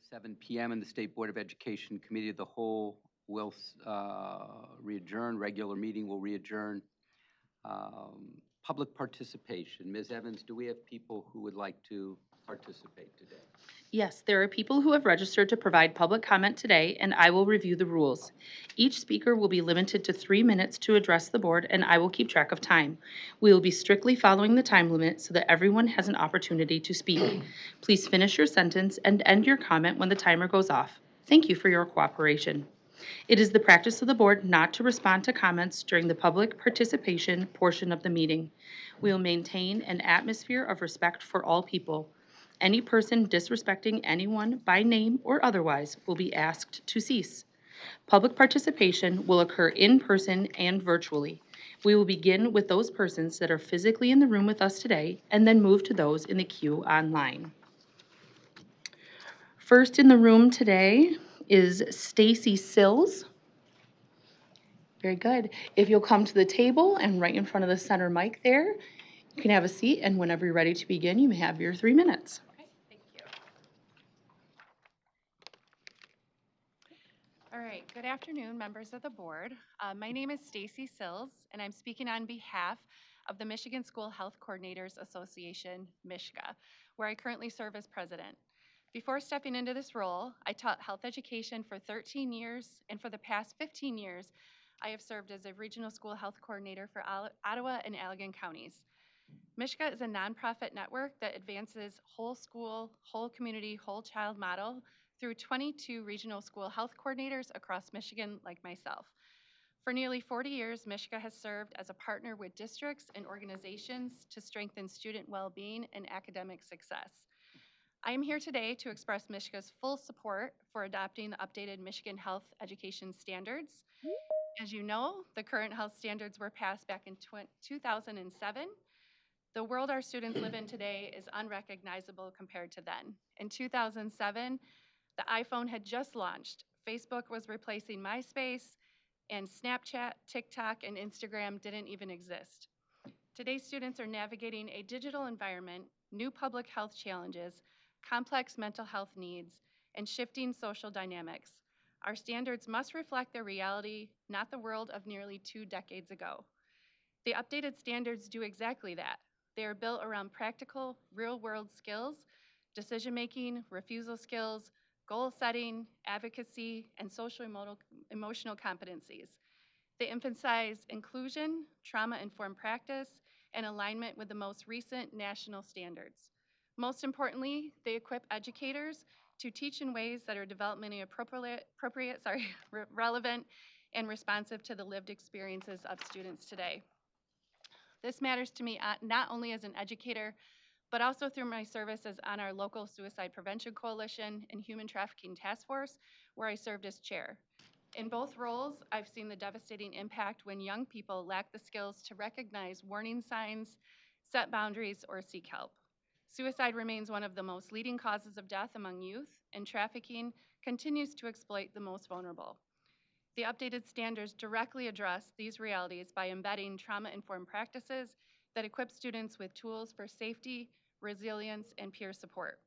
7 p.m. and the State Board of Education Committee of the Whole will re-adjourn. Regular meeting will re-adjourn. Public participation. Ms. Evans, do we have people who would like to participate today? Yes, there are people who have registered to provide public comment today, and I will review the rules. Each speaker will be limited to 3 minutes to address the board, and I will keep track of time. We will be strictly following the time limit so that everyone has an opportunity to speak. Please finish your sentence and end your comment when the timer goes off. Thank you for your cooperation. It is the practice of the board not to respond to comments during the public participation portion of the meeting. We will maintain an atmosphere of respect for all people. Any person disrespecting anyone by name or otherwise will be asked to cease. Public participation will occur in person and virtually. We will begin with those persons that are physically in the room with us today and then move to those in the queue online. First in the room today is Stacy Sills. Very good. If you'll come to the table and right in front of the center mic there, you can have a seat, and whenever you're ready to begin, you may have your 3 minutes. Okay, thank you. All right, good afternoon, members of the board. My name is Stacy Sills, and I'm speaking on behalf of the Michigan School Health Coordinators Association, MISHCA, where I currently serve as president. Before stepping into this role, I taught health education for 13 years, and for the past 15 years, I have served as a regional school health coordinator for Ottawa and Allegan counties. MISHCA is a nonprofit network that advances whole school, whole community, whole child model through 22 regional school health coordinators across Michigan like myself. For nearly 40 years, MISHCA has served as a partner with districts and organizations to strengthen student well-being and academic success. I am here today to express MISHCA's full support for adopting the updated Michigan Health Education Standards. As you know, the current health standards were passed back in 2007. The world our students live in today is unrecognizable compared to then. In 2007, the iPhone had just launched. Facebook was replacing MySpace, and Snapchat, TikTok, and Instagram didn't even exist. Today's students are navigating a digital environment, new public health challenges, complex mental health needs, and shifting social dynamics. Our standards must reflect their reality, not the world of nearly 2 decades ago. The updated standards do exactly that. They are built around practical, real-world skills, decision-making, refusal skills, goal setting, advocacy, and social emotional competencies. They emphasize inclusion, trauma-informed practice, and alignment with the most recent national standards. Most importantly, they equip educators to teach in ways that are developmentally relevant, and responsive to the lived experiences of students today. This matters to me not only as an educator, but also through my services on our local Suicide Prevention Coalition and Human Trafficking Task Force, where I served as chair. In both roles, I've seen the devastating impact when young people lack the skills to recognize warning signs, set boundaries, or seek help. Suicide remains one of the most leading causes of death among youth, and trafficking continues to exploit the most vulnerable. The updated standards directly address these realities by embedding trauma-informed practices that equip students with tools for safety, resilience, and peer support.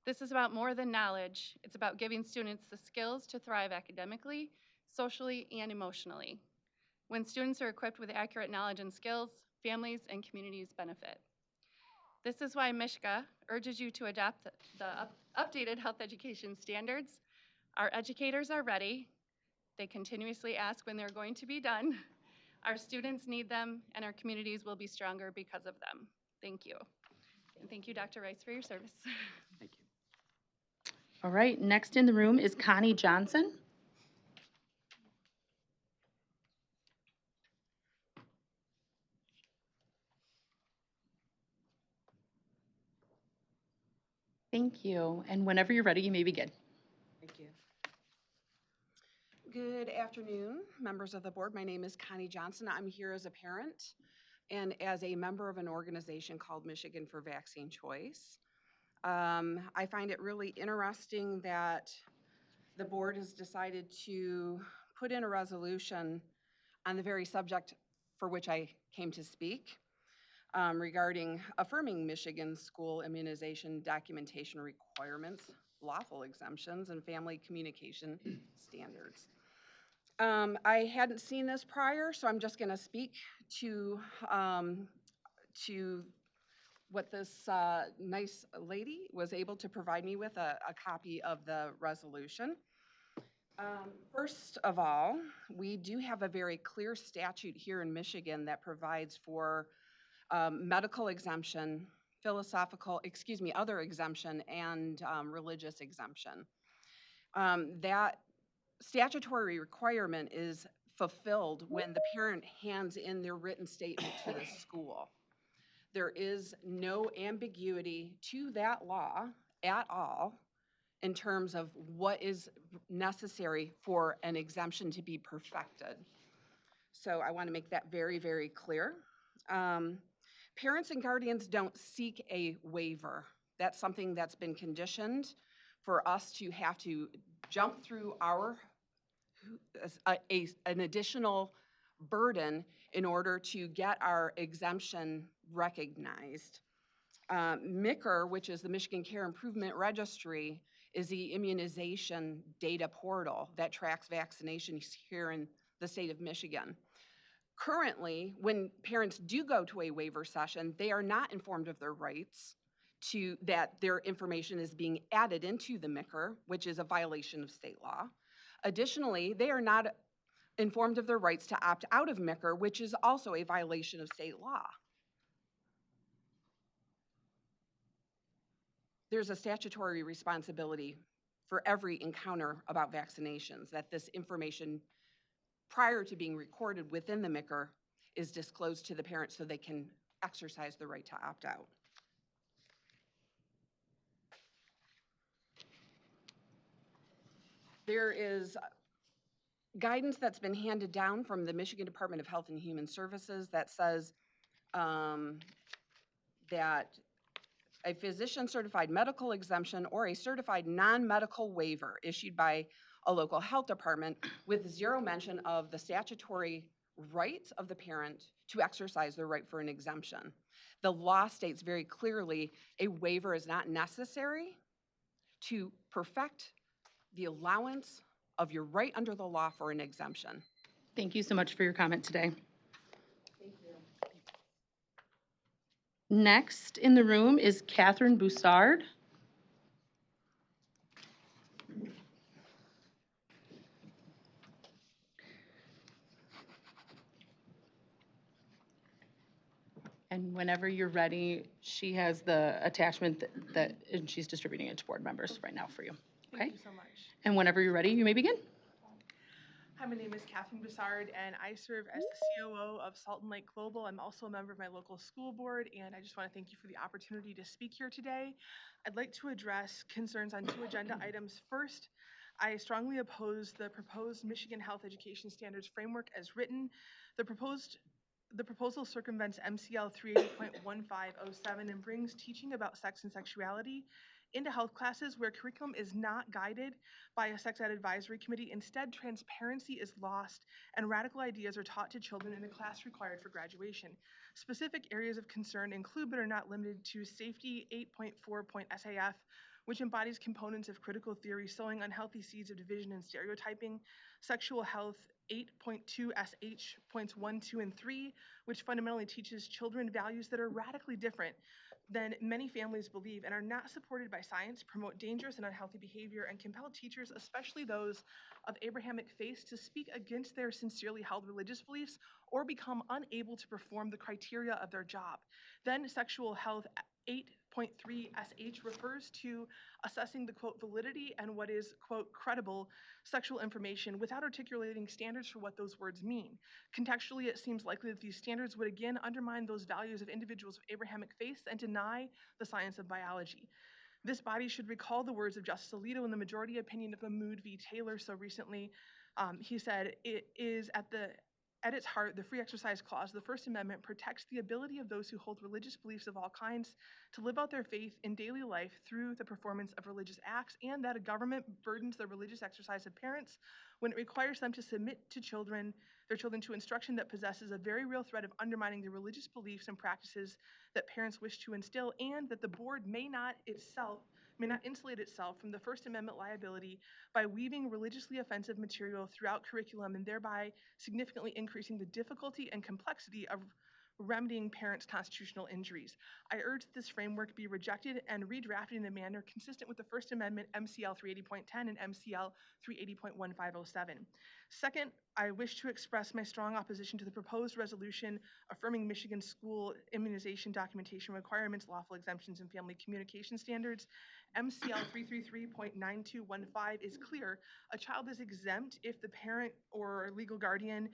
This is about more than knowledge. It's about giving students the skills to thrive academically, socially, and emotionally. When students are equipped with accurate knowledge and skills, families and communities benefit. This is why MISHCA urges you to adopt the updated health education standards. Our educators are ready. They continuously ask when they're going to be done. Our students need them, and our communities will be stronger because of them. Thank you. And thank you, Dr. Rice, for your service. Thank you. All right, next in the room is Connie Johnson. Thank you. And whenever you're ready, you may begin. Thank you. Good afternoon, members of the board. My name is Connie Johnson. I'm here as a parent and as a member of an organization called Michigan for Vaccine Choice. I find it really interesting that the board has decided to put in a resolution on the very subject for which I came to speak. regarding affirming Michigan school immunization documentation requirements, lawful exemptions, and family communication standards. I hadn't seen this prior, so I'm just going to speak to to what this nice lady was able to provide me with a copy of the resolution. First of all, we do have a very clear statute here in Michigan that provides for medical exemption, other exemption, and religious exemption. That statutory requirement is fulfilled when the parent hands in their written statement to the school. There is no ambiguity to that law at all in terms of what is necessary for an exemption to be perfected. So I want to make that very, very clear. Parents and guardians don't seek a waiver. That's something that's been conditioned for us to have to jump through an additional burden in order to get our exemption recognized. MICR, which is the Michigan Care Improvement Registry, is the immunization data portal that tracks vaccinations here in the state of Michigan. Currently, when parents do go to a waiver session, they are not informed of their rights that their information is being added into the MICR, which is a violation of state law. Additionally, they are not informed of their rights to opt out of MICR, which is also a violation of state law. There's a statutory responsibility for every encounter about vaccinations that this information, prior to being recorded within the MICR, is disclosed to the parents so they can exercise the right to opt out. There is guidance that's been handed down from the Michigan Department of Health and Human Services that says that a physician-certified medical exemption or a certified non-medical waiver issued by a local health department with zero mention of the statutory rights of the parent to exercise their right for an exemption. The law states very clearly a waiver is not necessary to perfect the allowance of your right under the law for an exemption. Thank you so much for your comment today. Thank you. Next in the room is Catherine Boussard. And whenever you're ready, she has the attachment and she's distributing it to board members right now for you. Okay? Thank you so much. And whenever you're ready, you may begin. Hi, my name is Catherine Boussard, and I serve as the COO of Salton Lake Global. I'm also a member of my local school board, and I just want to thank you for the opportunity to speak here today. I'd like to address concerns on 2 agenda items. First, I strongly oppose the proposed Michigan Health Education Standards Framework as written. The proposal circumvents MCL 380.1507 and brings teaching about sex and sexuality into health classes where curriculum is not guided by a sex ed advisory committee. Instead, transparency is lost and radical ideas are taught to children in the class required for graduation. Specific areas of concern include but are not limited to safety 8.4.SAF, which embodies components of critical theory sowing unhealthy seeds of division and stereotyping, sexual health 8.2 SH points 1, 2, and 3, which fundamentally teaches children values that are radically different than many families believe and are not supported by science, promote dangerous and unhealthy behavior, and compel teachers, especially those of Abrahamic faith, to speak against their sincerely held religious beliefs or become unable to perform the criteria of their job. Then sexual health 8.3 SH refers to assessing the quote validity and what is quote credible sexual information without articulating standards for what those words mean. Contextually, it seems likely that these standards would again undermine those values of individuals of Abrahamic faith and deny the science of biology. This body should recall the words of Justice Alito in the majority opinion of Mahmoud v. Taylor so recently. He said, it is at At its heart, the Free Exercise Clause of the First Amendment protects the ability of those who hold religious beliefs of all kinds to live out their faith in daily life through the performance of religious acts, and that a government burdens the religious exercise of parents when it requires them to submit to their children to instruction that possesses a very real threat of undermining the religious beliefs and practices that parents wish to instill, and that the board may not insulate itself from the First Amendment liability by weaving religiously offensive material throughout curriculum and thereby significantly increasing the difficulty and complexity of remedying parents' constitutional injuries. I urge that this framework be rejected and redrafted in a manner consistent with the First Amendment, MCL 380.10 and MCL 380.1507. Second, I wish to express my strong opposition to the proposed resolution affirming Michigan school immunization documentation requirements, lawful exemptions, and family communication standards. MCL 333.9215 is clear. A child is exempt if the parent or legal guardian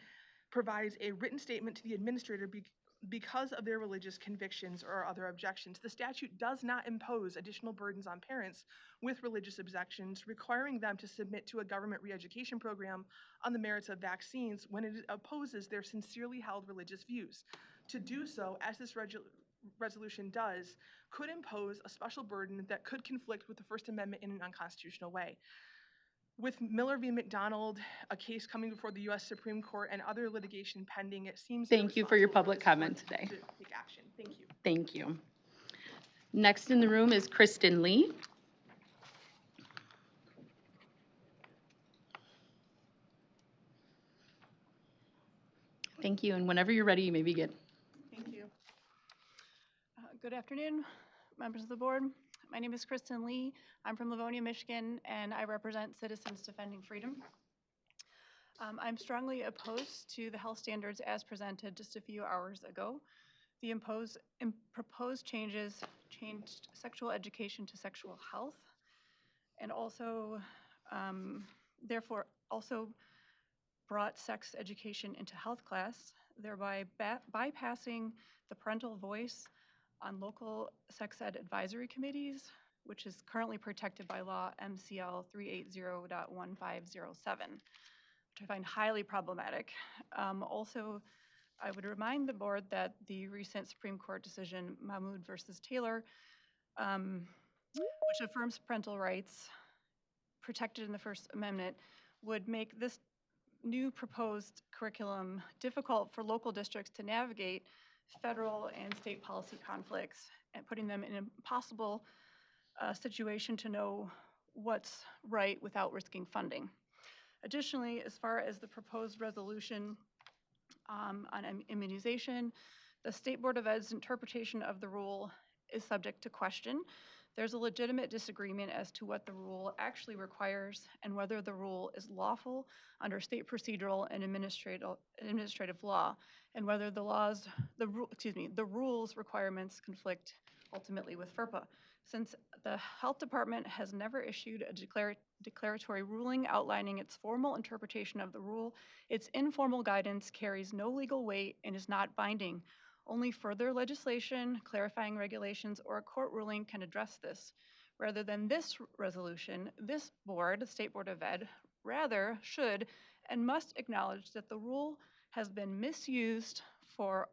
provides a written statement to the administrator because of their religious convictions or other objections. The statute does not impose additional burdens on parents with religious objections, requiring them to submit to a government re-education program on the merits of vaccines when it opposes their sincerely held religious views. To do so, as this resolution does, could impose a special burden that could conflict with the First Amendment in an unconstitutional way. With Miller v. McDonald, a case coming before the U.S. Supreme Court, and other litigation pending, it seems Thank you for your irresponsible public this board comment today. to take action. Thank you. Thank you. Next in the room is Kristen Lee. Thank you, and whenever you're ready, you may begin. Thank you. Good afternoon, members of the board. My name is Kristen Lee. I'm from Livonia, Michigan, and I represent Citizens Defending Freedom. I'm strongly opposed to the health standards as presented just a few hours ago. The proposed changes changed sexual education to sexual health, and also, therefore, also brought sex education into health class, thereby bypassing the parental voice on local sex ed advisory committees, which is currently protected by law MCL 380.1507, which I find highly problematic. Also, I would remind the board that the recent Supreme Court decision, Mahmoud versus Taylor, which affirms parental rights protected in the First Amendment, would make this new proposed curriculum difficult for local districts to navigate federal and state policy conflicts, and putting them in an impossible situation to know what's right without risking funding. Additionally, as far as the proposed resolution on immunization, the State Board of Ed's interpretation of the rule is subject to question. There's a legitimate disagreement as to what the rule actually requires and whether the rule is lawful under state procedural and administrative law, and whether the rules requirements conflict ultimately with FERPA. Since the health department has never issued a declaratory ruling outlining its formal interpretation of the rule, its informal guidance carries no legal weight and is not binding. Only further legislation, clarifying regulations, or a court ruling can address this. Rather than this resolution, this board, the State Board of Ed, rather should and must acknowledge that the rule has been misused for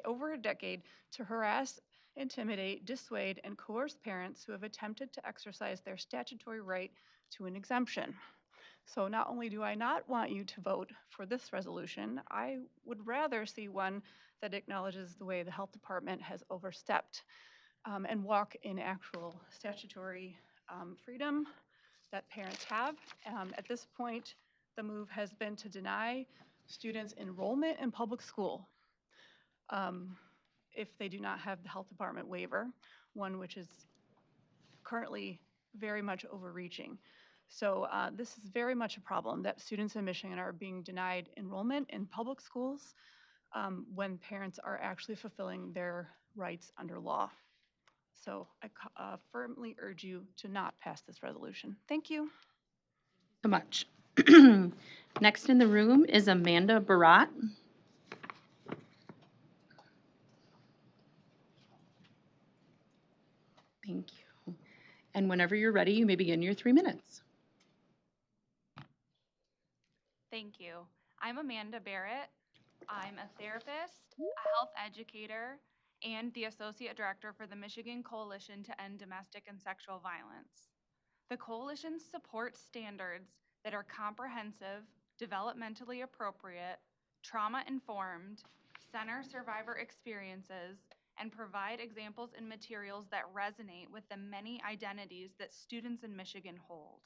over a decade to harass, intimidate, dissuade, and coerce parents who have attempted to exercise their statutory right to an exemption. So not only do I not want you to vote for this resolution, I would rather see one that acknowledges the way the health department has overstepped and walk in actual statutory freedom that parents have. At this point, the move has been to deny students enrollment in public school if they do not have the health department waiver, one which is currently very much overreaching. So this is very much a problem that students in Michigan are being denied enrollment in public schools when parents are actually fulfilling their rights under law. So I firmly urge you to not pass this resolution. Thank you. So much. Next in the room is Amanda Barat. Thank you. And whenever you're ready, you may begin your 3 minutes. Thank you. I'm Amanda Barrett. I'm a therapist, a health educator, and the Associate Director for the Michigan Coalition to End Domestic and Sexual Violence. The coalition supports standards that are comprehensive, developmentally appropriate, trauma-informed, center survivor experiences, and provide examples and materials that resonate with the many identities that students in Michigan hold.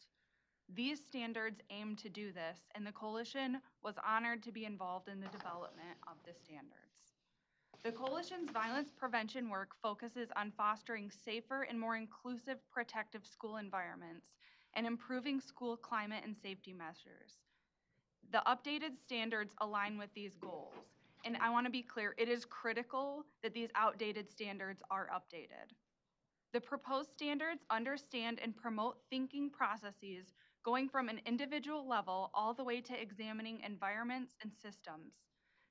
These standards aim to do this, and the coalition was honored to be involved in the development of the standards. The coalition's violence prevention work focuses on fostering safer and more inclusive protective school environments and improving school climate and safety measures. The updated standards align with these goals. And I want to be clear, it is critical that these outdated standards are updated. The proposed standards understand and promote thinking processes going from an individual level all the way to examining environments and systems.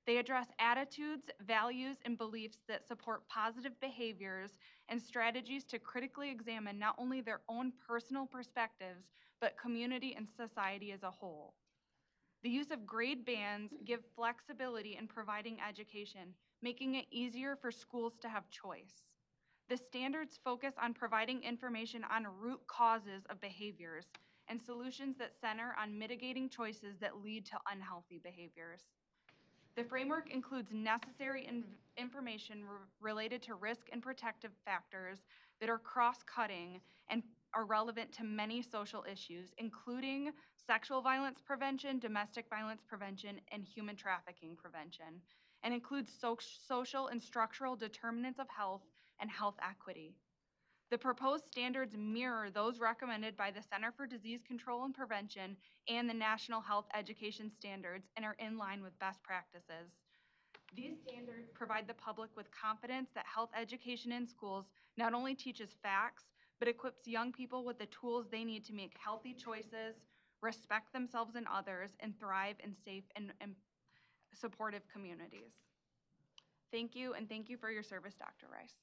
They address attitudes, values, and beliefs that support positive behaviors and strategies to critically examine not only their own personal perspectives, but community and society as a whole. The use of grade bands give flexibility in providing education, making it easier for schools to have choice. The standards focus on providing information on root causes of behaviors and solutions that center on mitigating choices that lead to unhealthy behaviors. The framework includes necessary information related to risk and protective factors that are cross-cutting and are relevant to many social issues, including sexual violence prevention, domestic violence prevention, and human trafficking prevention, and includes social and structural determinants of health and health equity. The proposed standards mirror those recommended by the Center for Disease Control and Prevention and the National Health Education Standards and are in line with best practices. These standards provide the public with confidence that health education in schools not only teaches facts, but equips young people with the tools they need to make healthy choices, respect themselves and others, and thrive in safe and supportive communities. Thank you, and thank you for your service, Dr. Rice.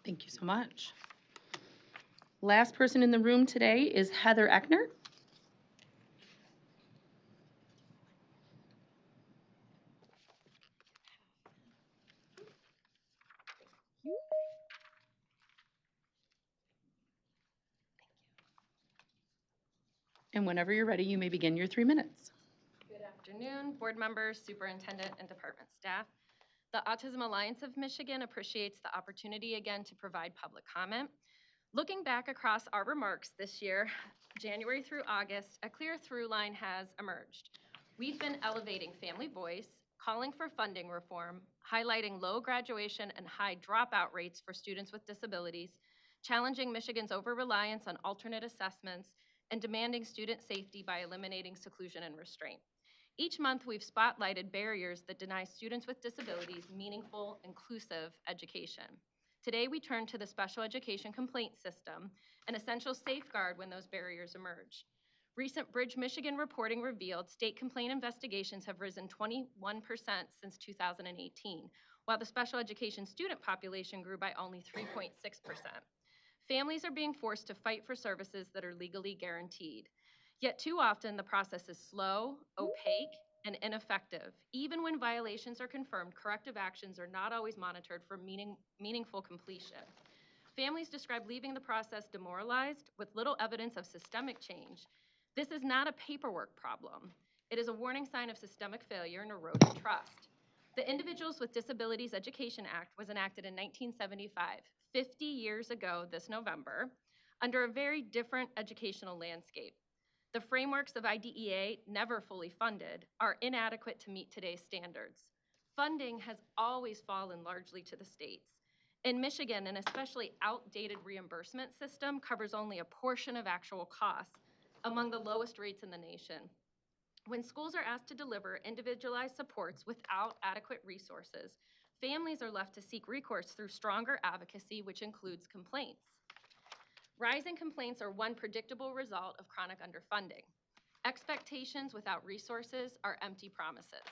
Thank you so much. Last person in the room today is Heather Eckner. And whenever you're ready, you may begin your 3 minutes. Good afternoon, board members, superintendent, and department staff. The Autism Alliance of Michigan appreciates the opportunity again to provide public comment. Looking back across our remarks this year, January through August, a clear through line has emerged. We've been elevating family voice, calling for funding reform, highlighting low graduation and high dropout rates for students with disabilities, challenging Michigan's over-reliance on alternate assessments, and demanding student safety by eliminating seclusion and restraint. Each month, we've spotlighted barriers that deny students with disabilities meaningful, inclusive education. Today, we turn to the special education complaint system, an essential safeguard when those barriers emerge. Recent Bridge Michigan reporting revealed state complaint investigations have risen 21% since 2018, while the special education student population grew by only 3.6%. Families are being forced to fight for services that are legally guaranteed. Yet too often, the process is slow, opaque, and ineffective. Even when violations are confirmed, corrective actions are not always monitored for meaningful completion. Families describe leaving the process demoralized with little evidence of systemic change. This is not a paperwork problem. It is a warning sign of systemic failure and eroding trust. The Individuals with Disabilities Education Act was enacted in 1975, 50 years ago this November, under a very different educational landscape. The frameworks of IDEA, never fully funded, are inadequate to meet today's standards. Funding has always fallen largely to the states. In Michigan, an especially outdated reimbursement system covers only a portion of actual costs, among the lowest rates in the nation. When schools are asked to deliver individualized supports without adequate resources, families are left to seek recourse through stronger advocacy, which includes complaints. Rising complaints are one predictable result of chronic underfunding. Expectations without resources are empty promises.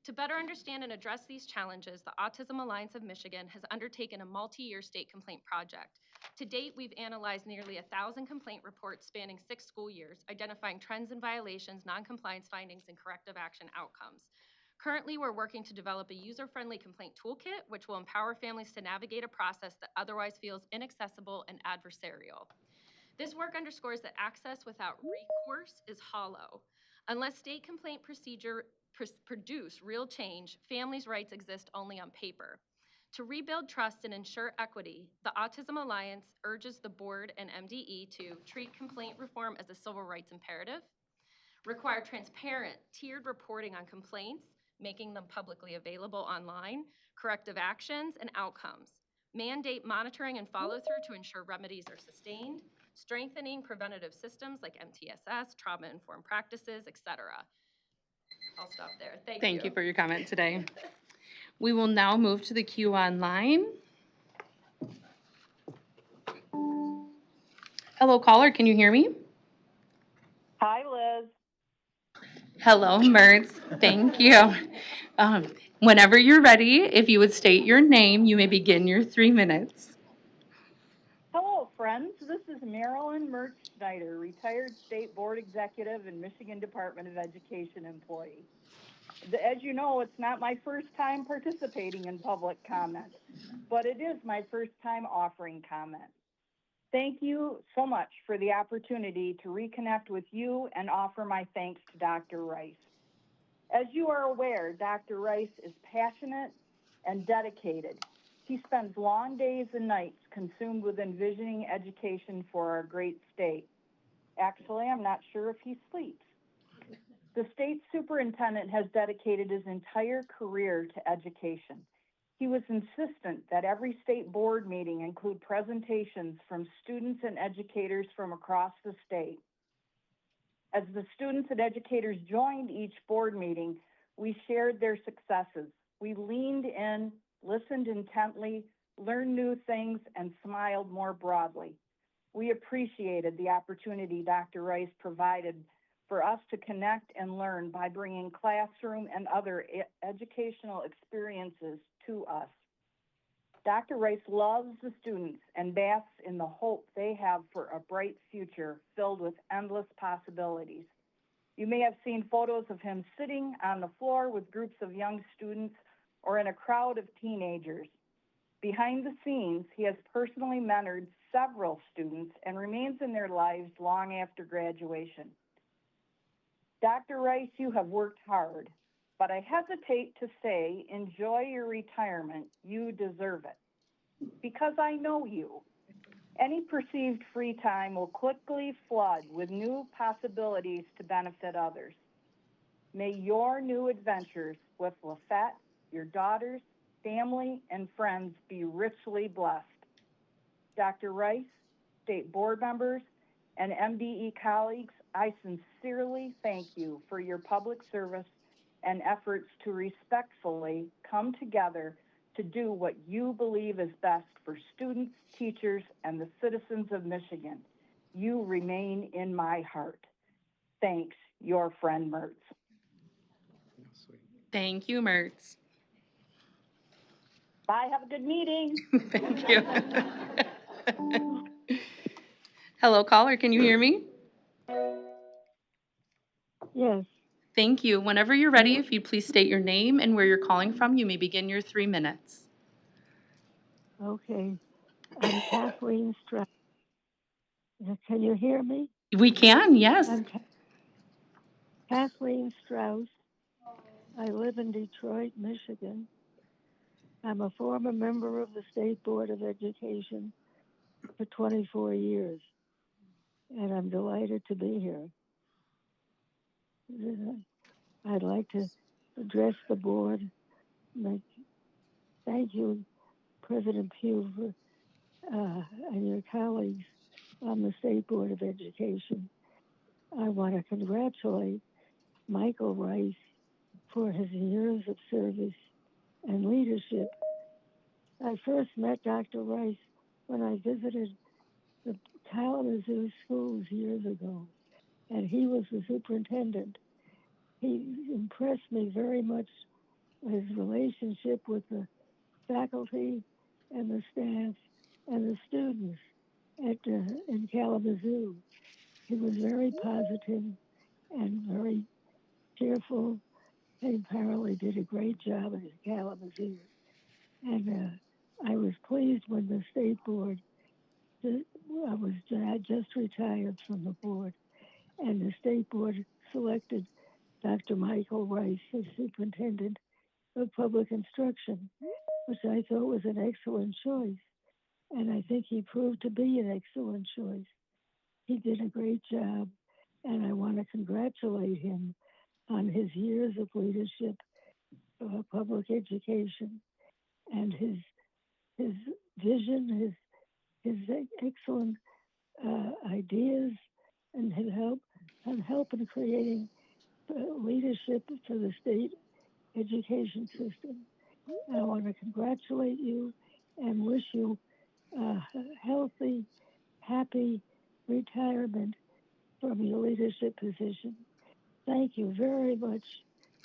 To better understand and address these challenges, the Autism Alliance of Michigan has undertaken a multi-year state complaint project. To date, we've analyzed nearly 1,000 complaint reports spanning 6 school years, identifying trends and violations, non-compliance findings, and corrective action outcomes. Currently, we're working to develop a user-friendly complaint toolkit, which will empower families to navigate a process that otherwise feels inaccessible and adversarial. This work underscores that access without recourse is hollow. Unless state complaint procedure produce real change, families' rights exist only on paper. To rebuild trust and ensure equity, the Autism Alliance urges the board and MDE to treat complaint reform as a civil rights imperative, require transparent, tiered reporting on complaints, making them publicly available online, corrective actions, and outcomes, mandate monitoring and follow-through to ensure remedies are sustained, strengthening preventative systems like MTSS, trauma-informed practices, etc. I'll stop there. Thank you. Thank you for your comment today. We will now move to the queue online. Hello, caller, can you hear me? Hi, Liz. Hello, Mertz. Thank you. Whenever you're ready, if you would state your name, you may begin your 3 minutes. Hello, friends. This is Marilyn Mertz Schneider, retired state board executive and Michigan Department of Education employee. As you know, it's not my first time participating in public comment, but it is my first time offering comment. Thank you so much for the opportunity to reconnect with you and offer my thanks to Dr. Rice. As you are aware, Dr. Rice is passionate and dedicated. He spends long days and nights consumed with envisioning education for our great state. Actually, I'm not sure if he sleeps. The state superintendent has dedicated his entire career to education. He was insistent that every state board meeting include presentations from students and educators from across the state. As the students and educators joined each board meeting, we shared their successes. We leaned in, listened intently, learned new things, and smiled more broadly. We appreciated the opportunity Dr. Rice provided for us to connect and learn by bringing classroom and other educational experiences to us. Dr. Rice loves the students and basks in the hope they have for a bright future filled with endless possibilities. You may have seen photos of him sitting on the floor with groups of young students or in a crowd of teenagers. Behind the scenes, he has personally mentored several students and remains in their lives long after graduation. Dr. Rice, you have worked hard, but I hesitate to say enjoy your retirement. You deserve it. Because I know you. Any perceived free time will quickly flood with new possibilities to benefit others. May your new adventures with Lafette, your daughters, family, and friends be richly blessed. Dr. Rice, state board members, and MDE colleagues, I sincerely thank you for your public service and efforts to respectfully come together to do what you believe is best for students, teachers, and the citizens of Michigan. You remain in my heart. Thanks, your friend Mertz. Thank you, Mertz. Bye, have a good meeting. Thank you. Hello, caller, can you hear me? Yes, Thank you. Whenever you're ready, if you'd please state your name and where you're calling from, you may begin your 3 minutes. okay. I'm Kathleen Strauss. Can you hear me? We can, yes. I'm Kathleen Strauss. I live in Detroit, Michigan. I'm a former member of the State Board of Education for 24 years, and I'm delighted to be here. I'd like to address the board. Thank you, President Pugh, and your colleagues on the State Board of Education. I want to congratulate Michael Rice for his years of service and leadership. I first met Dr. Rice when I visited the Kalamazoo schools years ago, and he was the superintendent. He impressed me very much with his relationship with the faculty and the staff and the students in Kalamazoo. He was very positive and very cheerful he apparently did a great job in Kalamazoo. And I was pleased when the state board, I just retired from the board, and the state board selected Dr. Michael Rice as superintendent of public instruction, which I thought was an excellent choice. And I think he proved to be an excellent choice. He did a great job, and I want to congratulate him on his years of leadership of public education and his vision, his excellent ideas, and help in creating leadership for the state education system. I want to congratulate you and wish you a healthy, happy retirement from your leadership position. Thank you very much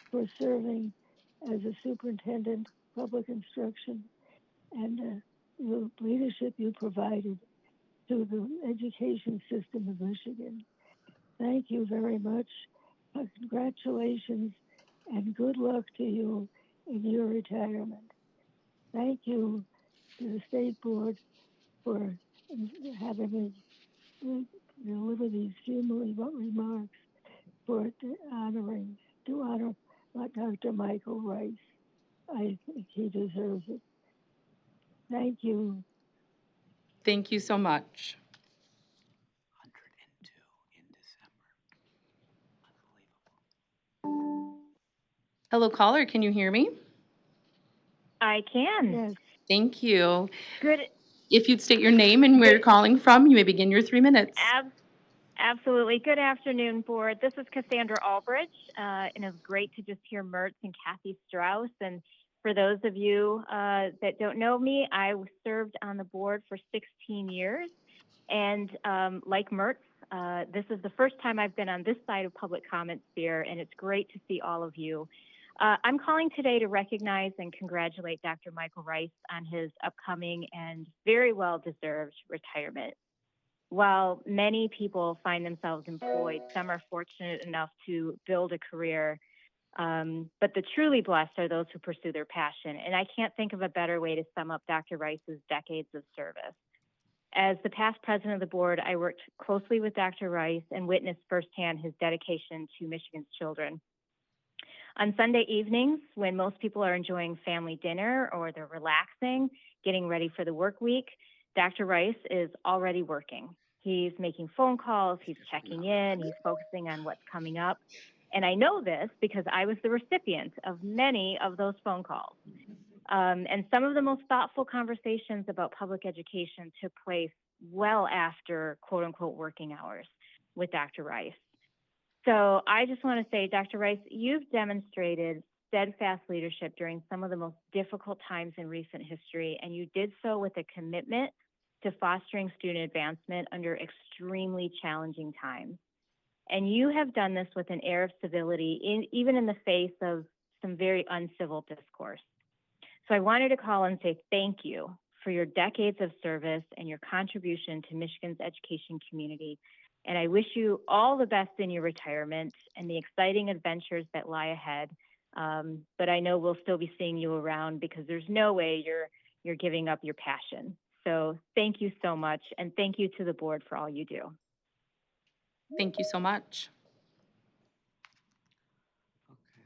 for serving as a superintendent of public instruction and the leadership you provided to the education system of Michigan. Thank you very much. Congratulations and good luck to you in your retirement. Thank you to the state board for having me deliver these few remarks to honor Dr. Michael Rice. I think he deserves it. Thank you. Thank you so much. 102 in December. Unbelievable. Hello, caller, can you hear me? I can. Yes. Thank you. Good. If you'd state your name and where you're calling from, you may begin your 3 minutes. Absolutely. Good afternoon, board. This is Cassandra Albridge, and it's great to just hear Mertz and Kathy Strauss. And for those of you that don't know me, I served on the board for 16 years. And like Mertz, this is the first time I've been on this side of public comment sphere, and it's great to see all of you. I'm calling today to recognize and congratulate Dr. Michael Rice on his upcoming and very well-deserved retirement. While many people find themselves employed, some are fortunate enough to build a career, but the truly blessed are those who pursue their passion. And I can't think of a better way to sum up Dr. Rice's decades of service. As the past president of the board, I worked closely with Dr. Rice and witnessed firsthand his dedication to Michigan's children. On Sunday evenings, when most people are enjoying family dinner or they're relaxing, getting ready for the work week, Dr. Rice is already working. He's making phone calls, he's checking in, he's focusing on what's coming up. And I know this because I was the recipient of many of those phone calls. And some of the most thoughtful conversations about public education took place well after quote unquote working hours with Dr. Rice. So I just want to say, Dr. Rice, you've demonstrated steadfast leadership during some of the most difficult times in recent history, and you did so with a commitment to fostering student advancement under extremely challenging times. And you have done this with an air of civility, even in the face of some very uncivil discourse. So I wanted to call and say thank you for your decades of service and your contribution to Michigan's education community. And I wish you all the best in your retirement and the exciting adventures that lie ahead. But I know we'll still be seeing you around because there's no way you're giving up your passion. So thank you so much. And thank you to the board for all you do. Thank you so much.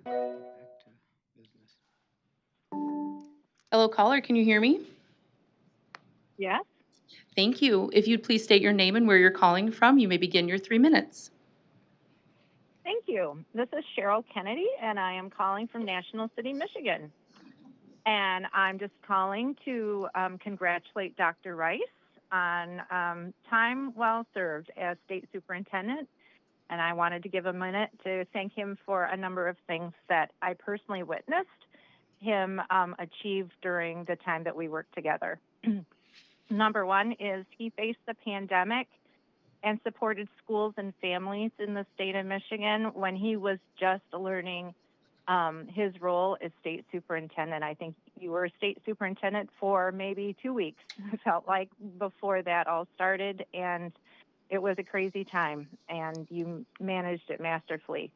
Okay, let's get back to business. Hello, caller, can you hear me? Yes. Thank you. If you'd please state your name and where you're calling from, you may begin your 3 minutes. Thank you. This is Cheryl Kennedy, and I am calling from National City, Michigan. And I'm just calling to congratulate Dr. Rice on time well served as state superintendent. And I wanted to give a minute to thank him for a number of things that I personally witnessed him achieve during the time that we worked together. Number one is he faced the pandemic and supported schools and families in the state of Michigan when he was just learning his role as state superintendent. I think you were a state superintendent for maybe 2 weeks, it felt like, before that all started. And it was a crazy time, and you managed it masterfully.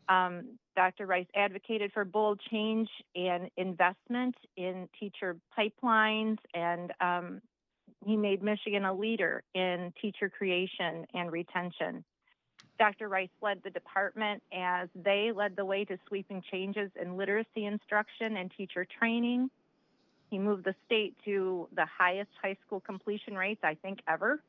Dr. Rice advocated for bold change and investment in teacher pipelines, and he made Michigan a leader in teacher creation and retention. Dr. Rice led the department as they led the way to sweeping changes in literacy instruction and teacher training. He moved the state to the highest high school completion rates, I think, ever.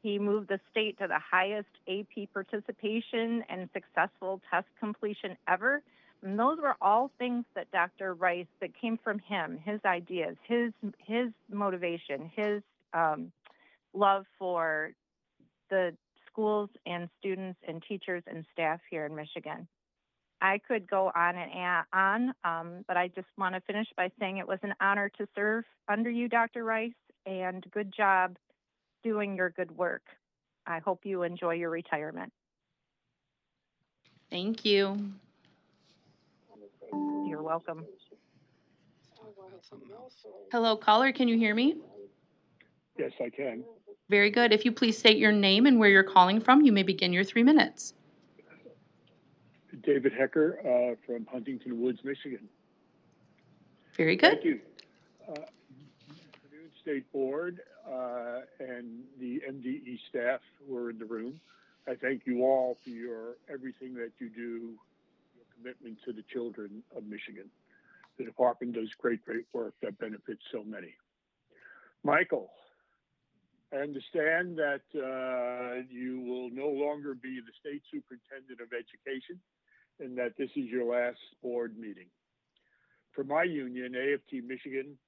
He moved the state to the highest AP participation and successful test completion ever. And those were all things that Dr. Rice, that came from him, his ideas, his motivation, his love for the schools and students and teachers and staff here in Michigan. I could go on and on, but I just want to finish by saying it was an honor to serve under you, Dr. Rice, and good job doing your good work. I hope you enjoy your retirement. Thank you. You're welcome. Hello, caller, can you hear me? Yes, I can. Very good. If you please state your name and where you're calling from, you may begin your 3 minutes. David Hecker from Huntington Woods, Michigan. Very good. Thank you. Afternoon, State Board and the MDE staff who are in the room. I thank you all for everything that you do, your commitment to the children of Michigan. The department does great work that benefits so many. Michael, I understand that you will no longer be the state superintendent of education and that this is your last board meeting. For my union, AFT Michigan,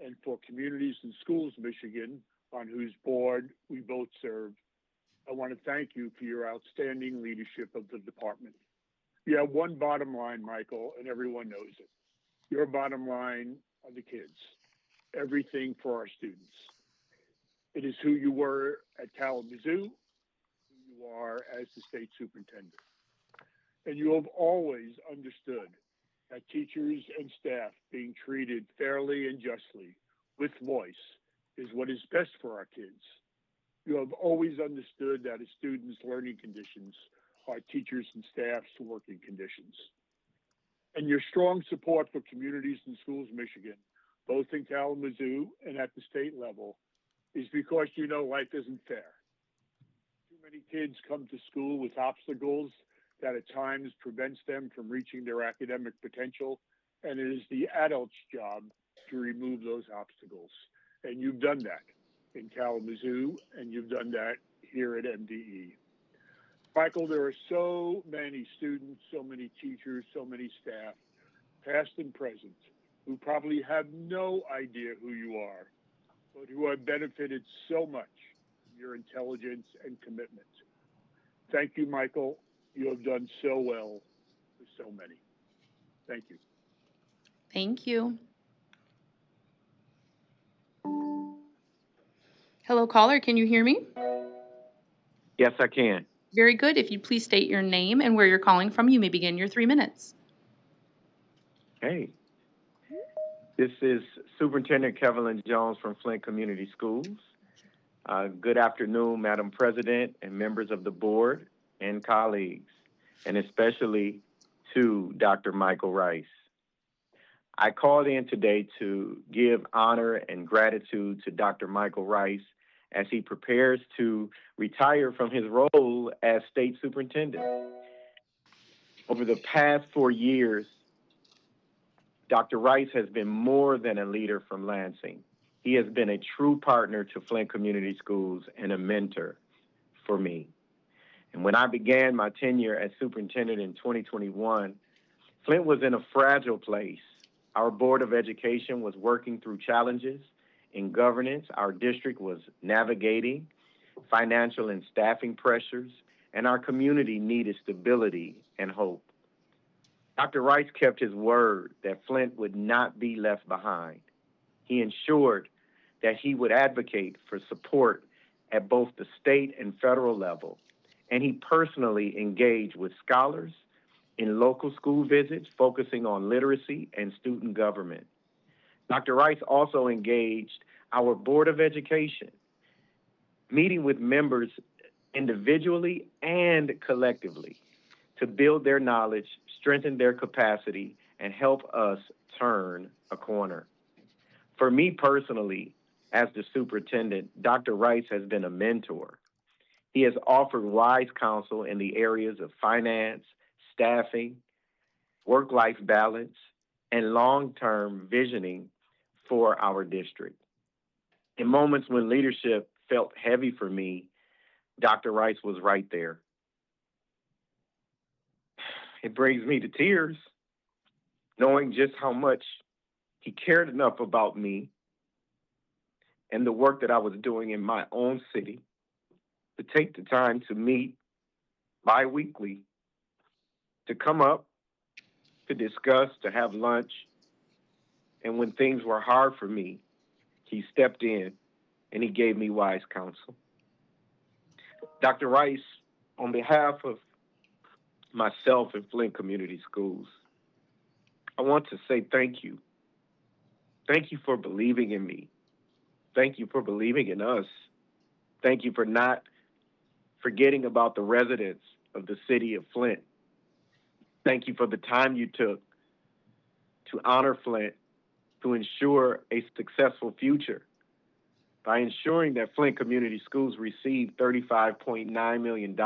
and for Communities and Schools Michigan, on whose board we both serve, I want to thank you for your outstanding leadership of the department. You have one bottom line, Michael, and everyone knows it. Your bottom line are the kids, everything for our students. It is who you were at Kalamazoo, who you are as the state superintendent. And you have always understood that teachers and staff being treated fairly and justly with voice is what is best for our kids. You have always understood that a student's learning conditions are teachers and staff's working conditions. And your strong support for Communities and Schools Michigan, both in Kalamazoo and at the state level, is because you know life isn't fair. Too many kids come to school with obstacles that at times prevents them from reaching their academic potential, and it is the adult's job to remove those obstacles. And you've done that in Kalamazoo, and you've done that here at MDE. Michael, there are so many students, so many teachers, so many staff, past and present, who probably have no idea who you are, but who have benefited so much from your intelligence and commitment. Thank you, Michael. You have done so well for so many. Thank you. Thank you. Hello, caller, can you hear me? Yes, I can. Very good. If you please state your name and where you're calling from, you may begin your 3 minutes. Hey. This is Superintendent Kevin Jones from Flint Community Schools. Good afternoon, Madam President and members of the board and colleagues, and especially to Dr. Michael Rice. I called in today to give honor and gratitude to Dr. Michael Rice as he prepares to retire from his role as state superintendent. Over the past 4 years, Dr. Rice has been more than a leader from Lansing. He has been a true partner to Flint Community Schools and a mentor for me. And when I began my tenure as superintendent in 2021, Flint was in a fragile place. Our Board of Education was working through challenges in governance. Our district was navigating financial and staffing pressures, and our community needed stability and hope. Dr. Rice kept his word that Flint would not be left behind. He ensured that he would advocate for support at both the state and federal level, and he personally engaged with scholars in local school visits focusing on literacy and student government. Dr. Rice also engaged our Board of Education, meeting with members individually and collectively to build their knowledge, strengthen their capacity, and help us turn a corner. For me personally, as the superintendent, Dr. Rice has been a mentor. He has offered wise counsel in the areas of finance, staffing, work-life balance, and long-term visioning for our district. In moments when leadership felt heavy for me, Dr. Rice was right there. It brings me to tears, knowing just how much he cared enough about me and the work that I was doing in my own city to take the time to meet bi-weekly, to come up, to discuss, to have lunch. And when things were hard for me, he stepped in and he gave me wise counsel. Dr. Rice, on behalf of myself and Flint Community Schools, I want to say thank you. Thank you for believing in me. Thank you for believing in us. Thank you for not forgetting about the residents of the city of Flint. Thank you for the time you took to honor Flint, to ensure a successful future by ensuring that Flint Community Schools received $35.9 million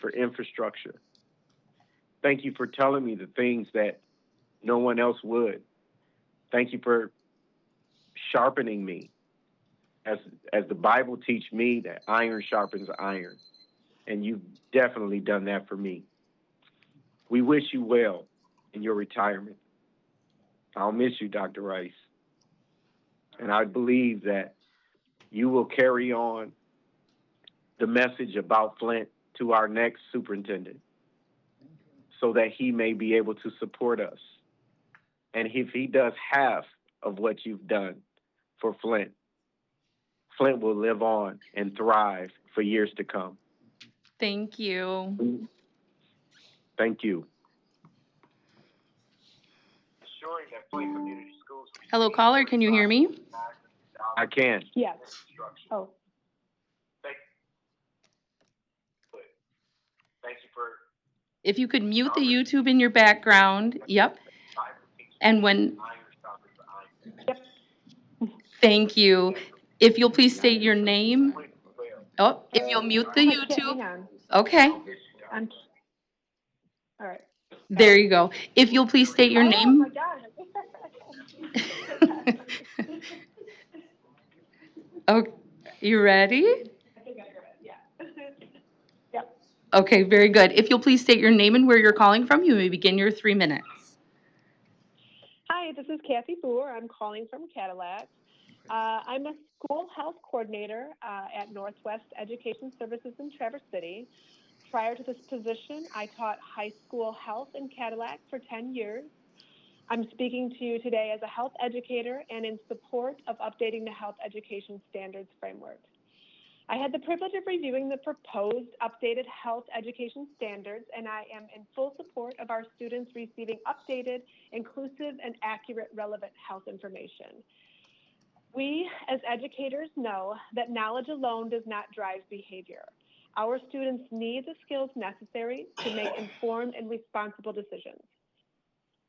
for infrastructure. Thank you for telling me the things that no one else would. Thank you for sharpening me. As the Bible teaches me that iron sharpens iron. And you've definitely done that for me. We wish you well in your retirement. I'll miss you, Dr. Rice. And I believe that you will carry on the message about Flint to our next superintendent so that he may be able to support us. And if he does half of what you've done for Flint, Flint will live on and thrive for years to come. Thank you. Thank you. Hello, caller, can you hear me? I can. Yes. Oh. Thank you for. If you could mute the YouTube in your background, yep. And when, thank you. If you'll please state your name. Oh, if you'll mute the YouTube. Hang on. Okay, All right. there you go. If you'll please state your Oh, name. my God. Okay, you ready? I think I heard it, yeah. Yep. Okay, very good. If you'll please state your name and where you're calling from, you may begin your 3 minutes. Hi, this is Kathy Boer. I'm calling from Cadillac. I'm a school health coordinator at Northwest Education Services in Traverse City. Prior to this position, I taught high school health in Cadillac for 10 years. I'm speaking to you today as a health educator and in support of updating the health education standards framework. I had the privilege of reviewing the proposed updated health education standards, and I am in full support of our students receiving updated, inclusive, and accurate relevant health information. We, as educators, know that knowledge alone does not drive behavior. Our students need the skills necessary to make informed and responsible decisions.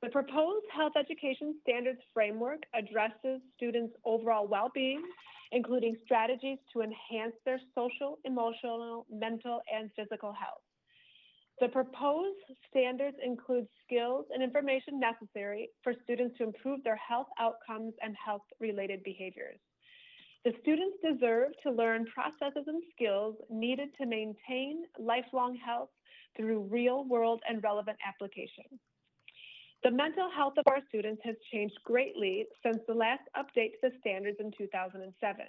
The proposed health education standards framework addresses students' overall well-being, including strategies to enhance their social, emotional, mental, and physical health. The proposed standards include skills and information necessary for students to improve their health outcomes and health-related behaviors. The students deserve to learn processes and skills needed to maintain lifelong health through real-world and relevant application. The mental health of our students has changed greatly since the last update to the standards in 2007.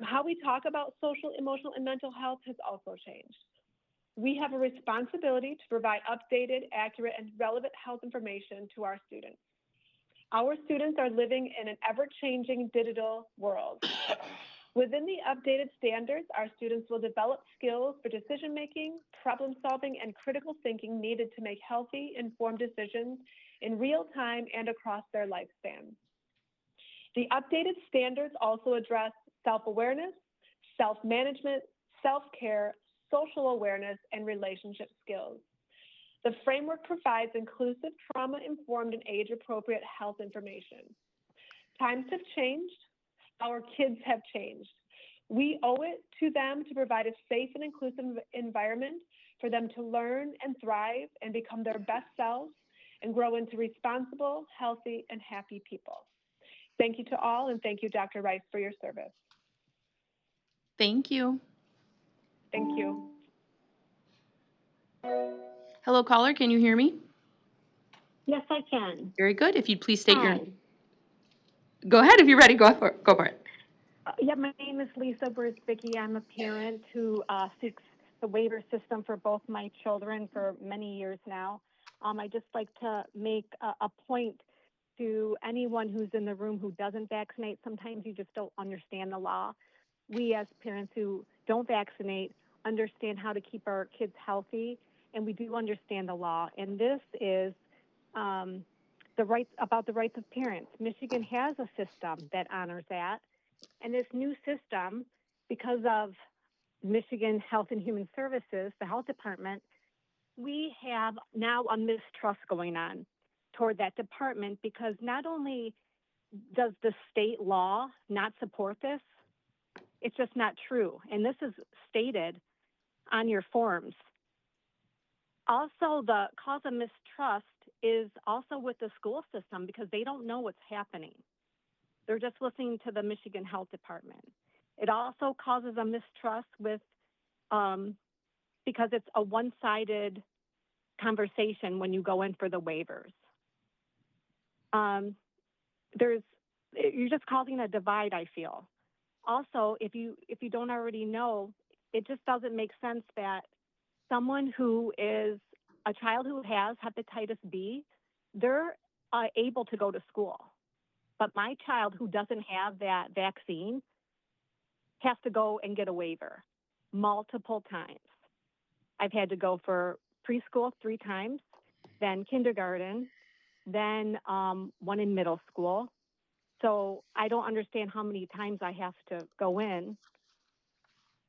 How we talk about social, emotional, and mental health has also changed. We have a responsibility to provide updated, accurate, and relevant health information to our students. Our students are living in an ever-changing digital world. Within the updated standards, our students will develop skills for decision-making, problem-solving, and critical thinking needed to make healthy, informed decisions in real time and across their lifespan. The updated standards also address self-awareness, self-management, self-care, social awareness, and relationship skills. The framework provides inclusive, trauma-informed, and age-appropriate health information. Times have changed. Our kids have changed. We owe it to them to provide a safe and inclusive environment for them to learn and thrive and become their best selves and grow into responsible, healthy, and happy people. Thank you to all, and thank you, Dr. Rice, for your service. Thank you. Thank you. Hello, caller, can you hear me? Yes, I can. Very good. If you'd please state your... Hi. Go ahead if you're ready. Go for it. Yeah, my name is Lisa Burzbicki. I'm a parent who seeks the waiver system for both my children for many years now. I just like to make a point to anyone who's in the room who doesn't vaccinate. Sometimes you just don't understand the law. We as parents who don't vaccinate understand how to keep our kids healthy, and we do understand the law. And this is the rights of parents. Michigan has a system that honors that. And this new system, because of Michigan Health and Human Services, the health department, we have now a mistrust going on toward that department, because not only does the state law not support this, it's just not true. And this is stated on your forms. Also, the cause of mistrust is also with the school system, because they don't know what's happening. They're just listening to the Michigan Health Department. It also causes a mistrust with, because it's a one-sided conversation when you go in for the waivers. You're just causing a divide, I feel. Also, if you don't already know, it just doesn't make sense that someone who is a child who has hepatitis B, they're able to go to school. But my child who doesn't have that vaccine has to go and get a waiver multiple times. I've had to go for preschool 3 times, then kindergarten, then one in middle school. So I don't understand how many times I have to go in.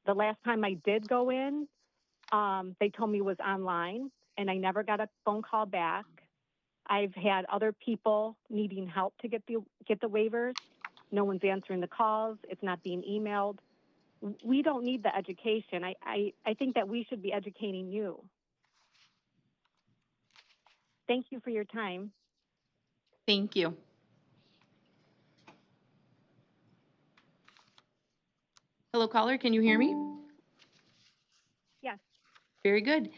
The last time I did go in, they told me it was online, and I never got a phone call back. I've had other people needing help to get the waivers. No one's answering the calls. It's not being emailed. We don't need the education. I think that we should be educating you. Thank you for your time. Thank you. Hello, caller, can you hear me? Yes. Very good.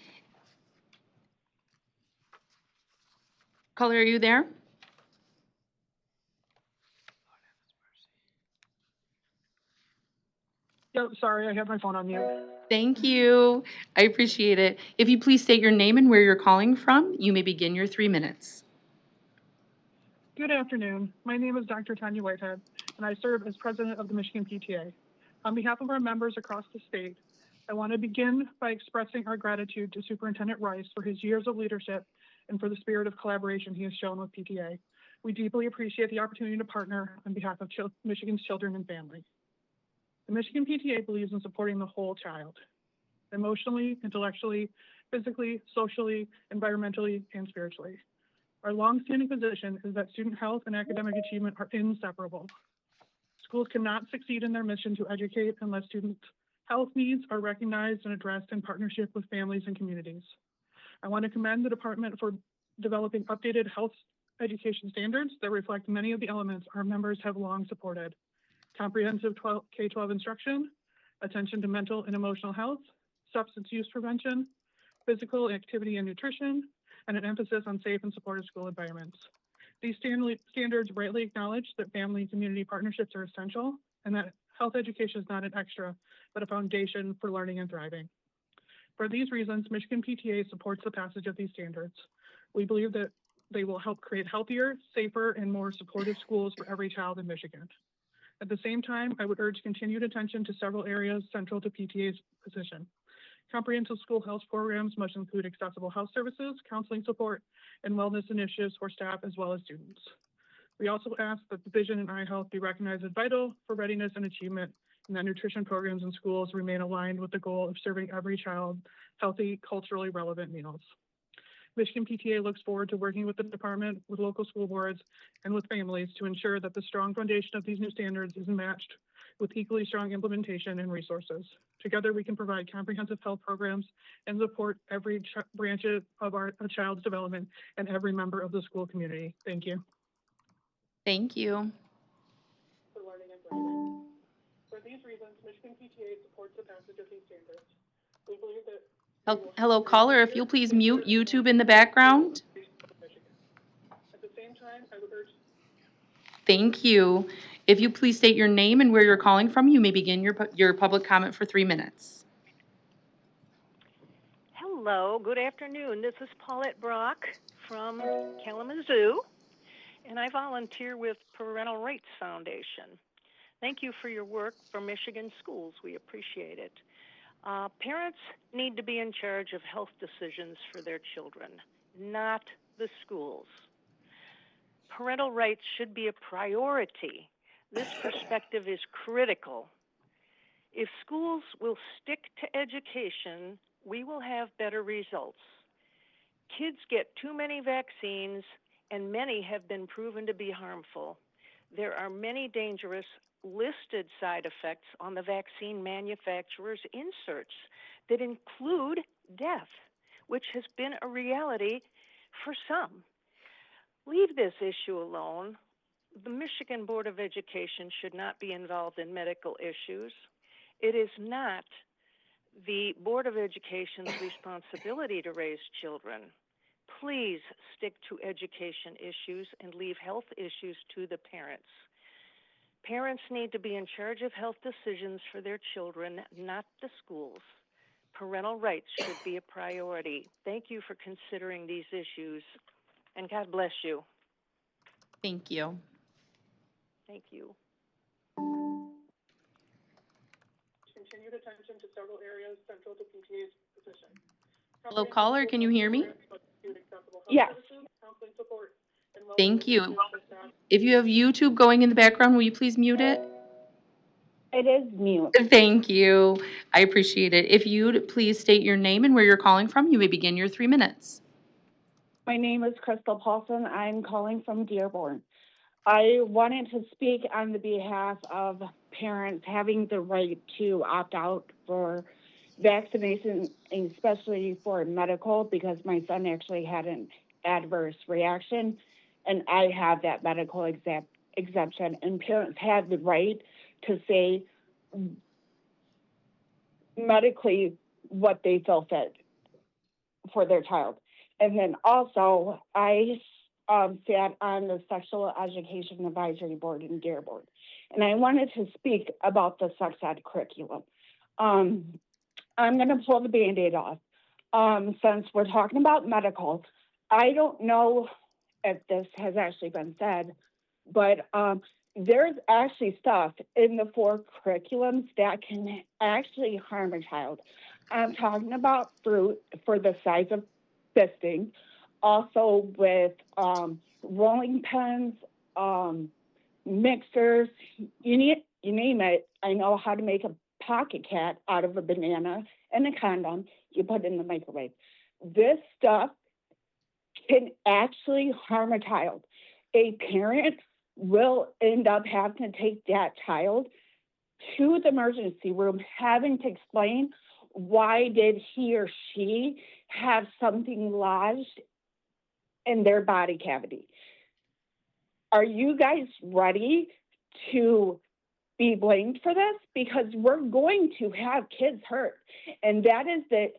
Caller, are you there? Yep, sorry, I had my phone on mute. Thank you. I appreciate it. If you please state your name and where you're calling from, you may begin your 3 minutes. Good afternoon. My name is Dr. Tanya Whitehead, and I serve as president of the Michigan PTA. On behalf of our members across the state, I want to begin by expressing our gratitude to Superintendent Rice for his years of leadership and for the spirit of collaboration he has shown with PTA. We deeply appreciate the opportunity to partner on behalf of Michigan's children and families. The Michigan PTA believes in supporting the whole child, emotionally, intellectually, physically, socially, environmentally, and spiritually. Our longstanding position is that student health and academic achievement are inseparable. Schools cannot succeed in their mission to educate unless student health needs are recognized and addressed in partnership with families and communities. I want to commend the department for developing updated health education standards that reflect many of the elements our members have long supported. Comprehensive K-12 instruction, attention to mental and emotional health, substance use prevention, physical activity and nutrition, and an emphasis on safe and supportive school environments. These standards rightly acknowledge that family and community partnerships are essential, and that health education is not an extra, but a foundation for learning and thriving. For these reasons, Michigan PTA supports the passage of these standards. We believe that they will help create healthier, safer, and more supportive schools for every child in Michigan. At the same time, I would urge continued attention to several areas central to PTA's position. Comprehensive school health programs must include accessible health services, counseling support, and wellness initiatives for staff as well as students. We also ask that the vision in eye health be recognized as vital for readiness and achievement and that nutrition programs in schools remain aligned with the goal of serving every child healthy, culturally relevant meals. Michigan PTA looks forward to working with the department, with local school boards, and with families to ensure that the strong foundation of these new standards is matched with equally strong implementation and resources. Together, we can provide comprehensive health programs and support every branch of a child's development and every member of the school community. Thank you. Thank you. For learning and thriving. For these reasons, Michigan PTA supports the passage of these standards. We believe that Hello, caller, if you'll please mute YouTube in the background. at the same time, I would urge. Thank you. If you please state your name and where you're calling from, you may begin your public comment for 3 minutes. Hello, good afternoon. This is Paulette Brock from Kalamazoo, and I volunteer with Parental Rights Foundation. Thank you for your work for Michigan schools. We appreciate it. Parents need to be in charge of health decisions for their children, not the schools. Parental rights should be a priority. This perspective is critical. If schools will stick to education, we will have better results. Kids get too many vaccines, and many have been proven to be harmful. There are many dangerous listed side effects on the vaccine manufacturers' inserts that include death, which has been a reality for some. Leave this issue alone. The Michigan Board of Education should not be involved in medical issues. It is not the Board of Education's responsibility to raise children. Please stick to education issues and leave health issues to the parents. Parents need to be in charge of health decisions for their children, not the schools. Parental rights should be a priority. Thank you for considering these issues, and God bless you. Thank you. Thank you. Continued attention to several areas central to PTA's position. Hello, caller, can you hear me? Yes. Thank you. If you have YouTube going in the background, will you please mute it? It is mute. Thank you. I appreciate it. If you'd please state your name and where you're calling from, you may begin your 3 minutes. My name is Crystal Paulson. I'm calling from Dearborn. I wanted to speak on the behalf of parents having the right to opt out for vaccination, especially for medical, because my son actually had an adverse reaction, and I have that medical exemption, and parents have the right to say medically what they feel fit for their child. And then also, I sat on the Sexual Education Advisory Board in Dearborn, and I wanted to speak about the sex ed curriculum. I'm going to pull the Band-Aid off. Since we're talking about medical, I don't know if this has actually been said, but there's actually stuff in the 4 curriculums that can actually harm a child. I'm talking about fruit for the size of fisting, also with rolling pins, mixers, you name it. I know how to make a pocket cat out of a banana and a condom. You put it in the microwave. This stuff can actually harm a child. A parent will end up having to take that child to the emergency room, having to explain why did he or she have something lodged in their body cavity. Are you guys ready to be blamed for this? Because we're going to have kids hurt. And that is the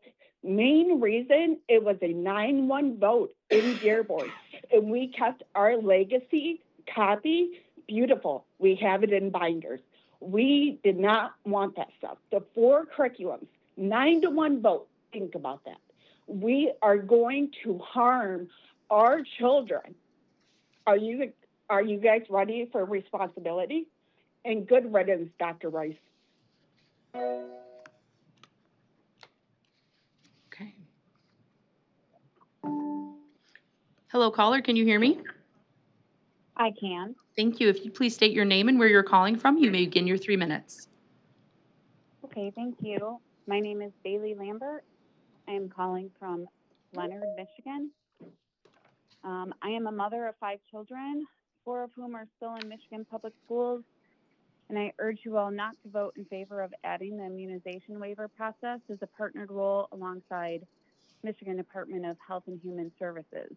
main reason it was a 9-1 vote in Dearborn. And we kept our legacy copy beautiful. We have it in binders. We did not want that stuff. The 4 curriculums, 9-1 vote. Think about that. We are going to harm our children. Are you guys ready for responsibility? And good riddance, Dr. Rice. Okay. Hello, caller, can you hear me? I can. Thank you. If you please state your name and where you're calling from, you may begin your 3 minutes. Okay, thank you. My name is Bailey Lambert. I am calling from Leonard, Michigan. I am a mother of 5 children, 4 of whom are still in Michigan public schools, and I urge you all not to vote in favor of adding the immunization waiver process as a partnered role alongside Michigan Department of Health and Human Services.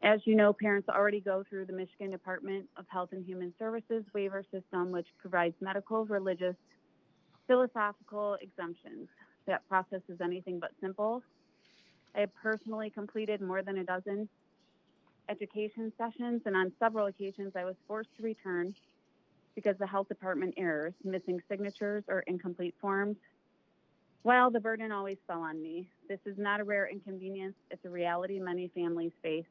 As you know, parents already go through the Michigan Department of Health and Human Services waiver system, which provides medical, religious, philosophical exemptions. That process is anything but simple. I have personally completed more than a dozen education sessions, and on several occasions I was forced to return because the health department errors, missing signatures or incomplete forms. While the burden always fell on me, this is not a rare inconvenience, it's a reality many families face.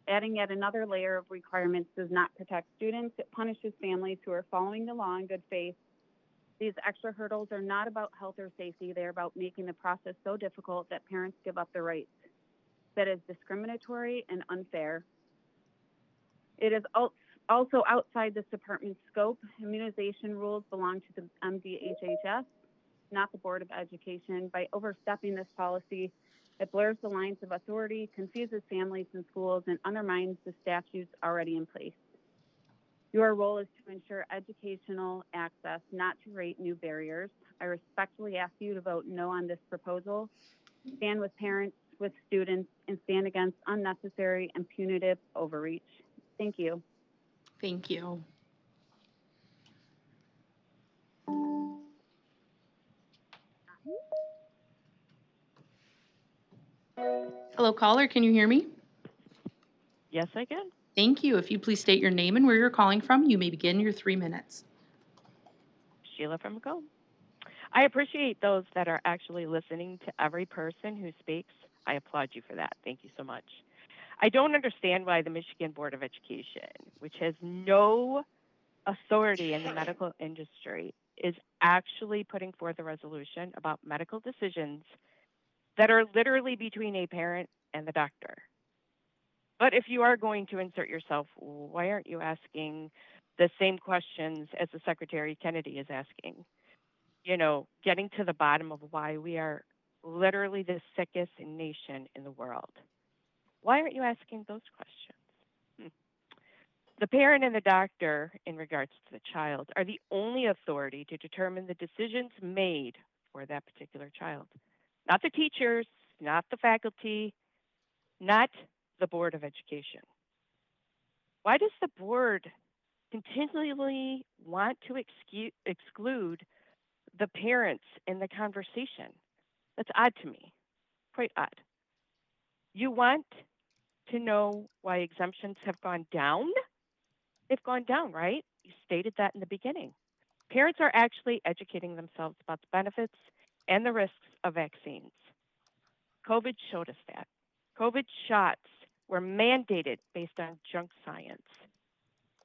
Adding yet another layer of requirements does not protect students, it punishes families who are following the law in good faith. These extra hurdles are not about health or safety, they're about making the process so difficult that parents give up their rights. That is discriminatory and unfair. It is also outside this department's scope. Immunization rules belong to the MDHHS, not the Board of Education. By overstepping this policy, it blurs the lines of authority, confuses families and schools, and undermines the statutes already in place. Your role is to ensure educational access, not to create new barriers. I respectfully ask you to vote no on this proposal. Stand with parents, with students, and stand against unnecessary and punitive overreach. Thank you. Thank you. Hello, caller, can you hear me? Yes, I can. Thank you. If you please state your name and where you're calling from, you may begin your 3 minutes. Sheila from Macomb. I appreciate those that are actually listening to every person who speaks. I applaud you for that. Thank you so much. I don't understand why the Michigan Board of Education, which has no authority in the medical industry, is actually putting forth a resolution about medical decisions that are literally between a parent and the doctor. But if you are going to insert yourself, why aren't you asking the same questions as the Secretary Kennedy is asking? You know, getting to the bottom of why we are literally the sickest nation in the world. Why aren't you asking those questions? The parent and the doctor, in regards to the child, are the only authority to determine the decisions made for that particular child. Not the teachers, not the faculty, not the Board of Education. Why does the board continually want to exclude the parents in the conversation? That's odd to me, quite odd. You want to know why exemptions have gone down? They've gone down, right? You stated that in the beginning. Parents are actually educating themselves about the benefits and the risks of vaccines. COVID showed us that. COVID shots were mandated based on junk science.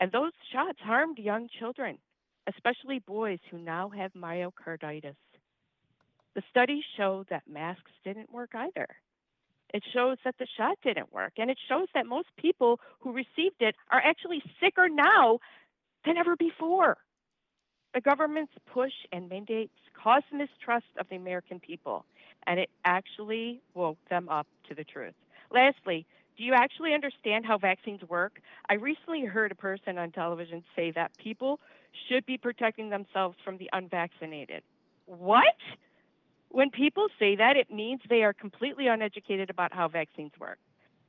And those shots harmed young children, especially boys who now have myocarditis. The studies show that masks didn't work either. It shows that the shot didn't work, and it shows that most people who received it are actually sicker now than ever before. The government's push and mandates caused mistrust of the American people, and it actually woke them up to the truth. Lastly, do you actually understand how vaccines work? I recently heard a person on television say that people should be protecting themselves from the unvaccinated. What? When people say that, it means they are completely uneducated about how vaccines work.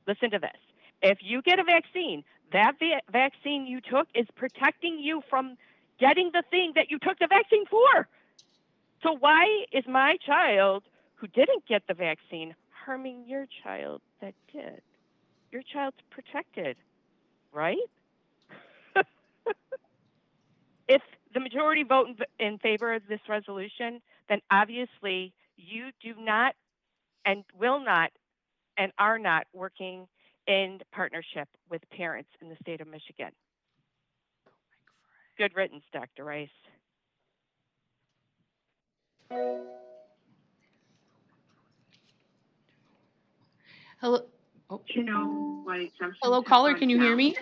Listen to this. If you get a vaccine, that vaccine you took is protecting you from getting the thing that you took the vaccine for. So why is my child who didn't get the vaccine harming your child that did? Your child's protected, right? If the majority vote in favor of this resolution, then obviously you do not and will not and are not working in partnership with parents in the state of Michigan. Good riddance, Dr. Rice. Hello. Oh. You know why exemptions Hello, caller, can you hear me?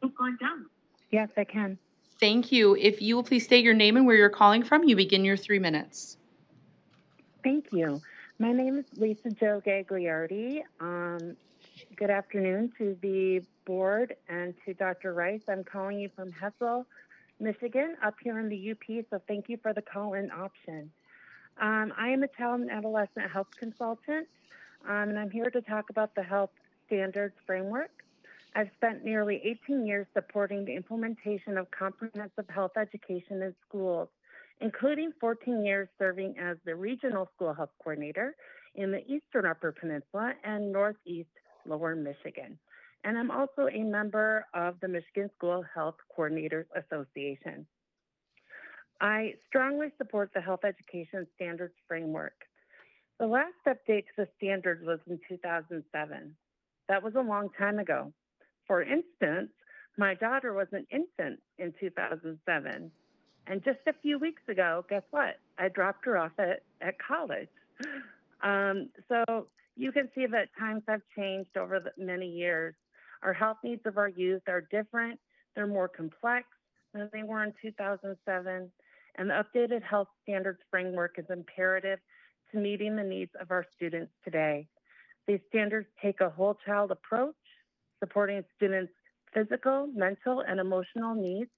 have gone down? Yes, I can. Thank you. If you will please state your name and where you're calling from, you begin your 3 minutes. Thank you. My name is Lisa Jo Gagliardi. Good afternoon to the board and to Dr. Rice. I'm calling you from Hessel, Michigan, up here in the UP, so thank you for the call-in option. I am a child and adolescent health consultant, and I'm here to talk about the health standards framework. I've spent nearly 18 years supporting the implementation of comprehensive health education in schools, including 14 years serving as the regional school health coordinator in the Eastern Upper Peninsula and Northeast Lower Michigan. And I'm also a member of the Michigan School Health Coordinators Association. I strongly support the health education standards framework. The last update to the standards was in 2007. That was a long time ago. For instance, my daughter was an infant in 2007. And just a few weeks ago, guess what? I dropped her off at college. So you can see that times have changed over the many years. Our health needs of our youth are different. They're more complex than they were in 2007. And the updated health standards framework is imperative to meeting the needs of our students today. These standards take a whole child approach, supporting students' physical, mental, and emotional needs.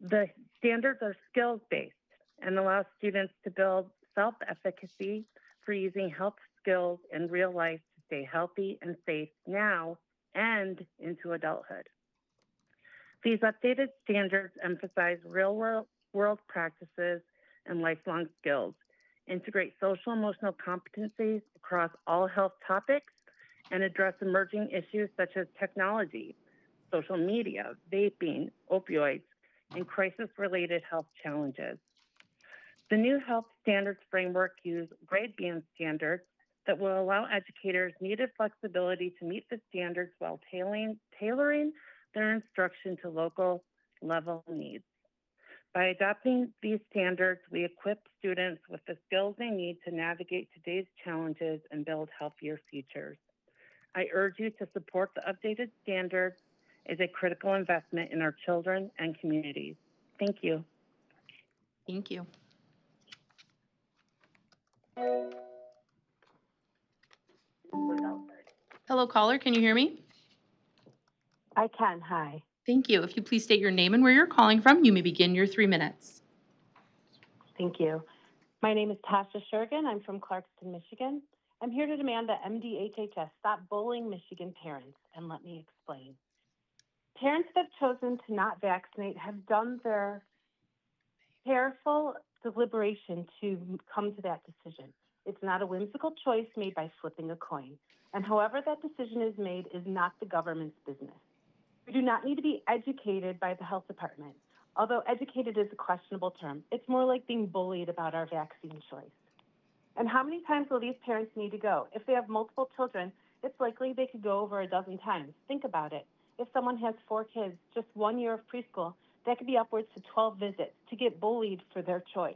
The standards are skills-based and allow students to build self-efficacy for using health skills in real life to stay healthy and safe now and into adulthood. These updated standards emphasize real-world practices and lifelong skills, integrate social emotional competencies across all health topics, and address emerging issues such as technology, social media, vaping, opioids, and crisis-related health challenges. The new health standards framework uses grade band standards that will allow educators needed flexibility to meet the standards while tailoring their instruction to local level needs. By adopting these standards, we equip students with the skills they need to navigate today's challenges and build healthier futures. I urge you to support the updated standards as a critical investment in our children and communities. Thank you. Thank you. Hello, caller. Can you hear me? I can. Hi. Thank you. If you please state your name and where you're calling from, you may begin your 3 minutes. Thank you. My name is Tasha Shergan. I'm from Clarkston, Michigan. I'm here to demand that MDHHS stop bullying Michigan parents, and let me explain. Parents that have chosen to not vaccinate have done their careful deliberation to come to that decision. It's not a whimsical choice made by flipping a coin. And however that decision is made is not the government's business. We do not need to be educated by the health department. Although educated is a questionable term, it's more like being bullied about our vaccine choice. And how many times will these parents need to go? If they have multiple children, it's likely they could go over a dozen times. Think about it. If someone has 4 kids, just 1 year of preschool, that could be upwards to 12 visits to get bullied for their choice.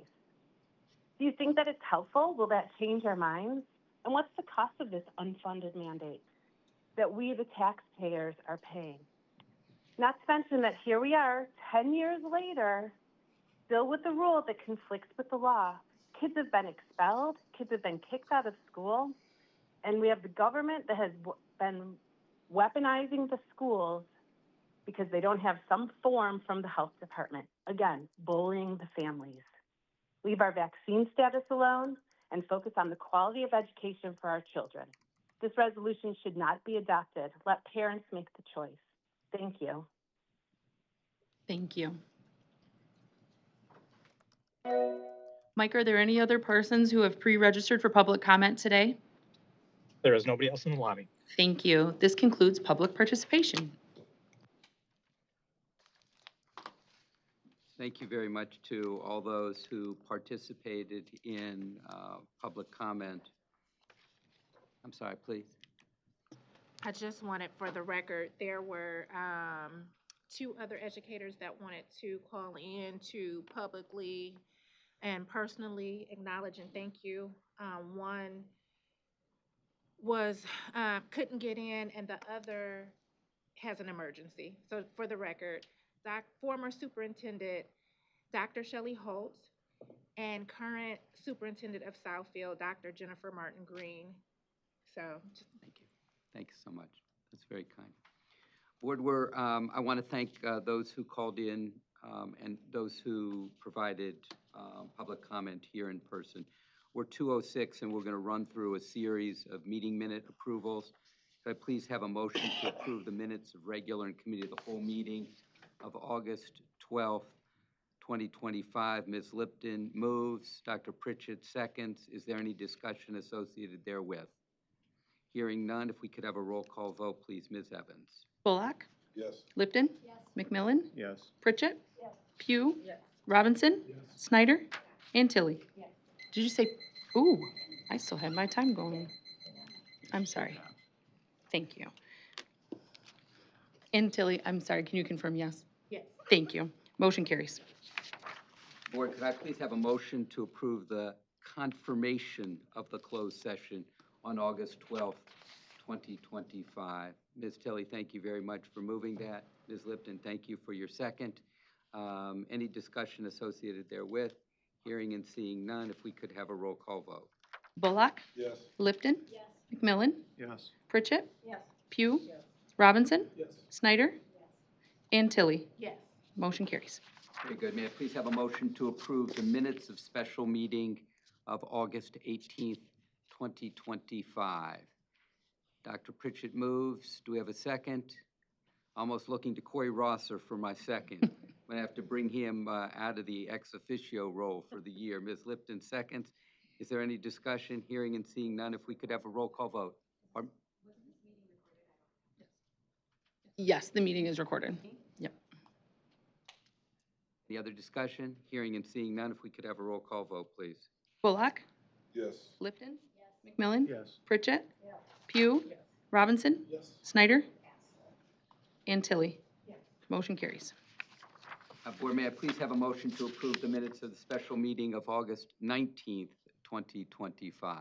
Do you think that it's helpful? Will that change our minds? And what's the cost of this unfunded mandate that we, the taxpayers, are paying? Not to mention that here we are, 10 years later, still with a rule that conflicts with the law. Kids have been expelled, kids have been kicked out of school, and we have the government that has been weaponizing the schools because they don't have some form from the health department. Again, bullying the families. Leave our vaccine status alone and focus on the quality of education for our children. This resolution should not be adopted. Let parents make the choice. Thank you. Thank you. Mike, are there any other persons who have pre-registered for public comment today? There is nobody else in the lobby. Thank you. This concludes public participation. Thank you very much to all those who participated in public comment. I'm sorry, please. I just wanted, for the record, there were 2 other educators that wanted to call in to publicly and personally acknowledge and thank you. One was couldn't get in, and the other has an emergency. So for the record, former superintendent, Dr. Shelley Holtz, and current superintendent of Southfield, Dr. Jennifer Martin Green. So, Thank you. Thank you so much. That's very kind. Board, I want to thank those who called in and those who provided public comment here in person. We're 2:06, and we're going to run through a series of meeting minute approvals. Could I please have a motion to approve the minutes of regular and committee of the whole meeting of August 12th, 2025? Ms. Lipton moves. Dr. Pritchett seconds. Is there any discussion associated therewith? Hearing none, if we could have a roll call vote, please. Ms. Evans. Bullock? Yes. Lipton? Yes. McMillan? Yes. Pritchett? Yes. Pugh? Yes. Robinson? Yes. Snyder? And Tilly? Yes. Did you say, ooh, I still had my time going. I'm sorry. Thank you. And Tilly, I'm sorry, can you confirm yes? yes. Thank you. Motion carries. Board, could I please have a motion to approve the confirmation of the closed session on August 12th, 2025? Ms. Tilly, thank you very much for moving that. Ms. Lipton, thank you for your second. Any discussion associated therewith? Hearing and seeing none, if we could have a roll call vote. Bullock? Yes. Lipton? Yes. McMillan? Yes. Pritchett? Yes. Pugh? Yes. Robinson? Yes. Snyder? Yes. And Tilly? Yes. Motion carries. Very good. May I please have a motion to approve the minutes of special meeting of August 18th, 2025? Dr. Pritchett moves. Do we have a second? Almost looking to Corey Rosser for my second. I'm going to have to bring him out of the ex officio role for the year. Ms. Lipton seconds. Is there any discussion? Hearing and seeing none, if we could have a roll call vote. Yes, the meeting is recorded. Yep. Any other discussion? Hearing and seeing none, if we could have a roll call vote, please. Bullock? Yes. Lipton? Yes. McMillan? Yes. Pritchett? Yes. Pugh? Yes. Robinson? Yes. Snyder? Yes. And Tilly? Yes. Motion carries. Board, may I please have a motion to approve the minutes of the special meeting of August 19th, 2025?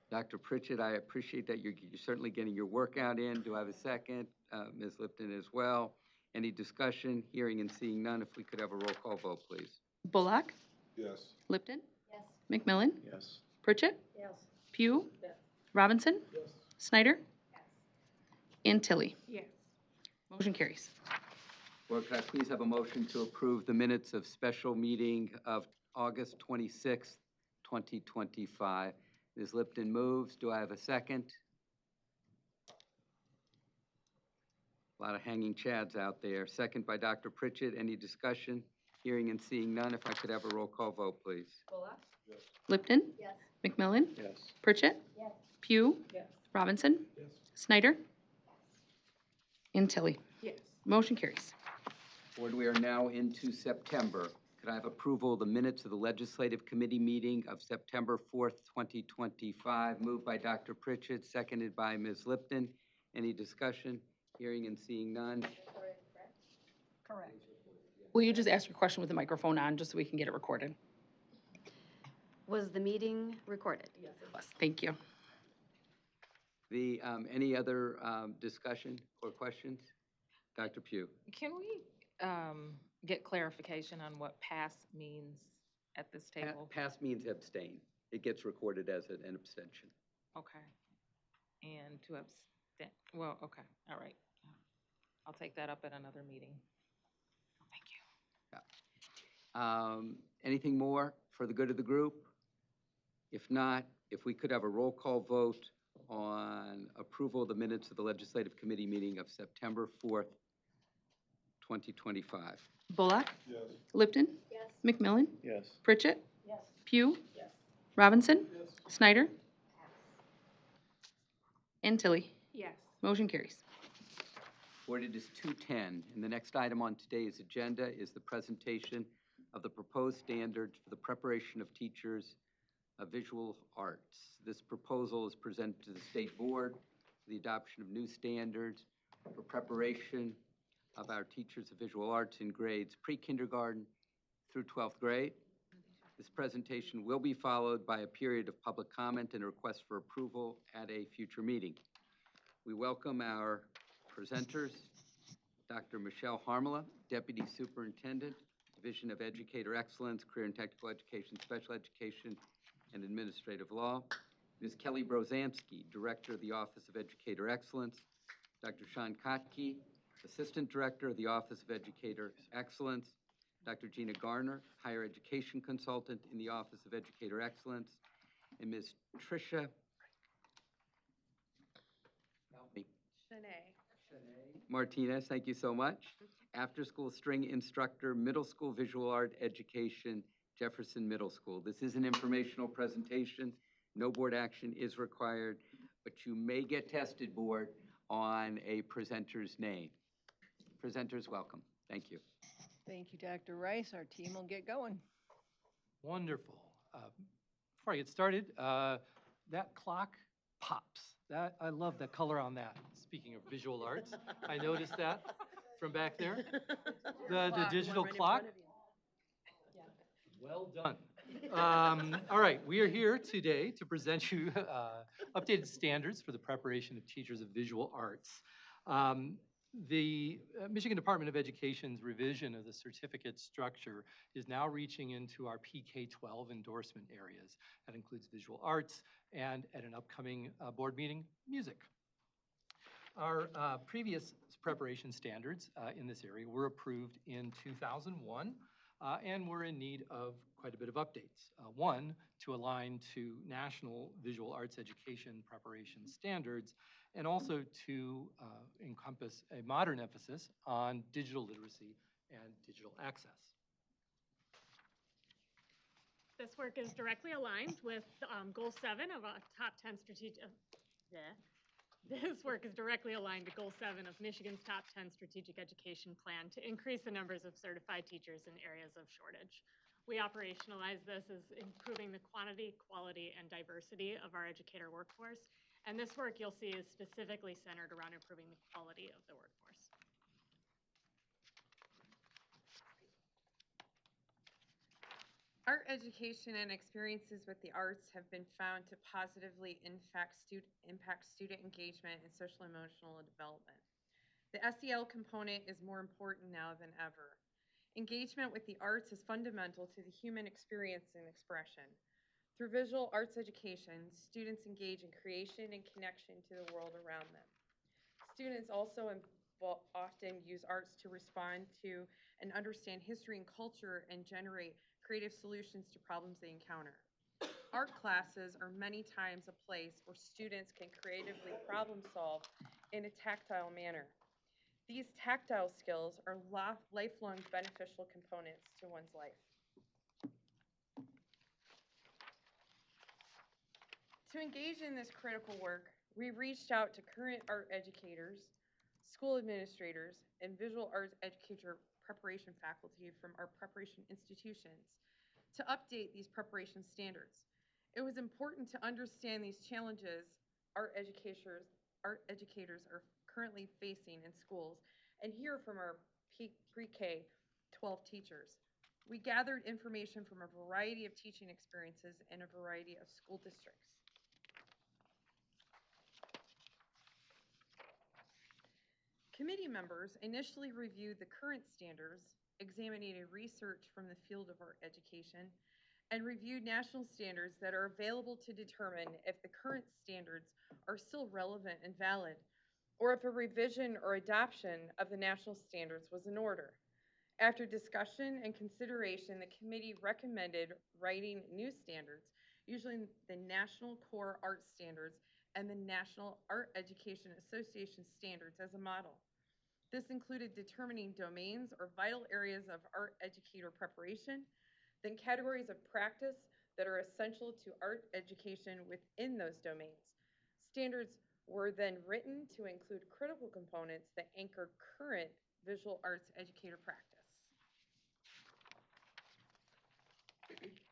Dr. Pritchett, I appreciate that you're certainly getting your workout in. Do I have a second? Ms. Lipton as well. Any discussion? Hearing and seeing none, if we could have a roll call vote, please. Bullock? Yes. Lipton? Yes. McMillan? Yes. Pritchett? Yes. Pugh? Yes. Robinson? Yes. Snyder? Yes. And Tilly? Yes. Motion carries. Board, could I please have a motion to approve the minutes of special meeting of August 26th, 2025? Ms. Lipton moves. Do I have a second? A lot of hanging chads out there. Second by Dr. Pritchett. Any discussion? Hearing and seeing none, if I could have a roll call vote, please. Bullock? Yes. Lipton? Yes. McMillan? Yes. Pritchett? Yes. Pugh? Yes. Robinson? Yes. Snyder? And Tilly? Yes. Motion carries. Board, we are now into September. Could I have approval of the minutes of the Legislative Committee meeting of September 4th, 2025? Moved by Dr. Pritchett, seconded by Ms. Lipton. Any discussion? Hearing and seeing none. Correct. Will you just ask your question with the microphone on, just so we can get it recorded? Was the meeting recorded? Yes, it was. Thank you. Any other discussion or questions? Dr. Pugh. Can we get clarification on what pass means at this table? Pass means abstain. It gets recorded as an abstention. Okay. And to abstain, well, okay, all right. I'll take that up at another meeting. Thank you. Yeah. Anything more for the good of the group? If not, if we could have a roll call vote on approval of the minutes of the Legislative Committee meeting of September 4th, 2025. Bullock? Yes. Lipton? Yes. McMillan? Yes. Pritchett? Yes. Pugh? Yes. Robinson? Yes. Snyder? And Tilly? Yes. Motion carries. Board, it is 2:10, and the next item on today's agenda is the presentation of the proposed standards for the preparation of teachers of visual arts. This proposal is presented to the State Board for the adoption of new standards for preparation of our teachers of visual arts in grades pre-kindergarten through 12th grade. This presentation will be followed by a period of public comment and a request for approval at a future meeting. We welcome our presenters. Dr. Michelle Harmala, Deputy Superintendent, Division of Educator Excellence, Career and Technical Education, Special Education, and Administrative Law. Ms. Kelly Brozanski, Director of the Office of Educator Excellence. Dr. Sean Kotke, Assistant Director of the Office of Educator Excellence. Dr. Gina Garner, Higher Education Consultant in the Office of Educator Excellence. And Ms. Tricia, help me. Martinez, thank you so much. After-school string instructor, middle school visual art education, Jefferson Middle School. This is an informational presentation. No board action is required, but you may get tested, board, on a presenter's name. Presenters, welcome. Thank you. Thank you, Dr. Rice. Our team will get going. Wonderful. Before I get started, that clock pops. I love the color on that. Speaking of visual arts, I noticed that from back there. The digital clock. Well done. All right, we are here today to present you updated standards for the preparation of teachers of visual arts. The Michigan Department of Education's revision of the certificate structure is now reaching into our PK-12 endorsement areas. That includes visual arts and, at an upcoming board meeting, music. Our previous preparation standards in this area were approved in 2001 and were in need of quite a bit of updates. One, to align to national visual arts education preparation standards, and also to encompass a modern emphasis on digital literacy and digital access. This work is directly aligned with Goal 7 of a top 10 strategic. This work is directly aligned to Goal 7 of Michigan's top 10 strategic education plan to increase the numbers of certified teachers in areas of shortage. We operationalize this as improving the quantity, quality, and diversity of our educator workforce. And this work you'll see is specifically centered around improving the quality of the workforce. Art education and experiences with the arts have been found to positively impact student engagement and social emotional development. The SEL component is more important now than ever. Engagement with the arts is fundamental to the human experience and expression. Through visual arts education, students engage in creation and connection to the world around them. Students also often use arts to respond to and understand history and culture and generate creative solutions to problems they encounter. Art classes are many times a place where students can creatively problem solve in a tactile manner. These tactile skills are lifelong beneficial components to one's life. To engage in this critical work, we reached out to current art educators, school administrators, and visual arts educator preparation faculty from our preparation institutions to update these preparation standards. It was important to understand these challenges art educators are currently facing in schools and hear from our pre-K 12 teachers. We gathered information from a variety of teaching experiences and a variety of school districts. Committee members initially reviewed the current standards, examining research from the field of art education, and reviewed national standards that are available to determine if the current standards are still relevant and valid, or if a revision or adoption of the national standards was in order. After discussion and consideration, the committee recommended writing new standards, usually the National Core Art Standards and the National Art Education Association standards as a model. This included determining domains or vital areas of art educator preparation, then categories of practice that are essential to art education within those domains. Standards were then written to include critical components that anchor current visual arts educator practice.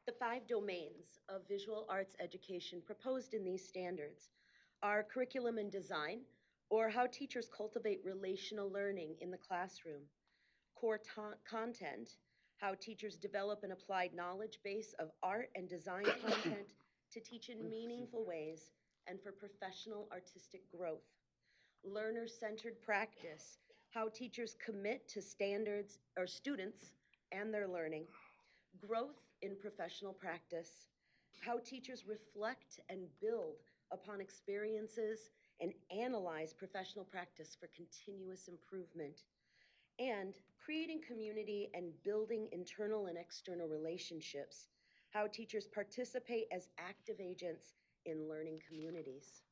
The 5 domains of visual arts education proposed in these standards are curriculum and design, or how teachers cultivate relational learning in the classroom; core content, how teachers develop an applied knowledge base of art and design content to teach in meaningful ways and for professional artistic growth; learner-centered practice, how teachers commit to standards or students and their learning, growth in professional practice, how teachers reflect and build upon experiences and analyze professional practice for continuous improvement, and creating community and building internal and external relationships, how teachers participate as active agents in learning communities.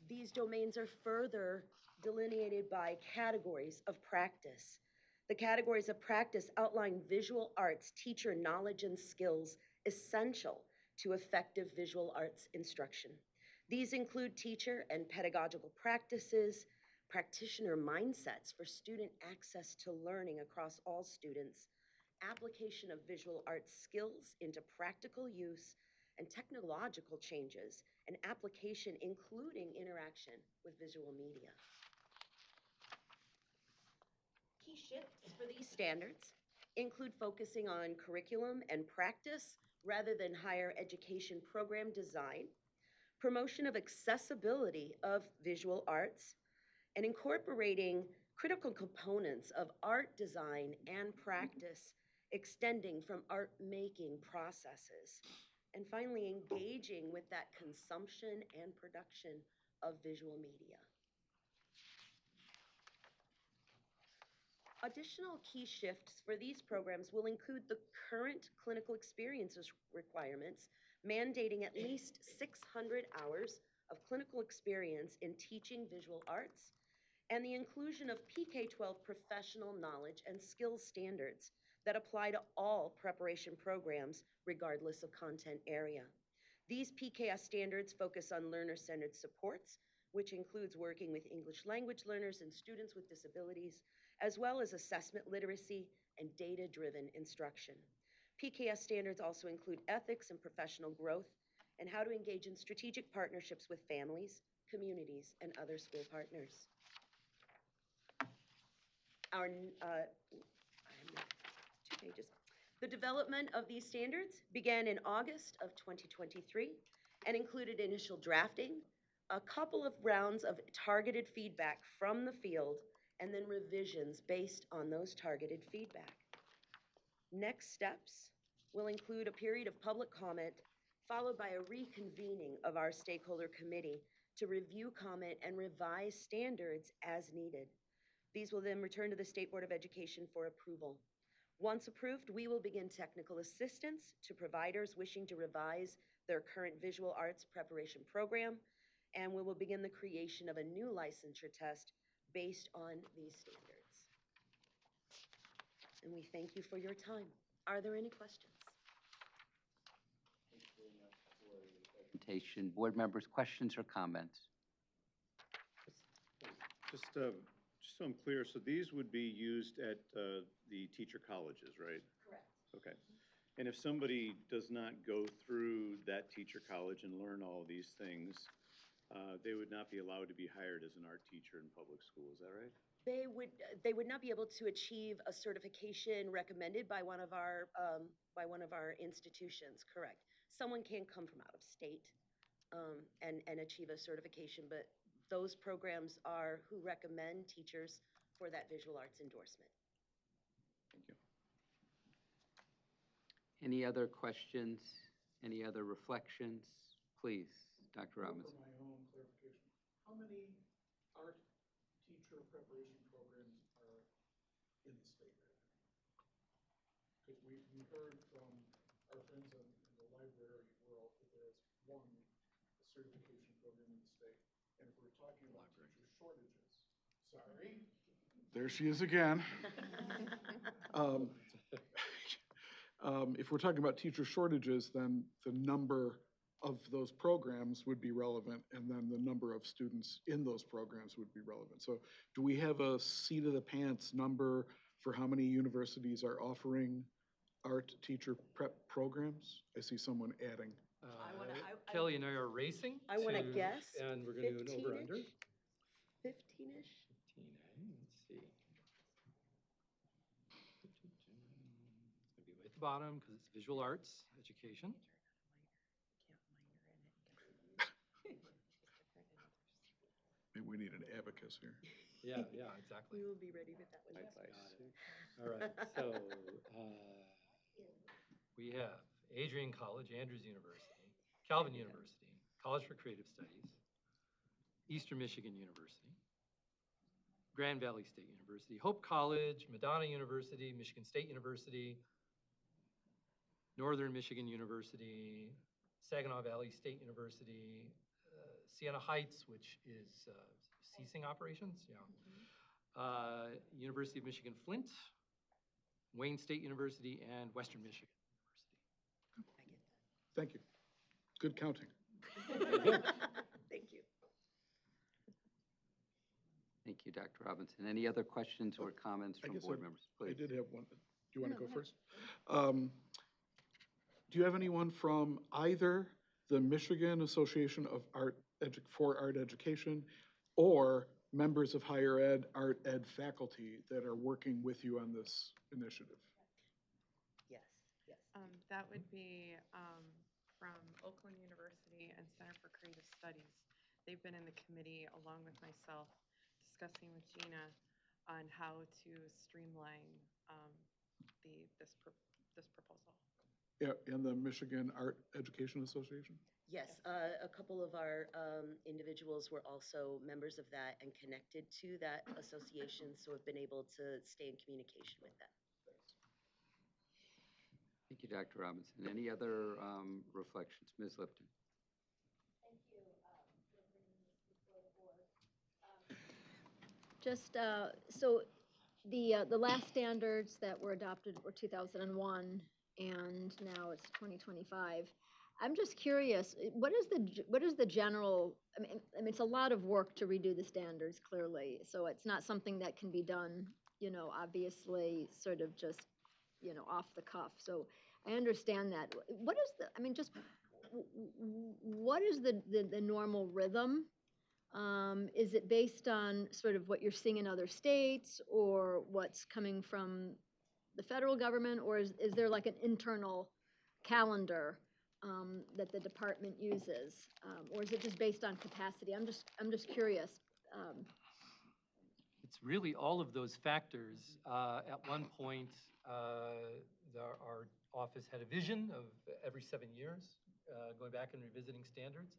These domains are further delineated by categories of practice. The categories of practice outline visual arts teacher knowledge and skills essential to effective visual arts instruction. These include teacher and pedagogical practices, practitioner mindsets for student access to learning across all students, application of visual arts skills into practical use, and technological changes and application, including interaction with visual media. Key shifts for these standards include focusing on curriculum and practice rather than higher education program design, promotion of accessibility of visual arts, and incorporating critical components of art design and practice extending from art making processes. And finally, engaging with that consumption and production of visual media. Additional key shifts for these programs will include the current clinical experiences requirements, mandating at least 600 hours of clinical experience in teaching visual arts, and the inclusion of PK-12 professional knowledge and skills standards that apply to all preparation programs, regardless of content area. These PKS standards focus on learner-centered supports, which includes working with English language learners and students with disabilities, as well as assessment literacy and data-driven instruction. PKS standards also include ethics and professional growth, and how to engage in strategic partnerships with families, communities, and other school partners. I have 2 pages. The development of these standards began in August of 2023 and included initial drafting, a couple of rounds of targeted feedback from the field, and then revisions based on those targeted feedback. Next steps will include a period of public comment, followed by a reconvening of our stakeholder committee to review comment and revise standards as needed. These will then return to the State Board of Education for approval. Once approved, we will begin technical assistance to providers wishing to revise their current visual arts preparation program, and we will begin the creation of a new licensure test based on these standards. And we thank you for your time. Are there any questions? Thank you very much for the presentation. Board members, questions or comments? Just so I'm clear, so these would be used at the teacher colleges, right? Correct. Okay. And if somebody does not go through that teacher college and learn all these things, they would not be allowed to be hired as an art teacher in public school, is that right? They would not be able to achieve a certification recommended by one of our institutions, correct. Someone can come from out of state and achieve a certification, but those programs are who recommend teachers for that visual arts endorsement. Thank you. Any other questions? Any other reflections? Please, Dr. Robinson. For my own clarification, how many art teacher preparation programs are in the state right now? Because we heard from our friends in the library world that there's one certification program in the state. And if we're talking about teacher shortages, sorry, there she is again. If we're talking about teacher shortages, then the number of those programs would be relevant, and then the number of students in those programs would be relevant. So do we have a seat of the pants number for how many universities are offering art teacher prep programs? I see someone adding. Kelly and I are racing. I want to guess. And we're going to do an over-under. 15-ish? 15, let's see. It's going to be way at the bottom because it's visual arts education. Maybe we need an abacus here. Yeah, exactly. We will be ready with that one. All right, so we have Adrian College, Andrews University, Calvin University, College for Creative Studies, Eastern Michigan University, Grand Valley State University, Hope College, Madonna University, Michigan State University, Northern Michigan University, Saginaw Valley State University, Siena Heights, which is ceasing operations, University of Michigan Flint, Wayne State University, and Western Michigan University. Thank you. Good counting. Thank you. Thank you, Dr. Robinson. Any other questions or comments from board members, please? I did have one. Do you want to go first? Do you have anyone from either the Michigan Association of for Art Education or members of higher ed, art ed faculty that are working with you on this initiative? Yes. That would be from Oakland University and Center for Creative Studies. They've been in the committee along with myself discussing with Gina on how to streamline this proposal. Yeah, and the Michigan Art Education Association? Yes, a couple of our individuals were also members of that and connected to that association, so have been able to stay in communication with them. Thank you, Dr. Robinson. Any other reflections? Ms. Lipton. Thank you for bringing this before the board. Just so the last standards that were adopted were 2001, and now it's 2025. I'm just curious, what is the general? I mean, it's a lot of work to redo the standards, clearly. So it's not something that can be done, obviously, sort of just, off the cuff. So I understand that. What is the? I mean, just what is the normal rhythm? Is it based on sort of what you're seeing in other states or what's coming from the federal government, or is there like an internal calendar that the department uses, or is it just based on capacity? I'm just curious. It's really all of those factors. At one point, our office had a vision of every 7 years, going back and revisiting standards.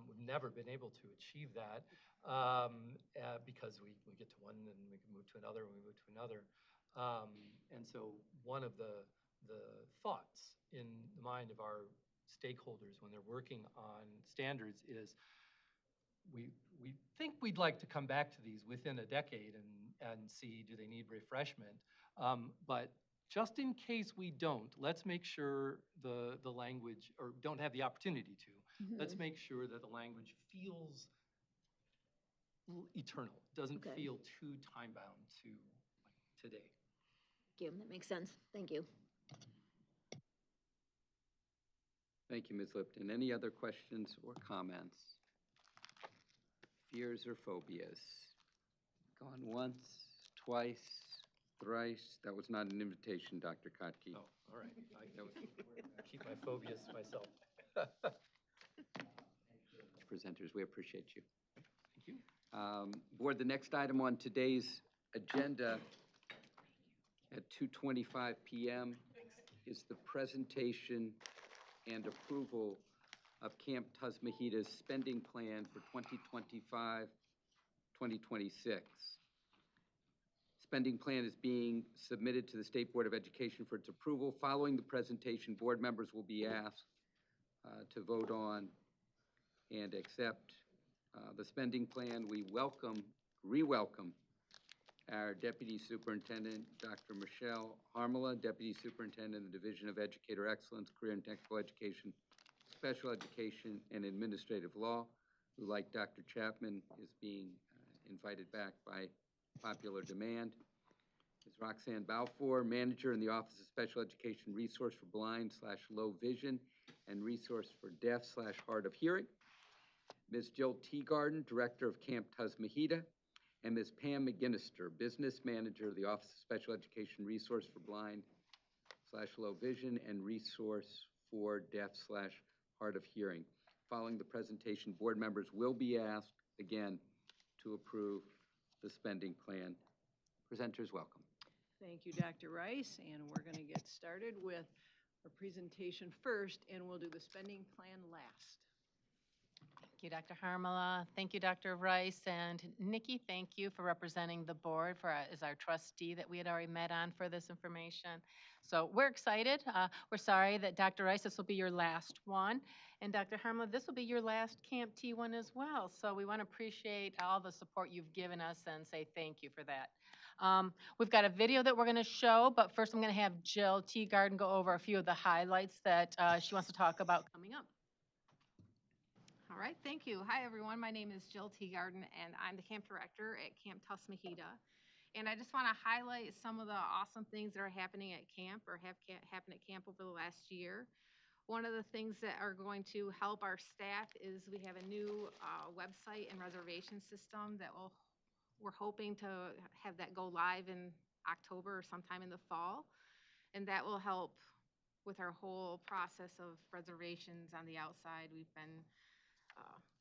We've never been able to achieve that because we get to one and we can move to another and we move to another. And so one of the thoughts in the mind of our stakeholders when they're working on standards is we think we'd like to come back to these within a decade and see, do they need refreshment? But just in case we don't, let's make sure the language, or don't have the opportunity to, let's make sure that the language feels eternal, doesn't feel too time-bound to today. Thank you. That makes sense. Thank you. Thank you, Ms. Lipton. Any other questions or comments? Fears or phobias? Gone once, twice, thrice. That was not an invitation, Dr. Kotke. Oh, all right. I keep my phobias to myself. Presenters, we appreciate you. Thank you. Board, the next item on today's agenda at 2:25 p.m. is the presentation and approval of Camp Tasmahita's spending plan for 2025-2026. Spending plan is being submitted to the State Board of Education for its approval. Following the presentation, board members will be asked to vote on and accept the spending plan. We re-welcome our Deputy Superintendent, Dr. Michelle Harmala, Deputy Superintendent of the Division of Educator Excellence, Career and Technical Education, Special Education, and Administrative Law, who, like Dr. Chapman, is being invited back by popular demand. Ms. Roxanne Balfour, Manager in the Office of Special Education Resource for Blind/Low Vision and Resource for Deaf/Hard of Hearing. Ms. Jill Teagarden, Director of Camp Tasmahita, and Ms. Pam McGinnister, Business Manager of the Office of Special Education Resource for Blind/Low Vision and Resource for Deaf/Hard of Hearing. Following the presentation, board members will be asked, again, to approve the spending plan. Presenters, welcome. Thank you, Dr. Rice, and we're going to get started with our presentation first, and we'll do the spending plan last. Thank you, Dr. Harmala. Thank you, Dr. Rice. And Nikki, thank you for representing the board as our trustee that we had already met on for this information. So we're excited. We're sorry that Dr. Rice, this will be your last one. And Dr. Harmala, this will be your last Camp T one as well. So we want to appreciate all the support you've given us and say thank you for that. We've got a video that we're going to show, but first I'm going to have Jill Teagarden go over a few of the highlights that she wants to talk about coming up. All right, thank you. Hi, everyone. My name is Jill Teagarden, and I'm the camp director at Camp Tusmahida. And I just want to highlight some of the awesome things that are happening at camp or have happened at camp over the last year. One of the things that are going to help our staff is we have a new website and reservation system that we're hoping to have that go live in October or sometime in the fall. And that will help with our whole process of reservations on the outside. We've been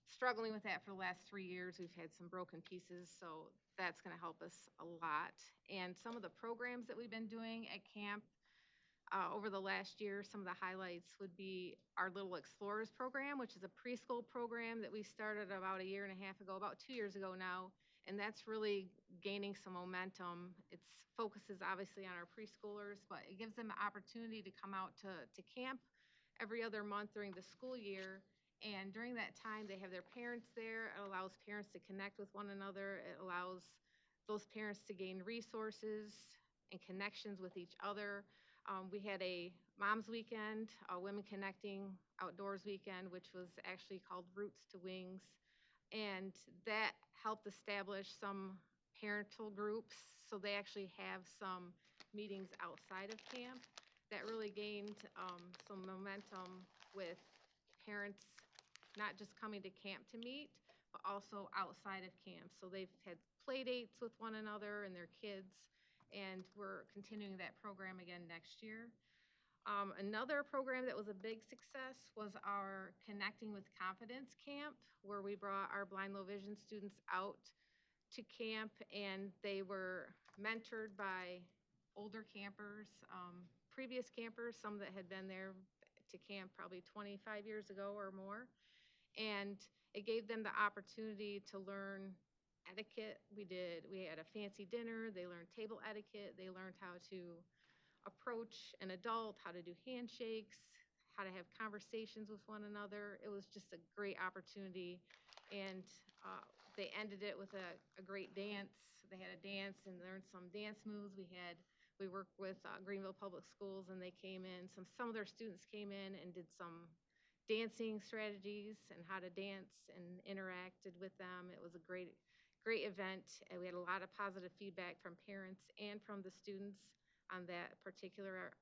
struggling with that for the last 3 years. We've had some broken pieces, so that's going to help us a lot. And some of the programs that we've been doing at camp over the last year, some of the highlights would be our Little Explorers program, which is a preschool program that we started about 1.5 years ago, about 2 years ago now, and that's really gaining some momentum. It focuses obviously on our preschoolers, but it gives them the opportunity to come out to camp every other month during the school year. And during that time, they have their parents there. It allows parents to connect with one another. It allows those parents to gain resources and connections with each other. We had a Mom's Weekend, a Women Connecting Outdoors Weekend, which was actually called Roots to Wings. And that helped establish some parental groups. So they actually have some meetings outside of camp that really gained some momentum with parents not just coming to camp to meet, but also outside of camp. So they've had play dates with one another and their kids, and we're continuing that program again next year. Another program that was a big success was our Connecting with Confidence camp, where we brought our blind, low vision students out to camp, and they were mentored by older campers, previous campers, some that had been there to camp probably 25 years ago or more. And it gave them the opportunity to learn etiquette. We had a fancy dinner. They learned table etiquette. They learned how to approach an adult, how to do handshakes, how to have conversations with one another. It was just a great opportunity. And they ended it with a great dance. They had a dance and learned some dance moves. We worked with Greenville Public Schools, and they came in. Some of their students came in and did some dancing strategies and how to dance and interacted with them. It was a great event, and we had a lot of positive feedback from parents and from the students on that particular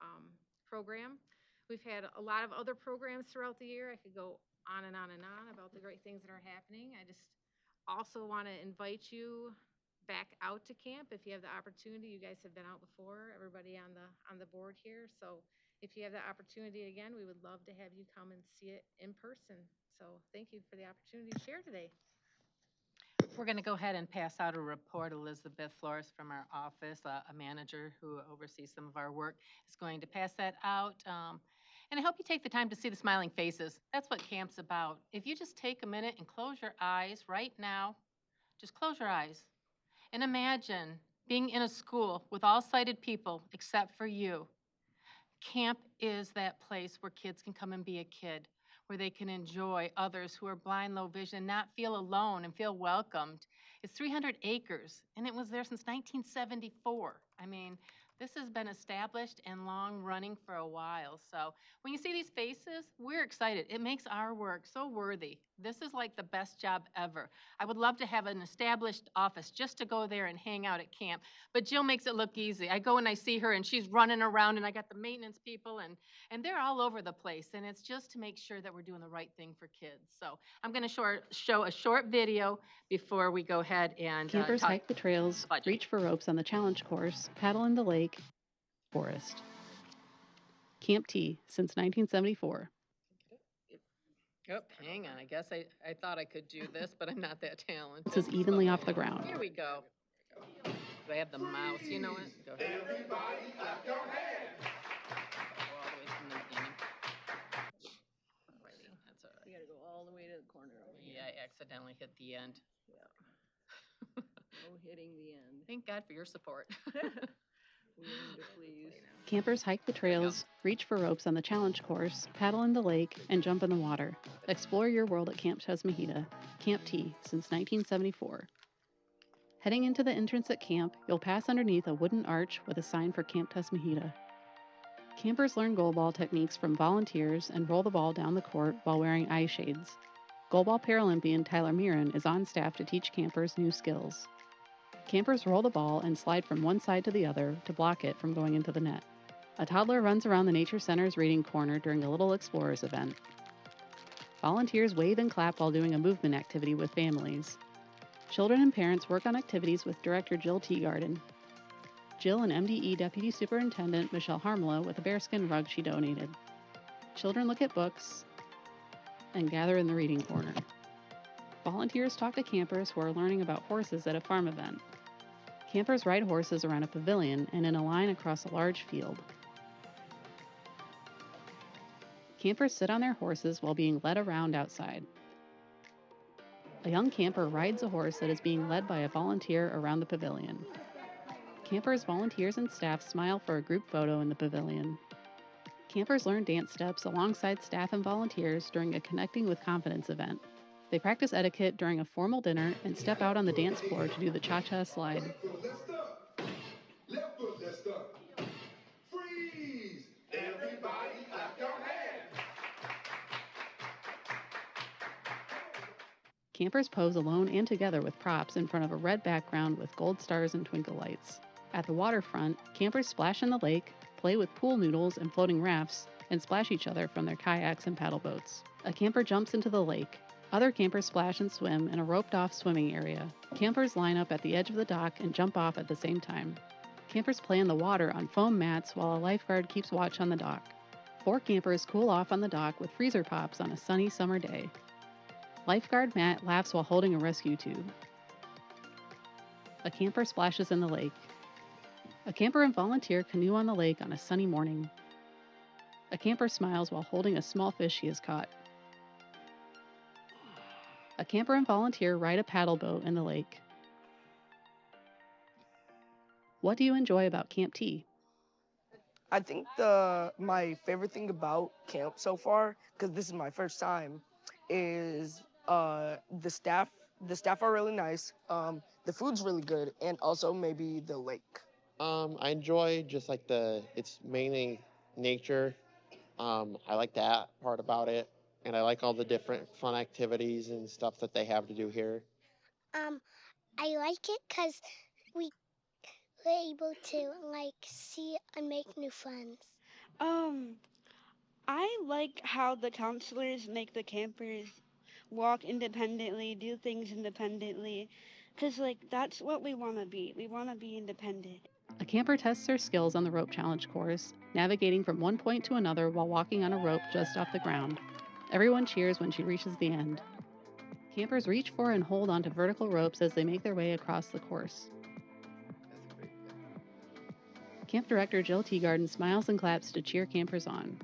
program. We've had a lot of other programs throughout the year. I could go on and on and on about the great things that are happening. I just also want to invite you back out to camp if you have the opportunity. You guys have been out before, everybody on the board here. So if you have the opportunity again, we would love to have you come and see it in person. So thank you for the opportunity to share today. We're going to go ahead and pass out a report. Elizabeth Flores from our office, a manager who oversees some of our work, is going to pass that out. And I hope you take the time to see the smiling faces. That's what camp's about. If you just take a minute and close your eyes right now, just close your eyes and imagine being in a school with all sighted people except for you. Camp is that place where kids can come and be a kid, where they can enjoy others who are blind, low vision, not feel alone and feel welcomed. It's 300 acres, and it was there since 1974. I mean, this has been established and long running for a while. So when you see these faces, we're excited. It makes our work so worthy. This is like the best job ever. I would love to have an established office just to go there and hang out at camp. But Jill makes it look easy. I go and I see her, and she's running around, and I got the maintenance people, and they're all over the place. And it's just to make sure that we're doing the right thing for kids. So I'm going to show a short video before we go ahead and Campers hike the trails, reach for ropes on the challenge course, paddle in the lake, forest. Camp T since 1974. Oh, hang on. I guess I thought I could do this, but I'm not that talented. This is evenly off the ground. Here we go. Do I have the mouse? You know what? Go ahead. Everybody clap your hands. Go all the way from the beginning. Alrighty, that's all right. You gotta go all the way to the corner over here. Yeah, I accidentally hit the end. Yeah. No hitting the end. Thank God for your support. We aim to please. Campers hike the trails, reach for ropes on the challenge course, paddle in the lake, and jump in the water. Explore your world at Camp Tasmahita, Camp T, since 1974. Heading into the entrance at camp, you'll pass underneath a wooden arch with a sign for Camp Tasmahita. Campers learn goalball techniques from volunteers and roll the ball down the court while wearing eye shades. Goalball Paralympian Tyler Mirren is on staff to teach campers new skills. Campers roll the ball and slide from one side to the other to block it from going into the net. A toddler runs around the Nature Center's reading corner during a Little Explorers event. Volunteers wave and clap while doing a movement activity with families. Children and parents work on activities with Director Jill Teagarden. Jill and MDE Deputy Superintendent Michelle Harmelo with a bearskin rug she donated. Children look at books and gather in the reading corner. Volunteers talk to campers who are learning about horses at a farm event. Campers ride horses around a pavilion and in a line across a large field. Campers sit on their horses while being led around outside. A young camper rides a horse that is being led by a volunteer around the pavilion. Campers, volunteers, and staff smile for a group photo in the pavilion. Campers learn dance steps alongside staff and volunteers during a Connecting with Confidence event. They practice etiquette during a formal dinner and step out on the dance floor to do the cha-cha slide. Left foot, let's start. Left foot, let's start. Freeze! Everybody clap your hands. Campers pose alone and together with props in front of a red background with gold stars and twinkle lights. At the waterfront, campers splash in the lake, play with pool noodles and floating rafts, and splash each other from their kayaks and paddle boats. A camper jumps into the lake. Other campers splash and swim in a roped-off swimming area. Campers line up at the edge of the dock and jump off at the same time. Campers play in the water on foam mats while a lifeguard keeps watch on the dock. 4 campers cool off on the dock with freezer pops on a sunny summer day. Lifeguard Matt laughs while holding a rescue tube. A camper splashes in the lake. A camper and volunteer canoe on the lake on a sunny morning. A camper smiles while holding a small fish he has caught. A camper and volunteer ride a paddle boat in the lake. What do you enjoy about Camp T? I think my favorite thing about camp so far, because this is my first time, is the staff. The staff are really nice. The food's really good, and also maybe the lake. I enjoy just like it's mainly nature. I like that part about it, and I like all the different fun activities and stuff that they have to do here. I like it because we were able to see and make new friends. I like how the counselors make the campers walk independently, do things independently, because that's what we want to be. We want to be independent. A camper tests their skills on the rope challenge course, navigating from one point to another while walking on a rope just off the ground. Everyone cheers when she reaches the end. Campers reach for and hold onto vertical ropes as they make their way across the course. Camp Director Jill Teagarden smiles and claps to cheer campers on.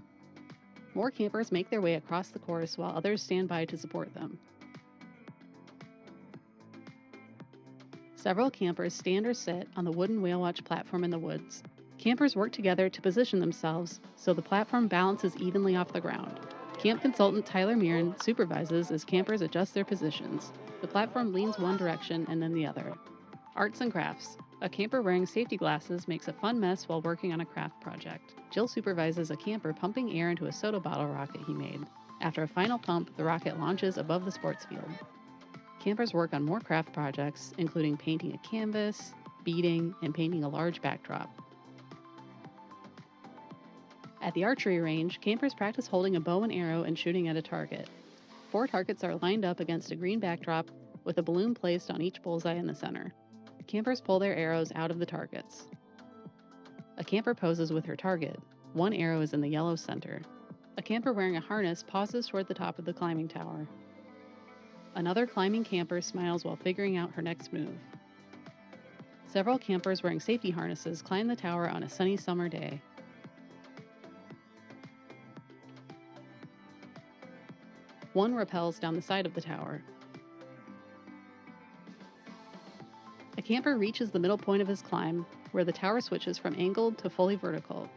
More campers make their way across the course while others stand by to support them. Several campers stand or sit on the wooden whale watch platform in the woods. Campers work together to position themselves so the platform balances evenly off the ground. Camp consultant Tyler Mirren supervises as campers adjust their positions. The platform leans one direction and then the other. Arts and crafts. A camper wearing safety glasses makes a fun mess while working on a craft project. Jill supervises a camper pumping air into a soda bottle rocket he made. After a final pump, the rocket launches above the sports field. Campers work on more craft projects, including painting a canvas, beading, and painting a large backdrop. At the archery range, campers practice holding a bow and arrow and shooting at a target. 4 targets are lined up against a green backdrop with a balloon placed on each bullseye in the center. Campers pull their arrows out of the targets. A camper poses with her target. 1 arrow is in the yellow center. A camper wearing a harness pauses toward the top of the climbing tower. Another climbing camper smiles while figuring out her next move. Several campers wearing safety harnesses climb the tower on a sunny summer day. One rappels down the side of the tower. A camper reaches the middle point of his climb, where the tower switches from angled to fully vertical.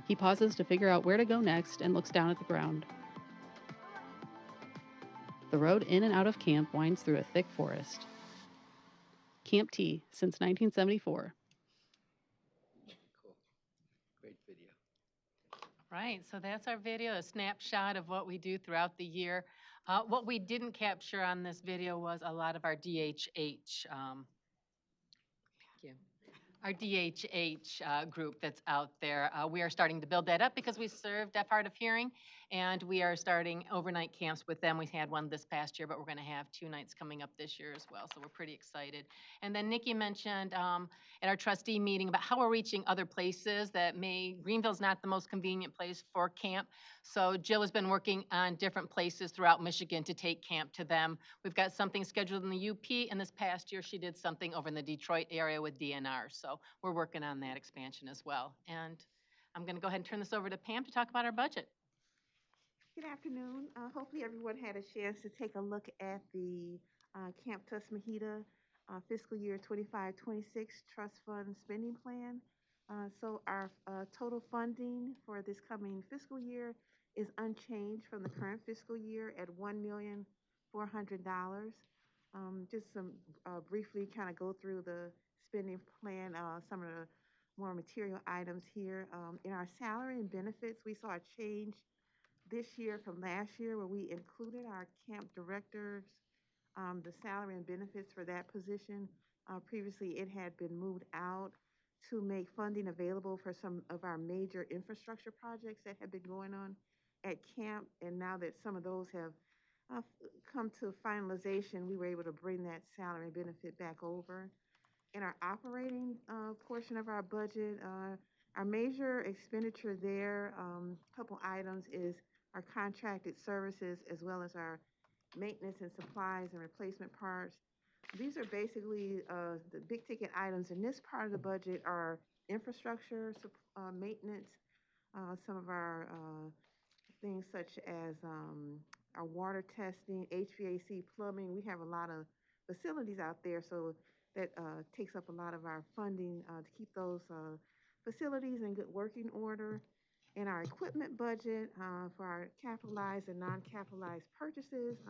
He pauses to figure out where to go next and looks down at the ground. The road in and out of camp winds through a thick forest. Camp T, since 1974. Cool. Great video. Right, so that's our video, a snapshot of what we do throughout the year. What we didn't capture on this video was a lot of our DHH, thank you, our DHH group that's out there. We are starting to build that up because we serve deaf, hard of hearing, and we are starting overnight camps with them. We had one this past year, but we're going to have 2 nights coming up this year as well, so we're pretty excited. And then Nikki mentioned at our trustee meeting about how we're reaching other places that Greenville's not the most convenient place for camp. So Jill has been working on different places throughout Michigan to take camp to them. We've got something scheduled in the UP, and this past year she did something over in the Detroit area with DNR. So we're working on that expansion as well. And I'm going to go ahead and turn this over to Pam to talk about our budget. Good afternoon. Hopefully everyone had a chance to take a look at the Camp Tusmahita fiscal year 25-26 trust fund spending plan. So our total funding for this coming fiscal year is unchanged from the current fiscal year at $1,400,000. Just some briefly kind of go through the spending plan, some of the more material items here. In our salary and benefits, we saw a change this year from last year where we included our camp directors, the salary and benefits for that position. Previously, it had been moved out to make funding available for some of our major infrastructure projects that have been going on at camp. And now that some of those have come to finalization, we were able to bring that salary and benefit back over. In our operating portion of our budget, our major expenditure there, a couple items is our contracted services as well as our maintenance and supplies and replacement parts. These are basically the big ticket items in this part of the budget are infrastructure, maintenance, some of our things such as our water testing, HVAC, plumbing. We have a lot of facilities out there, so that takes up a lot of our funding to keep those facilities in good working order. In our equipment budget for our capitalized and non-capitalized purchases,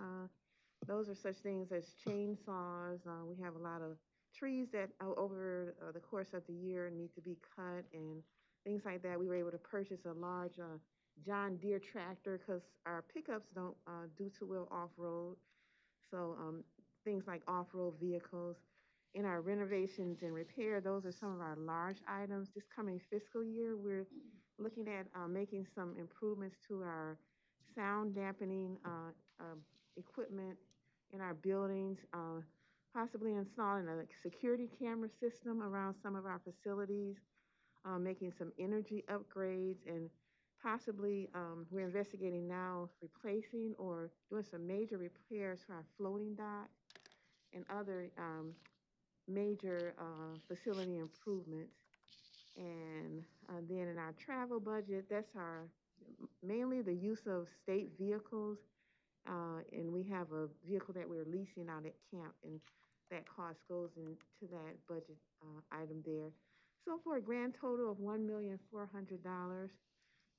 those are such things as chainsaws. We have a lot of trees that over the course of the year need to be cut and things like that. We were able to purchase a large John Deere tractor because our pickups don't do too well off-road. So things like off-road vehicles. In our renovations and repair, those are some of our large items. This coming fiscal year, we're looking at making some improvements to our sound dampening equipment in our buildings, possibly installing a security camera system around some of our facilities, making some energy upgrades, and possibly we're investigating now replacing or doing some major repairs to our floating dock and other major facility improvements. And then in our travel budget, that's our mainly the use of state vehicles. And we have a vehicle that we're leasing out at camp, and that cost goes into that budget item there. So for a grand total of $1,400,000,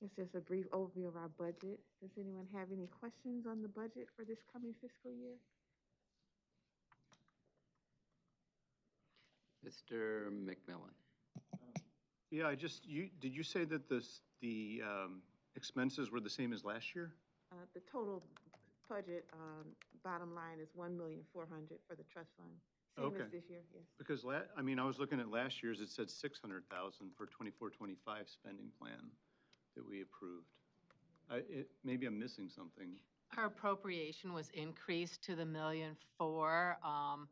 it's just a brief overview of our budget. Does anyone have any questions on the budget for this coming fiscal year? Mr. McMillan. Yeah, did you say that the expenses were the same as last year? The total budget bottom line is $1,400,000 for the trust fund. Same as this year, yes. Because I was looking at last year's, it said $600,000 for 24-25 spending plan that we approved. Maybe I'm missing something. Our appropriation was increased to the $1,400,000,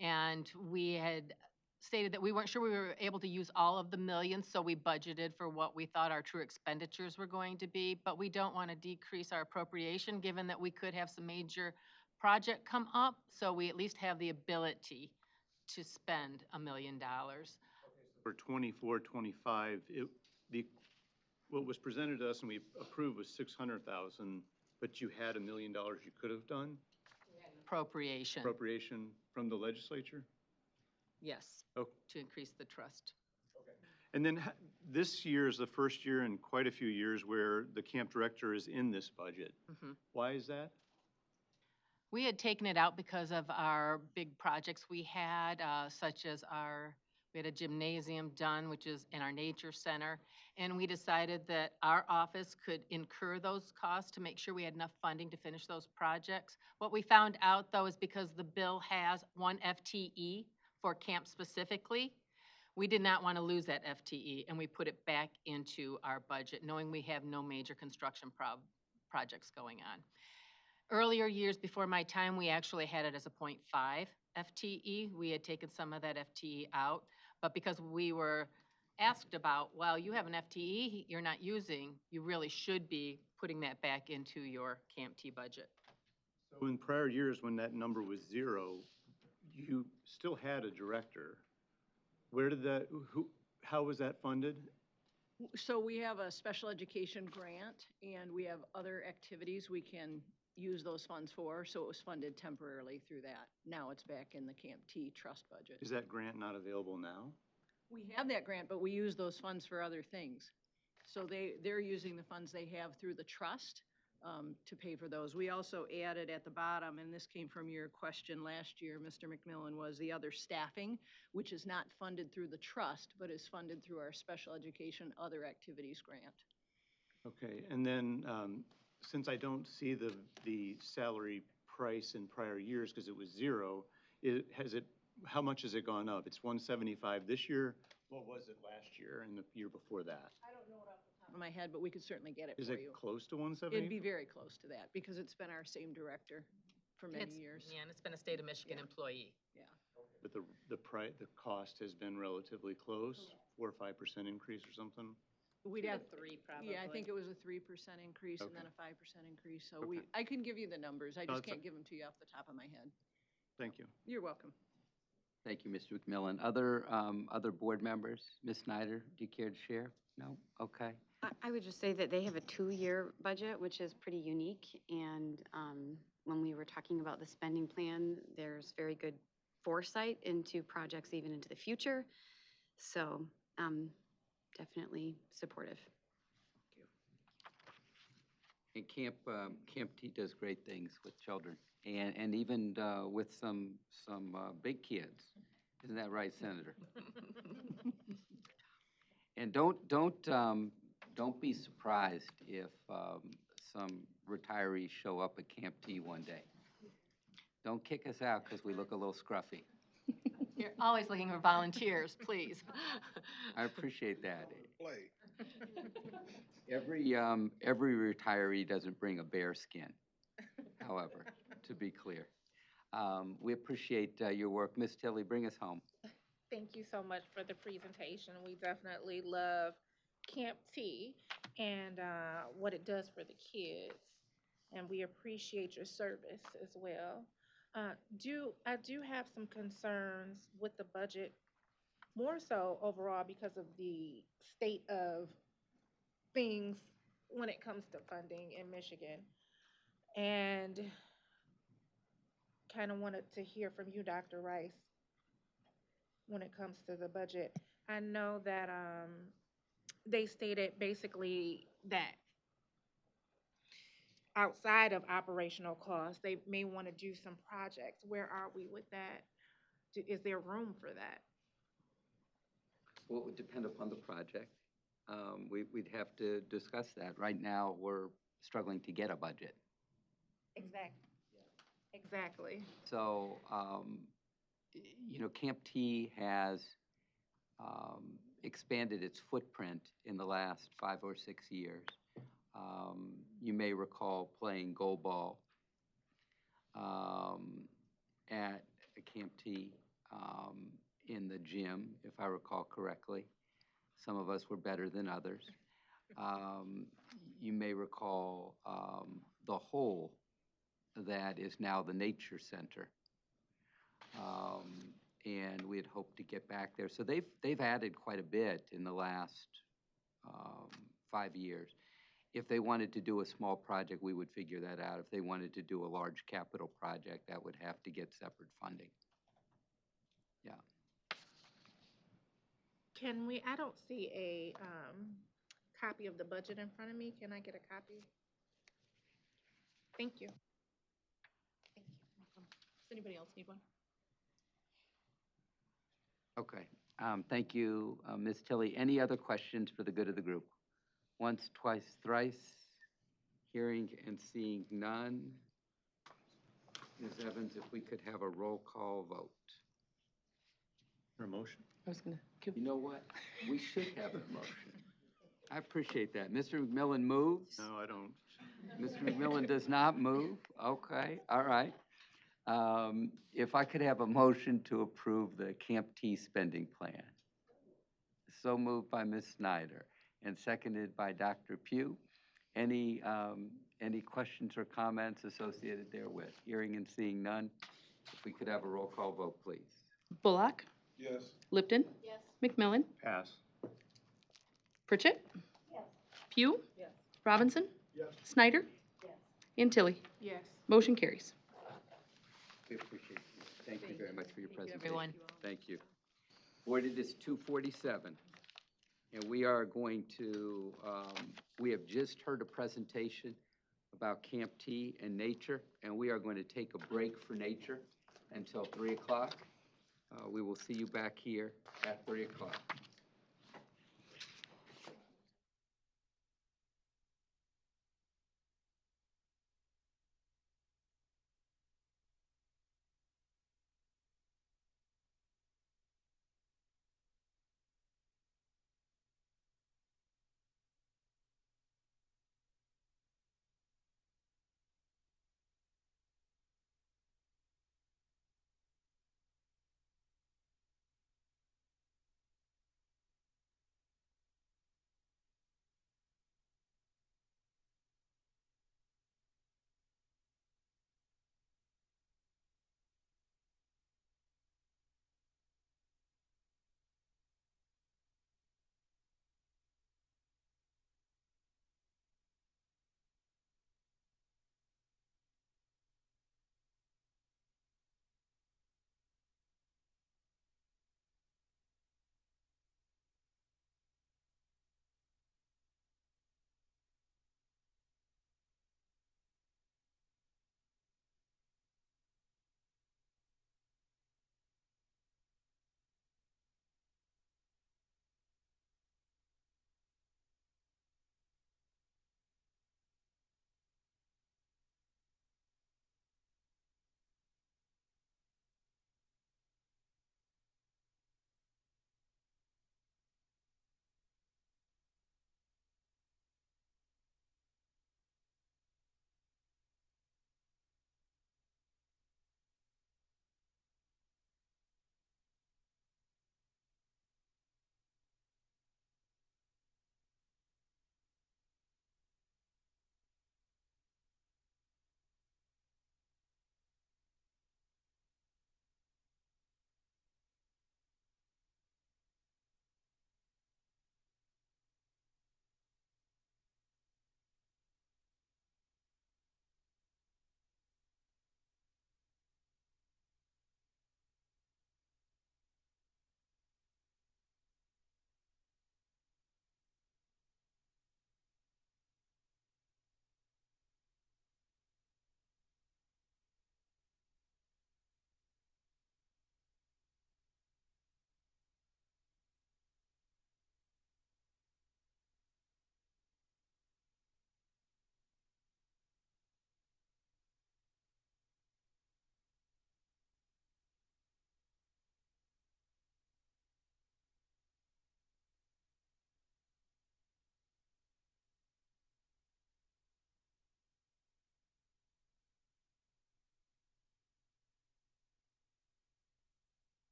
and we had stated that we weren't sure we were able to use all of the millions, so we budgeted for what we thought our true expenditures were going to be, but we don't want to decrease our appropriation, given that we could have some major project come up, so we at least have the ability to spend $1 million. For 24, 25, what was presented to us and we approved was 600,000, but you had $1 million you could have done? Appropriation, Appropriation from the legislature? yes, Oh. to increase the trust. And then this year is the first year in quite a few years where the camp director is in this budget. Mhm. Why is that? We had taken it out because of our big projects we had, such as we had a gymnasium done, which is in our nature center, and we decided that our office could incur those costs to make sure we had enough funding to finish those projects. What we found out, though, is because the bill has one FTE for camp specifically, we did not want to lose that FTE, and we put it back into our budget, knowing we have no major construction projects going on. Earlier years before my time, we actually had it as a 0.5 FTE. We had taken some of that FTE out, but because we were asked about, well, you have an FTE you're not using, you really should be putting that back into your Camp T budget. So in prior years, when that number was 0, you still had a director. Where did how was that funded? So we have a special education grant, and we have other activities we can use those funds for, so it was funded temporarily through that. Now it's back in the Camp T trust budget. Is that grant not available now? We have that grant, but we use those funds for other things. So they're using the funds they have through the trust to pay for those. We also added at the bottom, and this came from your question last year, Mr. McMillan, was the other staffing, which is not funded through the trust, but is funded through our special education other activities grant. Okay, and then since I don't see the salary price in prior years because it was 0, how much has it gone up? It's 175 this year. What was it last year and the year before that? I don't know it off the top of my head, but we could certainly get it Is for it you. close to 170? It'd be very close to that because it's been our same director for many years. Yeah, and it's been a state of Michigan employee. Yeah. But the cost has been relatively close, 4 or 5% increase or something? We'd have 3 probably. Yeah, I think it was a 3% increase and then a 5% increase. So I can give you the numbers. I just can't give them to you off the top of my head. Thank you. You're welcome. Thank you, Mr. McMillan. Other board members? Ms. Snyder, do you care to share? No? Okay. I would just say that they have a 2-year budget, which is pretty unique. And when we were talking about the spending plan, there's very good foresight into projects even into the future. So definitely supportive. And Camp T does great things with children, and even with some big kids. Isn't that right, Senator? And don't be surprised if some retirees show up at Camp T one day. Don't kick us out because we look a little scruffy. You're always looking for volunteers, please. I appreciate that. Play. Every retiree doesn't bring a bear skin, however, to be clear. We appreciate your work. Ms. Tilley, bring us home. Thank you so much for the presentation. We definitely love Camp T and what it does for the kids. And we appreciate your service as well. I do have some concerns with the budget, more so overall because of the state of things when it comes to funding in Michigan. And kind of wanted to hear from you, Dr. Rice, when it comes to the budget. I know that they stated basically that outside of operational costs, they may want to do some projects. Where are we with that? Is there room for that? Well, it would depend upon the project. We'd have to discuss that. Right now, we're struggling to get a budget. Exactly. Exactly. So, Camp T has expanded its footprint in the last 5 or 6 years. You may recall playing goal ball at Camp T, in the gym, if I recall correctly. Some of us were better than others. You may recall the hole that is now the Nature Center. And we had hoped to get back there. So they've added quite a bit in the last 5 years. If they wanted to do a small project, we would figure that out. If they wanted to do a large capital project, that would have to get separate funding. Yeah. Can we, I don't see a copy of the budget in front of me. Can I get a copy? Thank you. Thank you. Welcome. Does anybody else need one? Okay. Thank you, Ms. Tilley. Any other questions for the good of the group? Once, twice, thrice. Hearing and seeing none. Ms. Evans, if we could have a roll call vote. For a motion? I was gonna. You know what? We should have a motion. I appreciate that. Mr. McMillan moves. No, I don't. Mr. McMillan does not move. Okay, all right. If I could have a motion to approve the Camp T spending plan. So moved by Ms. Snyder and seconded by Dr. Pugh. Any questions or comments associated therewith? Hearing and seeing none. If we could have a roll call vote, please. Bullock, Yes. Lipton, Yes. McMillan, Pass. Pritchett, Yes. Pugh, Yes. Robinson, Yes. Snyder, Yes. and Tilly. Yes. Motion carries. We appreciate you. Thank you very much for your presentation. everyone. Thank you. Board, it is 2:47, and we are going to, we have just heard a presentation about Camp T and nature, and we are going to take a break for nature until 3 o'clock. We will see you back here at 3 o'clock.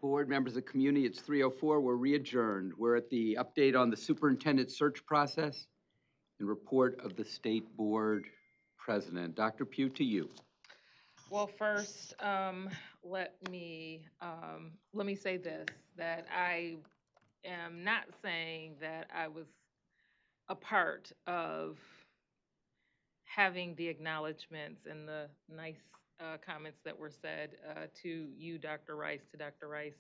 Board members of the community, it's 3:04. We're re-adjourned. We're at the update on the superintendent search process and report of the State Board President. Dr. Pugh, to you. Well, first, let me say this, that I am not saying that I was a part of having the acknowledgments and the nice comments that were said to you, Dr. Rice, to Dr. Rice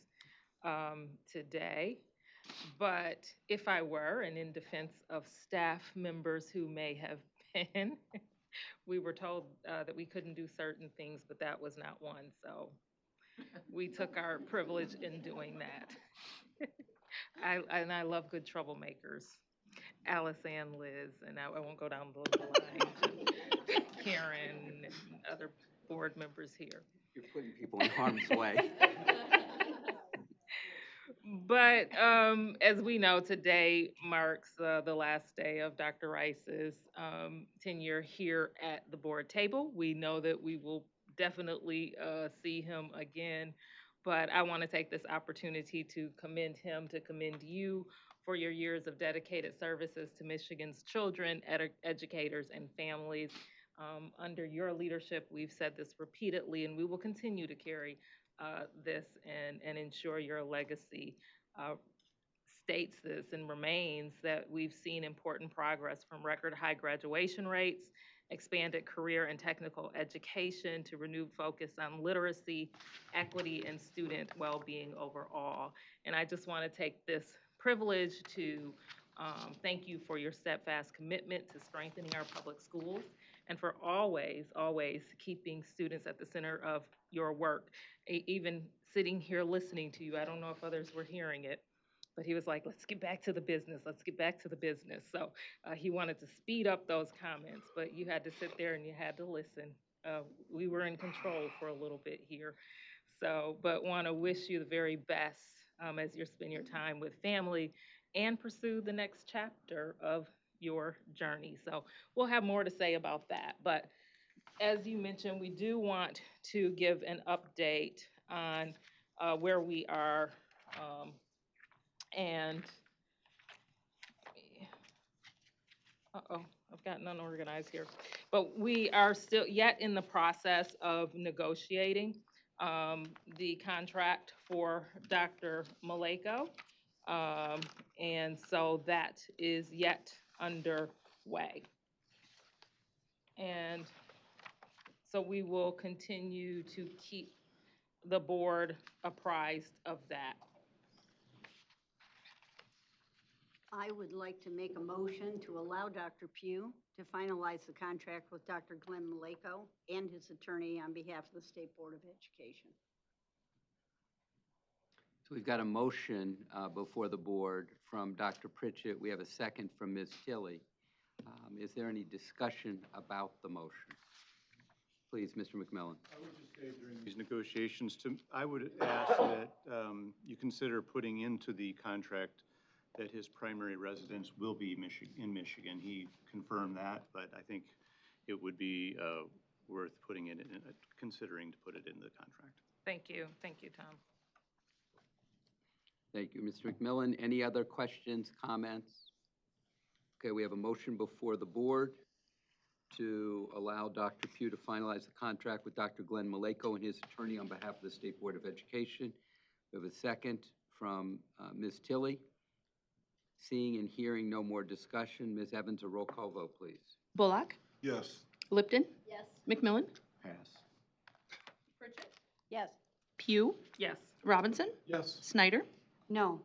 today. But if I were, and in defense of staff members who may have been, we were told that we couldn't do certain things, but that was not one. So we took our privilege in doing that. And I love good troublemakers. Alice and Liz, and I won't go down the line. Karen and other board members here. You're putting people in harm's way. But as we know, today marks the last day of Dr. Rice's tenure here at the board table. We know that we will definitely see him again, but I want to take this opportunity to commend him, to commend you for your years of dedicated services to Michigan's children, educators, and families. Under your leadership, we've said this repeatedly, and we will continue to carry this and ensure your legacy states this and remains that we've seen important progress from record high graduation rates, expanded career and technical education to renewed focus on literacy, equity, and student well-being overall. And I just want to take this privilege to thank you for your steadfast commitment to strengthening our public schools and for always, always keeping students at the center of your work. Even sitting here listening to you, I don't know if others were hearing it, but he was like, let's get back to the business. Let's get back to the business. So he wanted to speed up those comments, but you had to sit there and you had to listen. We were in control for a little bit here. So, but want to wish you the very best as you spend your time with family and pursue the next chapter of your journey. So we'll have more to say about that. But as you mentioned, we do want to give an update on where we are and I've gotten unorganized here. But we are still yet in the process of negotiating the contract for Dr. Maleko. And so that is yet underway. And so we will continue to keep the board apprised of that. I would like to make a motion to allow Dr. Pugh to finalize the contract with Dr. Glenn Maleko and his attorney on behalf of the State Board of Education. So we've got a motion before the board from Dr. Pritchett. We have a second from Ms. Tilley. Is there any discussion about the motion? Please, Mr. McMillan. I would just say during these negotiations, I would ask that you consider putting into the contract that his primary residence will be in Michigan. He confirmed that, but I think it would be worth putting it in, considering to put it in the contract. Thank you. Thank you, Tom. Thank you, Mr. McMillan. Any other questions, comments? Okay, we have a motion before the board to allow Dr. Pugh to finalize the contract with Dr. Glenn Maleko and his attorney on behalf of the State Board of Education. We have a second from Ms. Tilley. Seeing and hearing no more discussion, Ms. Evans, a roll call vote, please. Bullock? Yes. Lipton? Yes. McMillan? Pass. Pritchett? Yes. Pugh? Yes. Robinson? Yes. Snyder? No.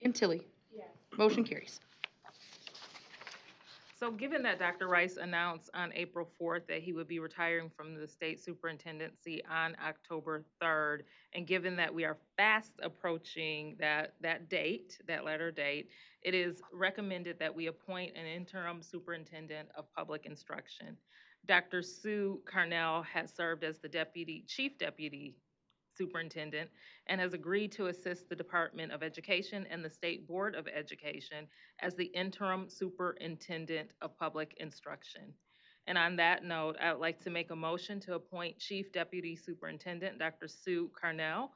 And Tilly? Yes. Motion carries. So given that Dr. Rice announced on April 4th that he would be retiring from the state superintendency on October 3rd, and given that we are fast approaching that date, that letter date, it is recommended that we appoint an interim superintendent of public instruction. Dr. Sue Carnell has served as the chief deputy superintendent and has agreed to assist the Department of Education and the State Board of Education as the interim superintendent of public instruction. And on that note, I would like to make a motion to appoint Chief Deputy Superintendent Dr. Sue Carnell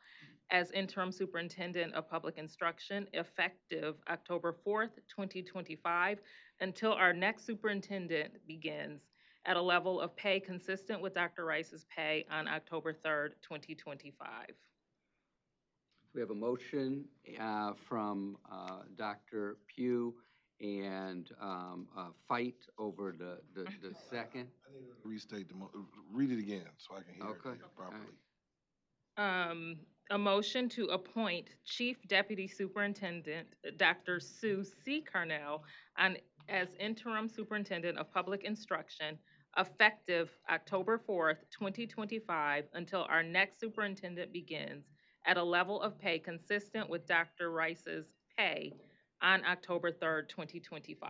as interim superintendent of public instruction effective October 4th, 2025, until our next superintendent begins at a level of pay consistent with Dr. Rice's pay on October 3rd, 2025. We have a motion from Dr. Pugh and a fight over the second. I need to restate read it again so I can hear it properly. A motion to appoint Chief Deputy Superintendent Dr. Sue C. Carnell as interim superintendent of public instruction effective October 4th, 2025, until our next superintendent begins at a level of pay consistent with Dr. Rice's pay on October 3rd, 2025.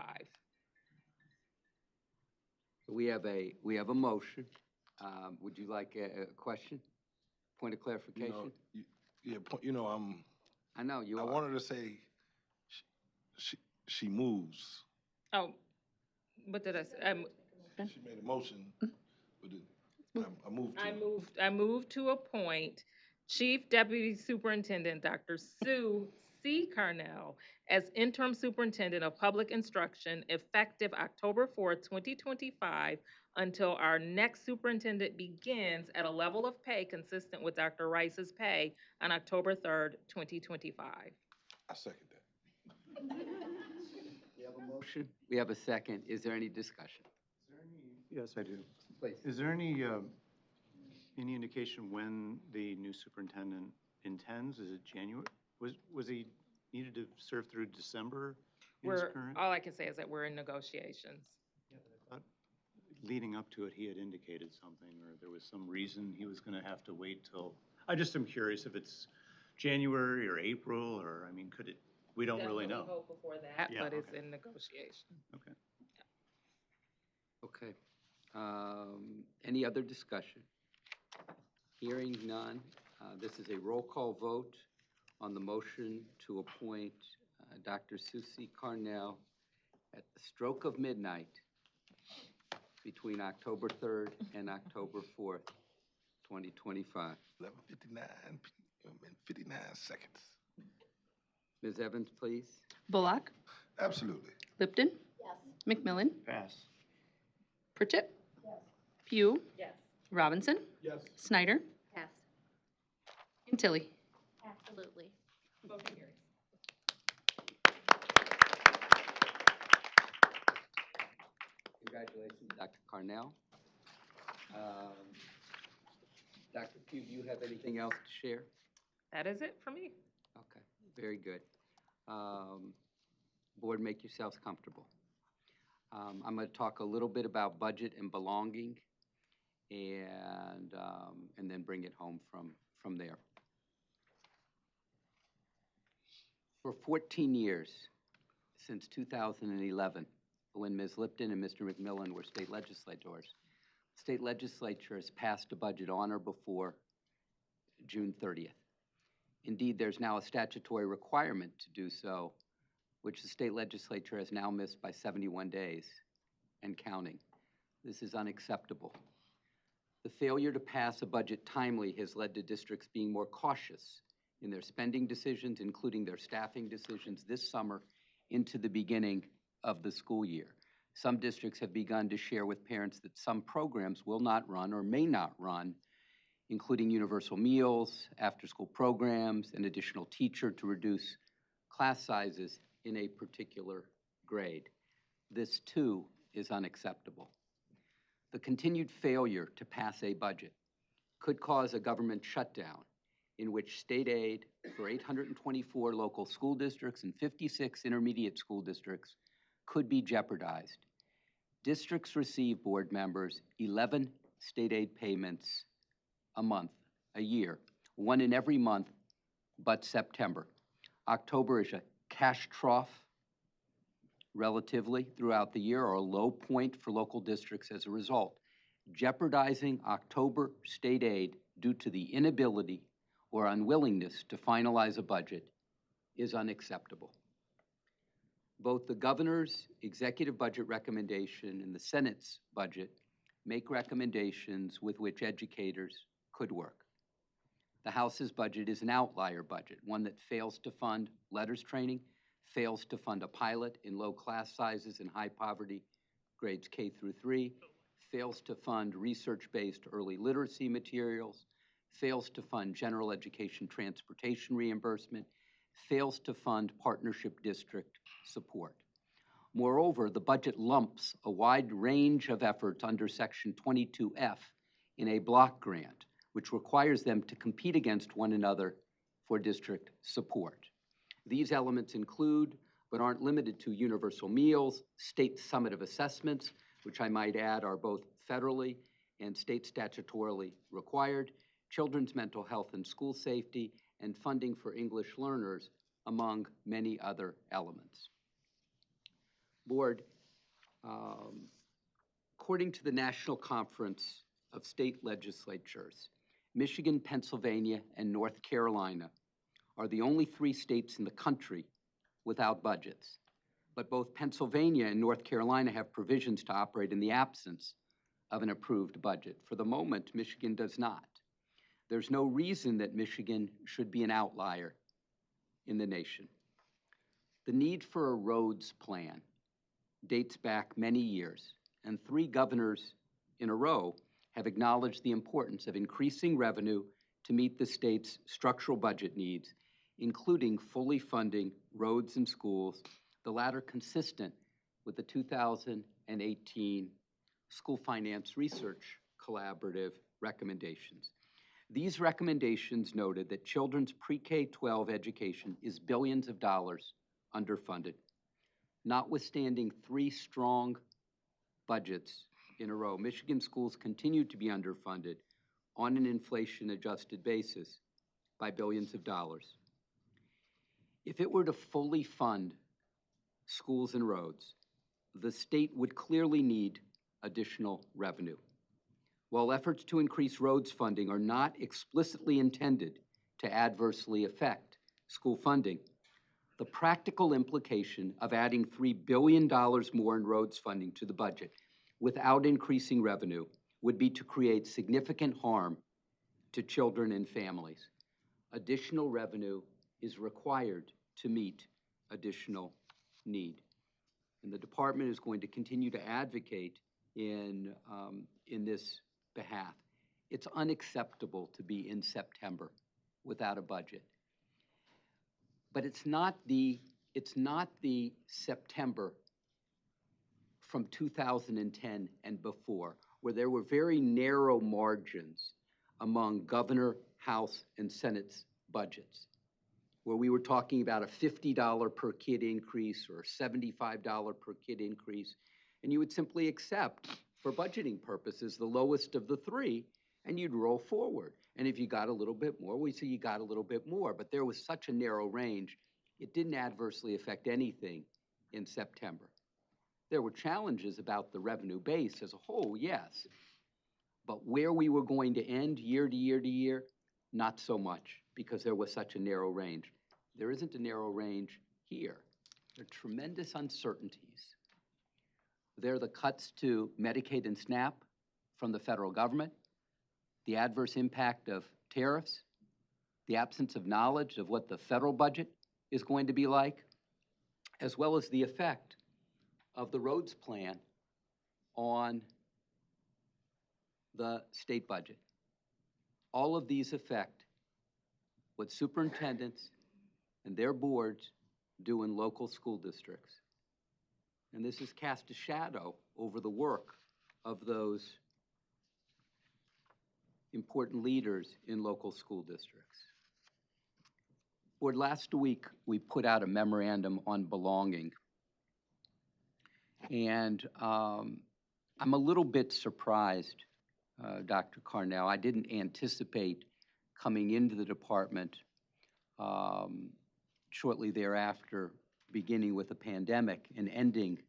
We have a motion. Would you like a question? Point of clarification? I know you I are. wanted to say she moves. Oh, what did I say? She made a motion, but I moved to appoint Chief Deputy Superintendent Dr. Sue C. Carnell as interim superintendent of public instruction effective October 4th, 2025, until our next superintendent begins at a level of pay consistent with Dr. Rice's pay on October 3rd, 2025. I second that. We have a motion. We have a second. Is there any discussion? Yes, I do. Please. Is there any indication when the new superintendent intends? Is it January? Was he needed to serve through December in his current? All I can say is that we're in negotiations. Yeah, but I thought leading up to it, he had indicated something, or there was some reason he was going to have to wait till. I just am curious if it's January or April, or I mean, could it? We don't really know. Definitely hope before that, Yeah, but it's okay. in negotiation. Okay. Okay. Any other discussion? Hearing none. This is a roll call vote on the motion to appoint Dr. Susie Carnell at the stroke of midnight between October 3rd and October 4th, 2025. 11:59 p.m. and 59 seconds. Ms. Evans, please. Bullock, Absolutely. Lipton, Yes. McMillan, Pass. Pritchett, Pugh, Yes. Robinson, Yes. Snyder, Pass. and Tilly. Absolutely. Motion carries. Congratulations, Dr. Carnell. Dr. Pugh, do you have anything else to share? That is it for me. Okay, very good. Board, make yourselves comfortable. I'm going to talk a little bit about budget and belonging, and then bring it home from there. For 14 years, since 2011, when Ms. Lipton and Mr. McMillan were state legislators, the state legislature has passed a budget on or before June 30th. Indeed, there's now a statutory requirement to do so, which the state legislature has now missed by 71 days and counting. This is unacceptable. The failure to pass a budget timely has led to districts being more cautious in their spending decisions, including their staffing decisions this summer into the beginning of the school year. Some districts have begun to share with parents that some programs will not run or may not run, including universal meals, after-school programs, an additional teacher to reduce class sizes in a particular grade. This, too, is unacceptable. The continued failure to pass a budget could cause a government shutdown in which state aid for 824 local school districts and 56 intermediate school districts could be jeopardized. Districts receive, board members, 11 state aid payments a year, one in every month but September. October is a cash trough relatively throughout the year, or a low point for local districts as a result. Jeopardizing October state aid due to the inability or unwillingness to finalize a budget is unacceptable. Both the governor's executive budget recommendation and the Senate's budget make recommendations with which educators could work. The House's budget is an outlier budget, one that fails to fund letters training, fails to fund a pilot in low class sizes and high poverty grades K through 3, fails to fund research-based early literacy materials, fails to fund general education transportation reimbursement, fails to fund partnership district support. Moreover, the budget lumps a wide range of efforts under Section 22F in a block grant, which requires them to compete against one another for district support. These elements include, but aren't limited to, universal meals, state summative assessments, which I might add are both federally and state statutorily required, children's mental health and school safety, and funding for English learners, among many other elements. Board, according to the National Conference of State Legislatures, Michigan, Pennsylvania, and North Carolina are the only 3 states in the country without budgets. But both Pennsylvania and North Carolina have provisions to operate in the absence of an approved budget. For the moment, Michigan does not. There's no reason that Michigan should be an outlier in the nation. The need for a roads plan dates back many years, and 3 governors in a row have acknowledged the importance of increasing revenue to meet the state's structural budget needs, including fully funding roads and schools, the latter consistent with the 2018 School Finance Research Collaborative recommendations. These recommendations noted that children's pre-K-12 education is billions of dollars underfunded. Notwithstanding 3 strong budgets in a row, Michigan schools continue to be underfunded on an inflation-adjusted basis by billions of dollars. If it were to fully fund schools and roads, the state would clearly need additional revenue. While efforts to increase roads funding are not explicitly intended to adversely affect school funding, the practical implication of adding $3 billion more in roads funding to the budget without increasing revenue would be to create significant harm to children and families. Additional revenue is required to meet additional need. And the department is going to continue to advocate in this behalf. It's unacceptable to be in September without a budget. But it's not the September from 2010 and before, where there were very narrow margins among Governor, House, and Senate's budgets, where we were talking about a $50 per kid increase or a $75 per kid increase, and you would simply accept, for budgeting purposes, the lowest of the 3, and you'd roll forward. And if you got a little bit more, we say you got a little bit more, but there was such a narrow range, it didn't adversely affect anything in September. There were challenges about the revenue base as a whole, yes, but where we were going to end year to year to year, not so much, because there was such a narrow range. There isn't a narrow range here. There are tremendous uncertainties. There are the cuts to Medicaid and SNAP from the federal government, the adverse impact of tariffs, the absence of knowledge of what the federal budget is going to be like, as well as the effect of the roads plan on the state budget. All of these affect what superintendents and their boards do in local school districts. And this has cast a shadow over the work of those important leaders in local school districts. Board, last week we put out a memorandum on belonging. And I'm a little bit surprised, Dr. Carnell. I didn't anticipate coming into the department shortly thereafter, beginning with a pandemic and ending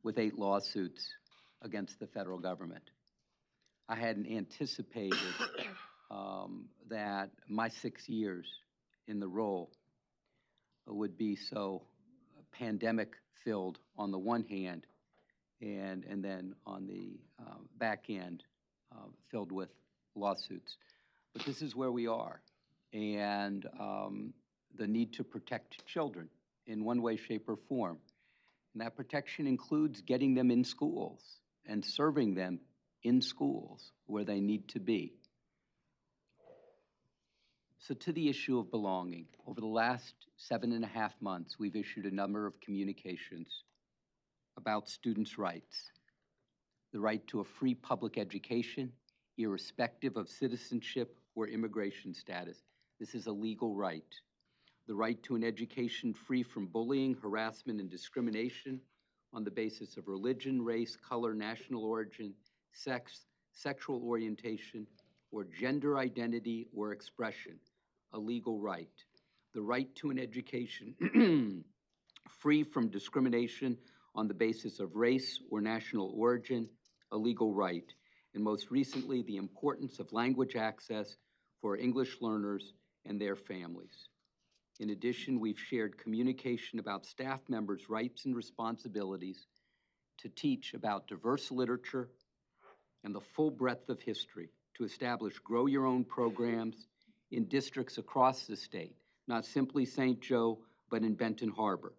with 8 lawsuits against the federal government. I hadn't anticipated that my 6 years in the role would be so pandemic-filled on the one hand, and then on the back end, filled with lawsuits. But this is where we are. and the need to protect children in one way, shape, or form. And that protection includes getting them in schools and serving them in schools where they need to be. So to the issue of belonging, over the last 7.5 months, we've issued a number of communications about students' rights. The right to a free public education, irrespective of citizenship or immigration status. This is a legal right. The right to an education free from bullying, harassment, and discrimination on the basis of religion, race, color, national origin, sex, sexual orientation, or gender identity or expression, a legal right. The right to an education free from discrimination on the basis of race or national origin, a legal right. And most recently, the importance of language access for English learners and their families. In addition, we've shared communication about staff members' rights and responsibilities to teach about diverse literature and the full breadth of history, to establish grow your own programs in districts across the state, not simply St. Joe, but in Benton Harbor,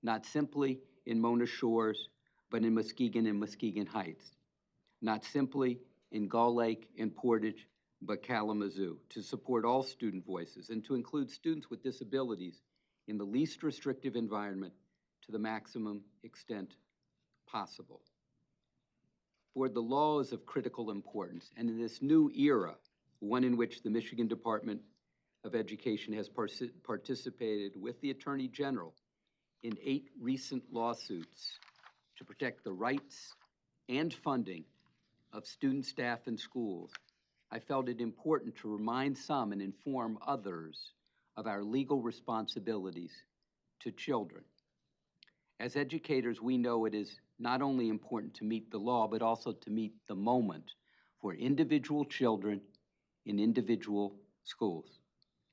not simply in Mona Shores, but in Muskegon and Muskegon Heights, not simply in Gull Lake and Portage, but Kalamazoo, to support all student voices and to include students with disabilities in the least restrictive environment to the maximum extent possible. Board, the law is of critical importance, and in this new era, one in which the Michigan Department of Education has participated with the Attorney General in 8 recent lawsuits to protect the rights and funding of student, staff, and schools, I felt it important to remind some and inform others of our legal responsibilities to children. As educators, we know it is not only important to meet the law, but also to meet the moment for individual children in individual schools.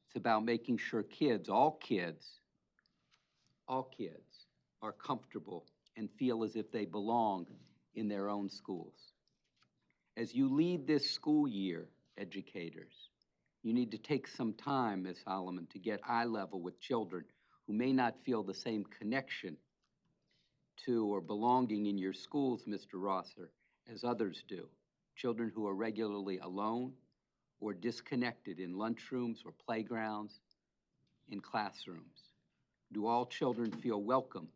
It's about making sure kids, all kids, are comfortable and feel as if they belong in their own schools. As you lead this school year, educators, you need to take some time, Ms. Holloman, to get eye level with children who may not feel the same connection to or belonging in your schools, Mr. Rosser, as others do. Children who are regularly alone or disconnected in lunchrooms or playgrounds, in classrooms. Do all children feel welcome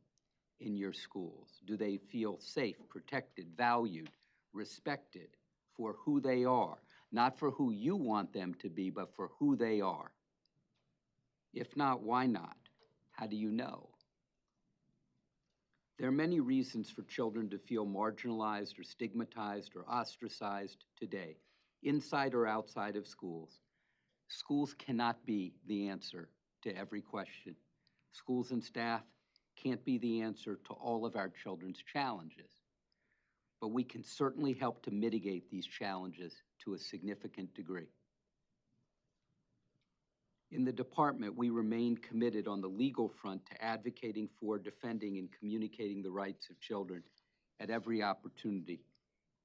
in your schools? Do they feel safe, protected, valued, respected for who they are? Not for who you want them to be, but for who they are. If not, why not? How do you know? There are many reasons for children to feel marginalized or stigmatized or ostracized today, inside or outside of schools. Schools cannot be the answer to every question. Schools and staff can't be the answer to all of our children's challenges. But we can certainly help to mitigate these challenges to a significant degree. In the department, we remain committed on the legal front to advocating for, defending, and communicating the rights of children at every opportunity.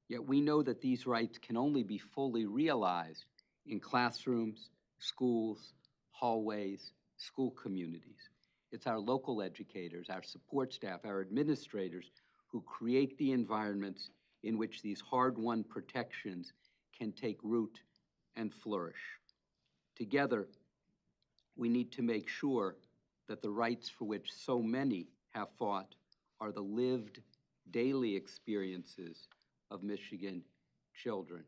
Yet we know that these rights can only be fully realized in classrooms, schools, hallways, school communities. It's our local educators, our support staff, our administrators who create the environments in which these hard-won protections can take root and flourish. Together, we need to make sure that the rights for which so many have fought are the lived daily experiences of Michigan children.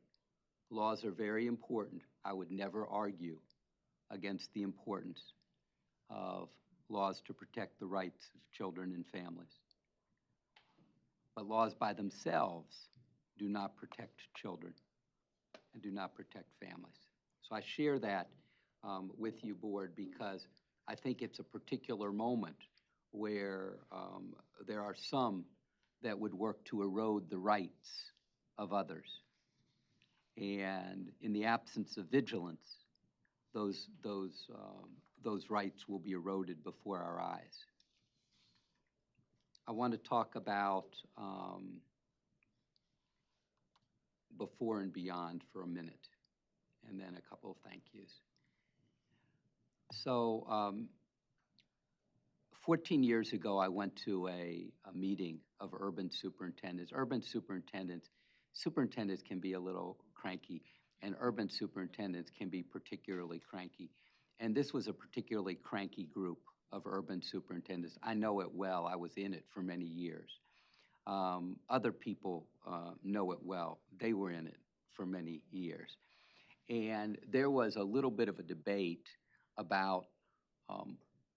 Laws are very important. I would never argue against the importance of laws to protect the rights of children and families. But laws by themselves do not protect children and do not protect families. So I share that with you, Board, because I think it's a particular moment where there are some that would work to erode the rights of others. And in the absence of vigilance, those rights will be eroded before our eyes. I want to talk about before and beyond for a minute, and then a couple of thank yous. So 14 years ago, I went to a meeting of urban superintendents. Superintendents can be a little cranky, and urban superintendents can be particularly cranky. And this was a particularly cranky group of urban superintendents. I know it well. I was in it for many years. Other people know it well. They were in it for many years. And there was a little bit of a debate about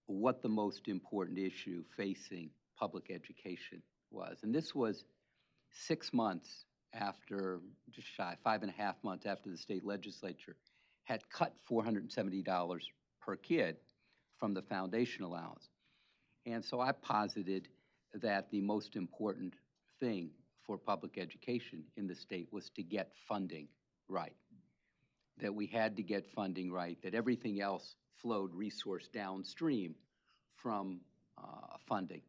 what the most important issue facing public education was. And this was 6 months after, just shy, 5.5 months after the state legislature had cut $470 per kid from the foundation allowance. And so I posited that the most important thing for public education in the state was to get funding right. That we had to get funding right, that everything else flowed resource downstream from funding.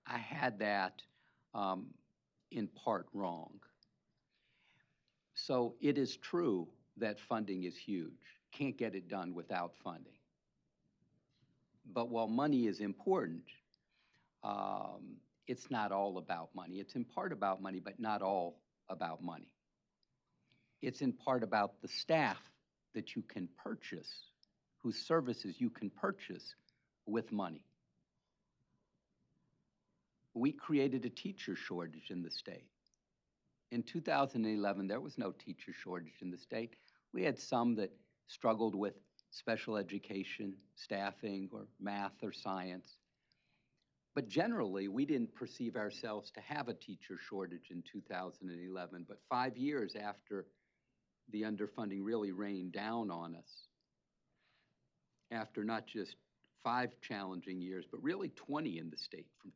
I had that in part wrong. So it is true that funding is huge. Can't get it done without funding. But while money is important, it's not all about money. It's in part about money, but not all about money. It's in part about the staff that you can purchase, whose services you can purchase with money. We created a teacher shortage in the state. In 2011, there was no teacher shortage in the state. We had some that struggled with special education, staffing, or math or science. But generally, we didn't perceive ourselves to have a teacher shortage in 2011. But 5 years after the underfunding really rained down on us, after not just 5 challenging years, but really 20 in the state, from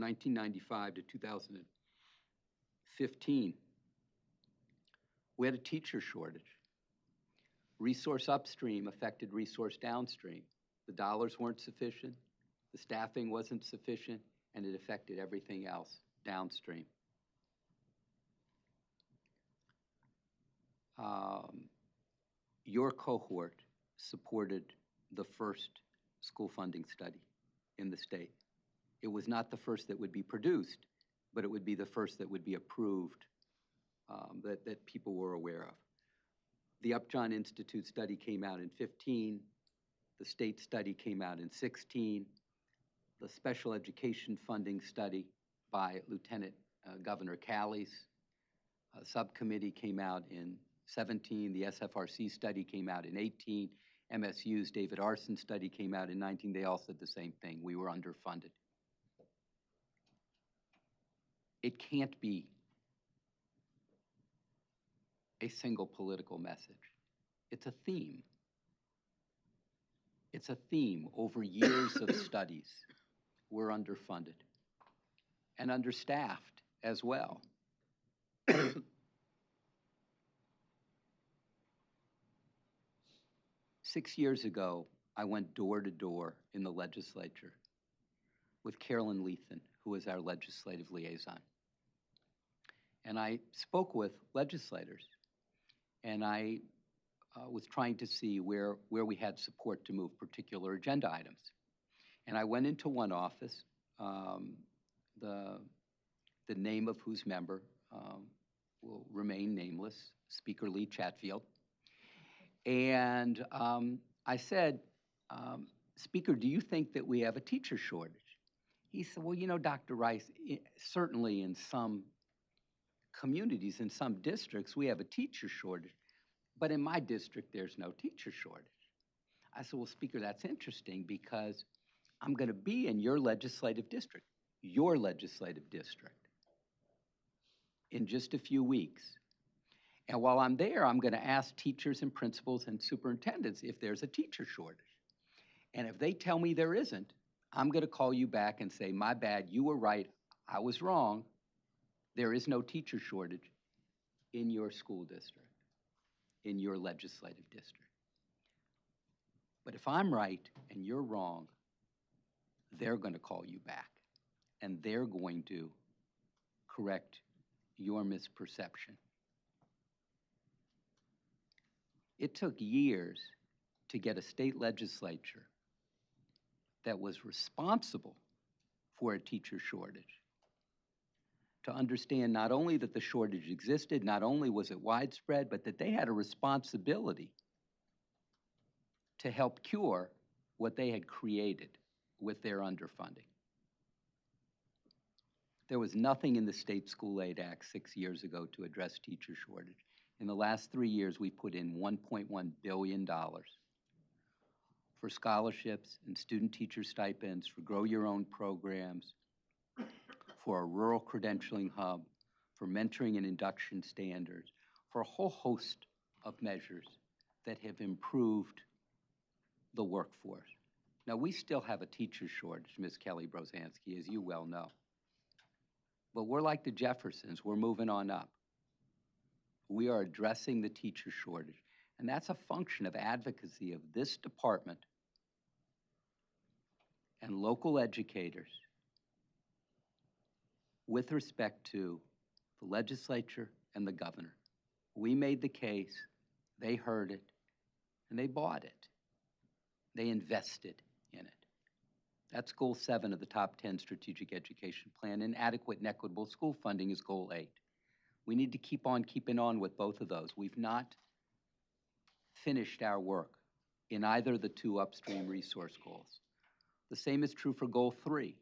1995 to 2015, we had a teacher shortage. Resource upstream affected resource downstream. The dollars weren't sufficient, the staffing wasn't sufficient, and it affected everything else downstream. Your cohort supported the first school funding study in the state. It was not the first that would be produced, but it would be the first that would be approved, that people were aware of. The Upjohn Institute study came out in 15. The state study came out in 16. The special education funding study by Lieutenant Governor Calley's subcommittee came out in 17. The SFRC study came out in 18. MSU's David Arson study came out in 19. They all said the same thing. We were underfunded. It can't be a single political message. It's a theme. It's a theme over years of studies. We're underfunded and understaffed as well. 6 years ago, I went door to door in the legislature with Carolyn Lethan, who is our legislative liaison. And I spoke with legislators, and I was trying to see where we had support to move particular agenda items. And I went into one office, the name of whose member will remain nameless, Speaker Lee Chatfield. And I said, Speaker, do you think that we have a teacher shortage? He said, well, you know, Dr. Rice, certainly in some communities, in some districts, we have a teacher shortage. But in my district, there's no teacher shortage. I said, well, Speaker, that's interesting because I'm going to be in your legislative district, in just a few weeks. And while I'm there, I'm going to ask teachers and principals and superintendents if there's a teacher shortage. And if they tell me there isn't, I'm going to call you back and say, my bad, you were right, I was wrong. There is no teacher shortage in your school district, in your legislative district. But if I'm right and you're wrong, they're going to call you back and they're going to correct your misperception. It took years to get a state legislature that was responsible for a teacher shortage to understand not only that the shortage existed, not only was it widespread, but that they had a responsibility to help cure what they had created with their underfunding. There was nothing in the State School Aid Act 6 years ago to address teacher shortage. In the last 3 years, we put in $1.1 billion for scholarships and student teacher stipends, for grow your own programs, for a rural credentialing hub, for mentoring and induction standards, for a whole host of measures that have improved the workforce. Now, we still have a teacher shortage, Ms. Kelly Brozansky, as you well know. But we're like the Jeffersons, we're moving on up. We are addressing the teacher shortage, and that's a function of advocacy of this department and local educators with respect to the legislature and the governor. We made the case, they heard it, and they bought it. They invested in it. That's goal 7 of the top 10 strategic education plan, and adequate and equitable school funding is goal 8. We need to keep on keeping on with both of those. We've not finished our work in either of the 2 upstream resource goals. The same is true for goal 3,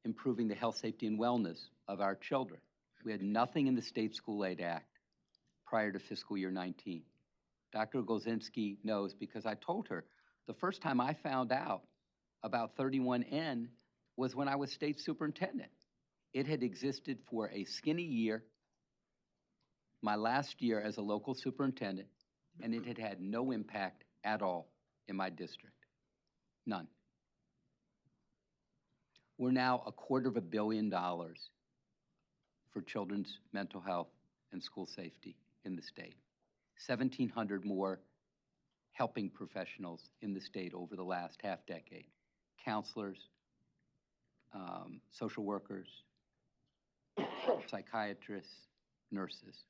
improving the health, safety, and wellness of our children. We had nothing in the State School Aid Act prior to fiscal year 19. Dr. Golzinski knows because I told her the first time I found out about 31N was when I was state superintendent. It had existed for a skinny year, my last year as a local superintendent, and it had had no impact at all in my district. None. We're now $250 million for children's mental health and school safety in the state. 1,700 more helping professionals in the state over the last half decade. Counselors, social workers, psychiatrists, nurses.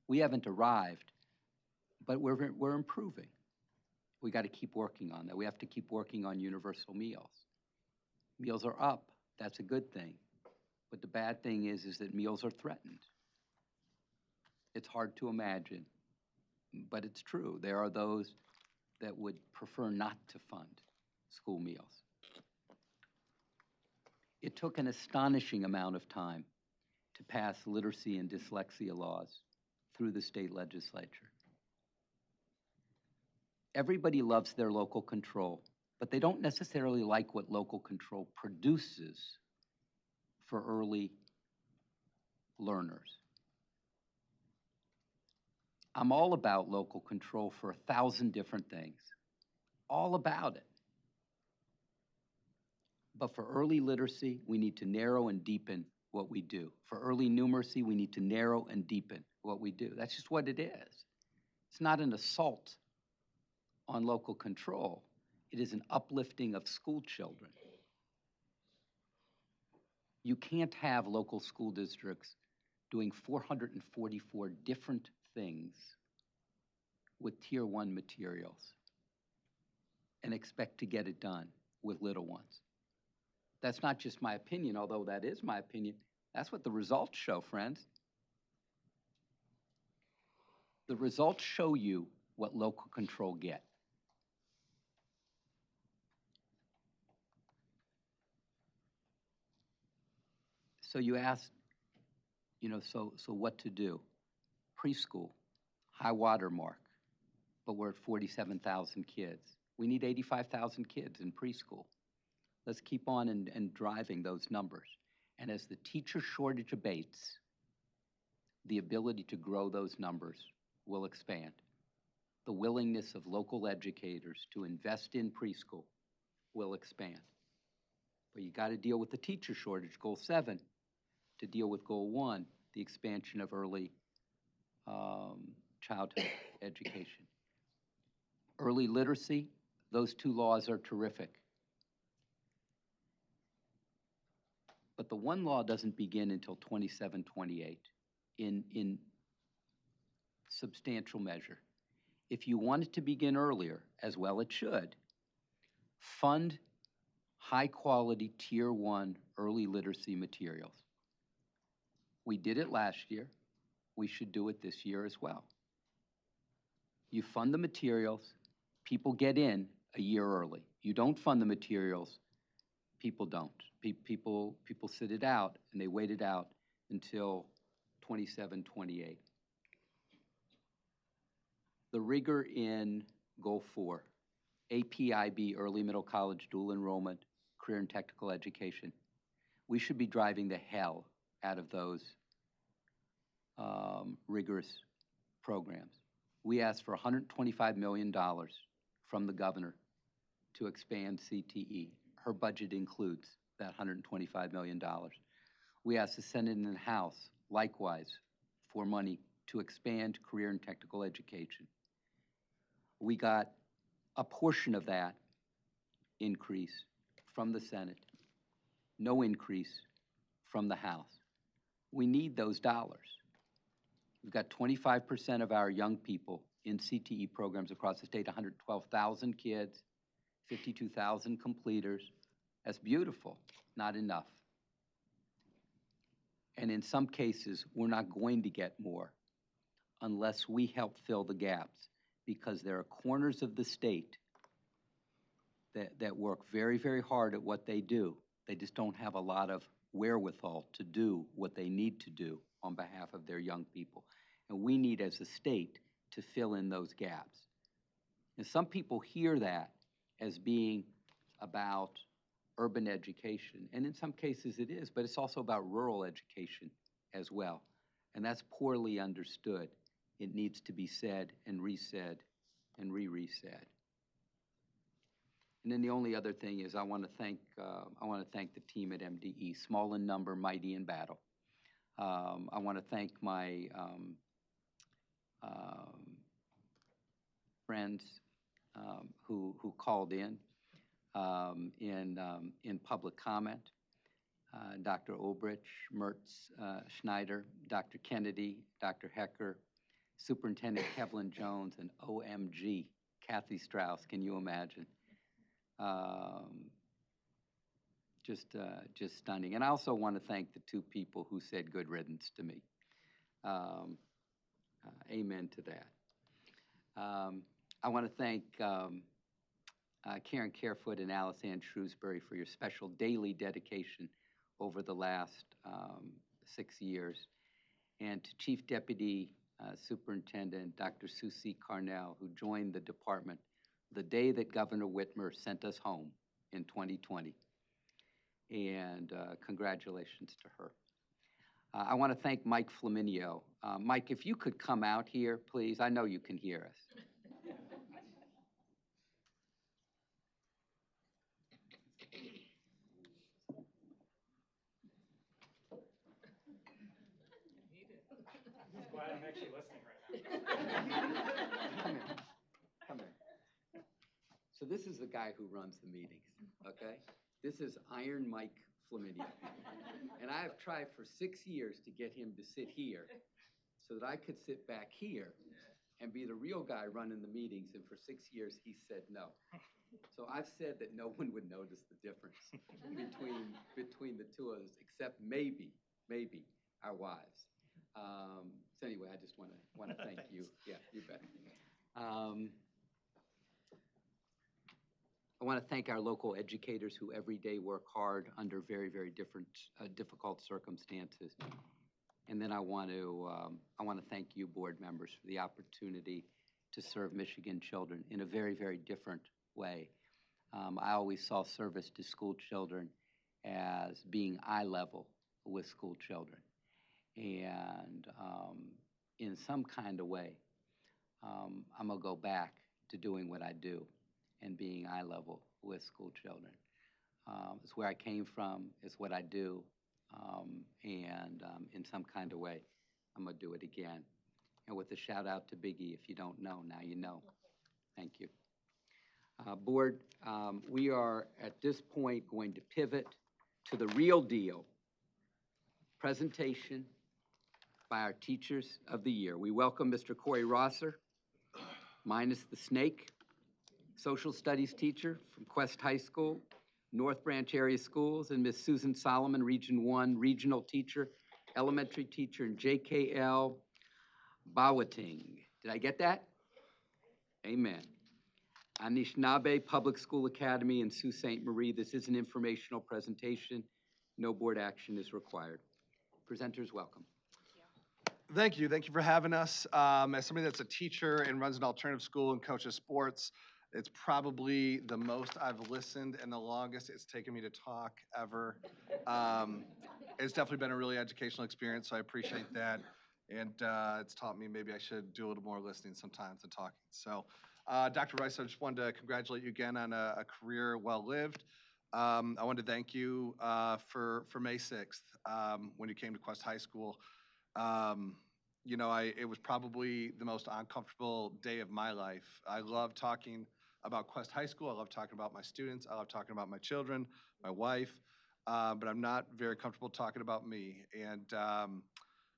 We haven't arrived, but we're improving. We got to keep working on that. We have to keep working on universal meals. Meals are up. That's a good thing. But the bad thing is that meals are threatened. It's hard to imagine, but it's true. There are those that would prefer not to fund school meals. It took an astonishing amount of time to pass literacy and dyslexia laws through the state legislature. Everybody loves their local control, but they don't necessarily like what local control produces for early learners. I'm all about local control for 1,000 different things, all about it. But for early literacy, we need to narrow and deepen what we do. For early numeracy, we need to narrow and deepen what we do. That's just what it is. It's not an assault on local control. It is an uplifting of school children. You can't have local school districts doing 444 different things with tier 1 materials and expect to get it done with little ones. That's not just my opinion, although that is my opinion. That's what the results show, friends. The results show you what local control get. So you ask, so what to do? Preschool, high water mark, but we're at 47,000 kids. We need 85,000 kids in preschool. Let's keep on and driving those numbers. And as the teacher shortage abates, the ability to grow those numbers will expand. The willingness of local educators to invest in preschool will expand. But you got to deal with the teacher shortage, goal 7, to deal with goal 1, the expansion of early childhood education. Early literacy, those 2 laws are terrific. But the 1 law doesn't begin until 27, 28 in substantial measure. If you want it to begin earlier, as well it should, fund high-quality Tier 1 early literacy materials. We did it last year. We should do it this year as well. You fund the materials, people get in a year early. You don't fund the materials, people don't. People sit it out, and they wait it out until 27, 28. The rigor in Goal 4, APIB, early middle college dual enrollment, career and technical education. We should be driving the hell out of those rigorous programs. We asked for $125 million from the governor to expand CTE. Her budget includes that $125 million. We asked the Senate and the House, likewise, for money to expand career and technical education. We got a portion of that increase from the Senate, no increase from the House. We need those dollars. We've got 25% of our young people in CTE programs across the state, 112,000 kids, 52,000 completers. That's beautiful, not enough. And in some cases, we're not going to get more unless we help fill the gaps, because there are corners of the state that work very, very hard at what they do. They just don't have a lot of wherewithal to do what they need to do on behalf of their young people. And we need, as a state, to fill in those gaps. And some people hear that as being about urban education, and in some cases it is, but it's also about rural education as well. And that's poorly understood. It needs to be said and re-said and re-said. And then the only other thing is I want to thank the team at MDE, small in number, mighty in battle. I want to thank my friends who called in public comment. Dr. Olbrich, Mertz, Schneider, Dr. Kennedy, Dr. Hecker, Superintendent Kevlin Jones, and OMG, Kathy Strauss. Can you imagine? Just stunning. And I also want to thank the two people who said good riddance to me. Amen to that. I want to thank Karen Carefoot and Alice Ann Shrewsbury for your special daily dedication over the last 6 years. And to Chief Deputy Superintendent Dr. Susie Carnell, who joined the department the day that Governor Whitmer sent us home in 2020. And congratulations to her. I want to thank Mike Flaminio. Mike, if you could come out here, please. I know you can hear us. That's why I'm actually listening right now. Come here. So this is the guy who runs the meetings, okay? This is Iron Mike Flaminio. And I have tried for 6 years to get him to sit here so that I could sit back here and be the real guy running the meetings. And for 6 years, he said no. So I've said that no one would notice the difference between the two of us, except maybe our wives. So anyway, I just want to thank you. Yeah, you bet. I want to thank our local educators who every day work hard under very, very difficult circumstances. And then I want to thank you, board members, for the opportunity to serve Michigan children in a very, very different way. I always saw service to school children as being eye level with school children. And in some kind of way, I'm going to go back to doing what I do and being eye level with school children. It's where I came from, it's what I do, and in some kind of way, I'm going to do it again. And with a shout out to Biggie, if you don't know, now you know. Thank you. Board, we are at this point going to pivot to the real deal. Presentation by our Teachers of the Year. We welcome Mr. Corey Rosser, minus the snake, social studies teacher from Quest High School, North Branch Area Schools, and Miss Susan Solomon, Region 1 regional teacher, elementary teacher in JKL Bawating. Did I get that? Amen. Anishinaabe Public School Academy in Sault Ste. Marie. This is an informational presentation. No board action is required. Presenters, welcome. Thank you. Thank you for having us. As somebody that's a teacher and runs an alternative school and coaches sports, it's probably the most I've listened and the longest it's taken me to talk ever. It's definitely been a really educational experience, so I appreciate that. And it's taught me maybe I should do a little more listening sometimes than talking. So, Dr. Rice, I just wanted to congratulate you again on a career well lived. I wanted to thank you for May 6th when you came to Quest High School. You know, it was probably the most uncomfortable day of my life. I love talking about Quest High School. I love talking about my students. I love talking about my children, my wife, but I'm not very comfortable talking about me. And,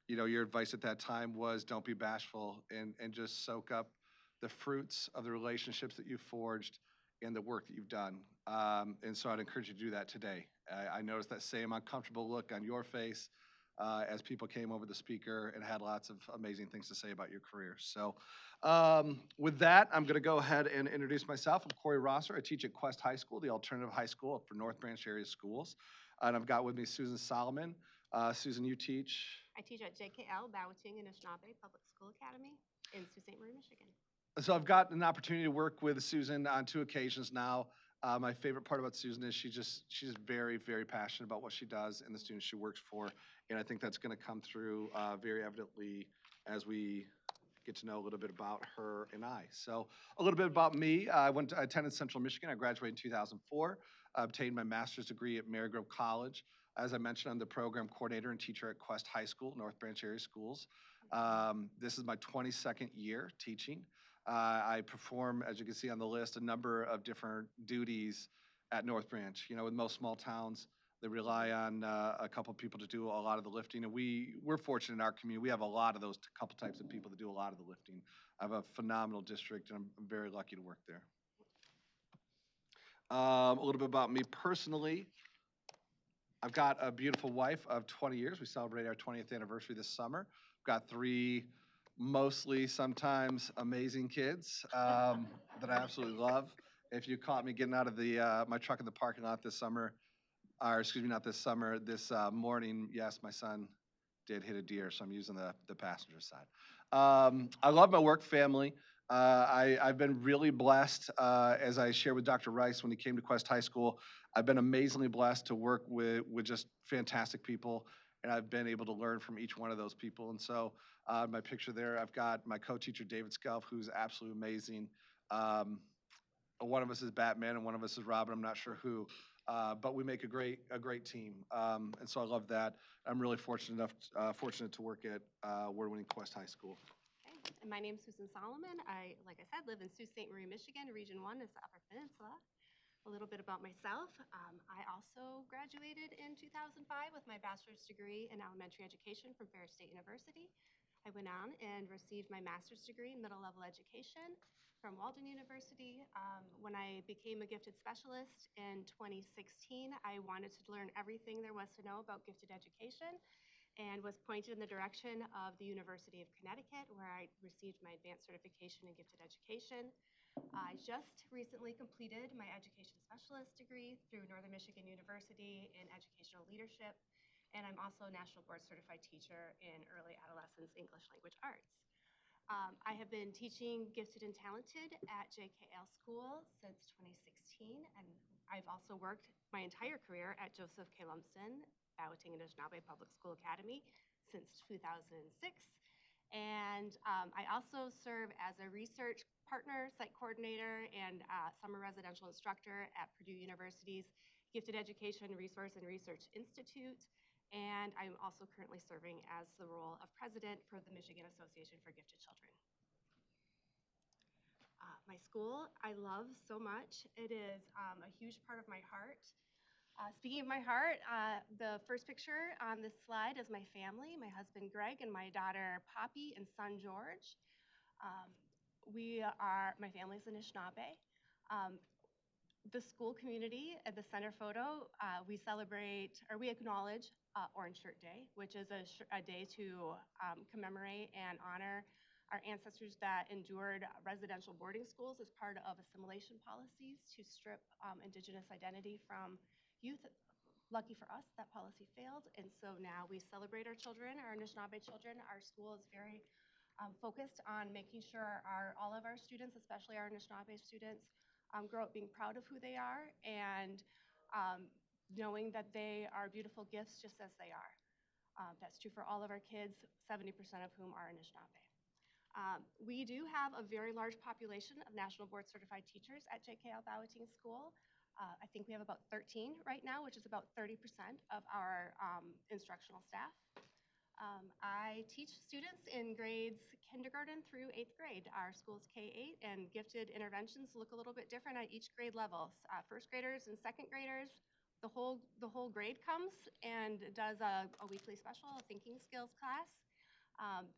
you know, your advice at that time was don't be bashful and just soak up the fruits of the relationships that you've forged and the work that you've done. And so I'd encourage you to do that today. I noticed that same uncomfortable look on your face as people came over the speaker and had lots of amazing things to say about your career. So with that, I'm gonna go ahead and introduce myself. I'm Corey Rosser. I teach at Quest High School, the alternative high school for North Branch area schools. And I've got with me Susan Solomon. Susan, you teach? I teach at JKL, Bawating and Anishinaabe Public School Academy in Sault Ste. Marie, Michigan. So I've got an opportunity to work with Susan on 2 occasions now. My favorite part about Susan is she's very, very passionate about what she does and the students she works for. And I think that's gonna come through very evidently as we get to know a little bit about her and I. So a little bit about me. I attended Central Michigan. I graduated in 2004. I obtained my master's degree at Marygrove College. As I mentioned, I'm the program coordinator and teacher at Quest High School, North Branch Area Schools. This is my 22nd year teaching. I perform, as you can see on the list, a number of different duties at North Branch. You know, with most small towns, they rely on a couple of people to do a lot of the lifting. And we're fortunate in our community. We have a lot of those couple types of people that do a lot of the lifting. I have a phenomenal district, and I'm very lucky to work there. A little bit about me personally. I've got a beautiful wife of 20 years. We celebrate our 20th anniversary this summer. I've got 3 mostly, sometimes amazing kids that I absolutely love. If you caught me getting out of my truck in the parking lot this summer, or excuse me, not this summer, this morning, yes, my son did hit a deer, so I'm using the passenger side. I love my work family. I've been really blessed, as I shared with Dr. Rice when he came to Quest High School. I've been amazingly blessed to work with just fantastic people, and I've been able to learn from each one of those people. And so my picture there, I've got my co-teacher, David Skelf, who's absolutely amazing. One of us is Batman and one of us is Robin, I'm not sure who. But we make a great team, and so I love that. I'm really fortunate to work at award-winning Quest High School. Okay. And my name is Susan Solomon. Like I said, live in Sault Ste. Marie, Michigan. Region 1 is the Upper Peninsula. A little bit about myself. I also graduated in 2005 with my bachelor's degree in elementary education from Ferris State University. I went on and received my master's degree in middle level education from Walden University. When I became a gifted specialist in 2016, I wanted to learn everything there was to know about gifted education and was pointed in the direction of the University of Connecticut, where I received my advanced certification in gifted education. I just recently completed my education specialist degree through Northern Michigan University in educational leadership, and I'm also a national board certified teacher in early adolescence English language arts. I have been teaching gifted and talented at JKL School since 2016, and I've also worked my entire career at Joseph K. Lumsden, Bawating and Anishinaabe Public School Academy since 2006. And I also serve as a research partner, site coordinator, and summer residential instructor at Purdue University's Gifted Education Resource and Research Institute. And I'm also currently serving as the role of president for the Michigan Association for Gifted Children. My school, I love so much. It is a huge part of my heart. Speaking of my heart, the first picture on this slide is my family, my husband Greg and my daughter Poppy and son George. my family's Anishinaabe. The school community at the center photo, we celebrate, or we acknowledge Orange Shirt Day, which is a day to commemorate and honor our ancestors that endured residential boarding schools as part of assimilation policies to strip Indigenous identity from youth. Lucky for us, that policy failed, and so now we celebrate our children, our Anishinaabe children. Our school is very focused on making sure all of our students, especially our Anishinaabe students, grow up being proud of who they are and knowing that they are beautiful gifts just as they are. That's true for all of our kids, 70% of whom are Anishinaabe. We do have a very large population of National Board Certified teachers at JK Albawating School. I think we have about 13 right now, which is about 30% of our instructional staff. I teach students in grades kindergarten through 8th grade. Our school's K-8, and gifted interventions look a little bit different at each grade level. First graders and second graders, the whole grade comes and does a weekly special, a thinking skills class.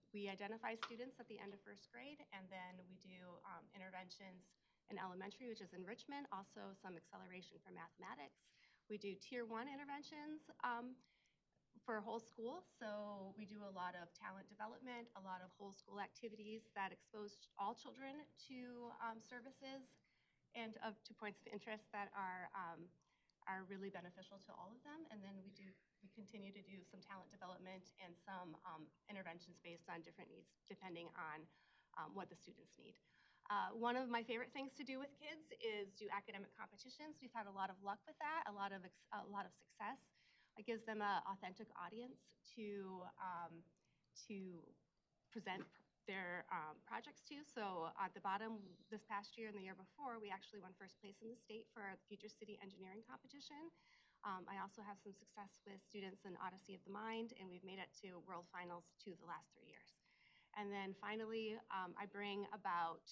We identify students at the end of first grade, and then we do interventions in elementary, which is enrichment, also some acceleration for mathematics. We do tier 1 interventions for whole school. So we do a lot of talent development, a lot of whole school activities that expose all children to services and to points of interest that are really beneficial to all of them. And then we continue to do some talent development and some interventions based on different needs, depending on what the students need. One of my favorite things to do with kids is do academic competitions. We've had a lot of luck with that, a lot of success. It gives them an authentic audience to present their projects to. So at the bottom, this past year and the year before, we actually won first place in the state for the Future City Engineering Competition. I also have some success with students in Odyssey of the Mind, and we've made it to World Finals 2 the last 3 years. And then finally, I bring about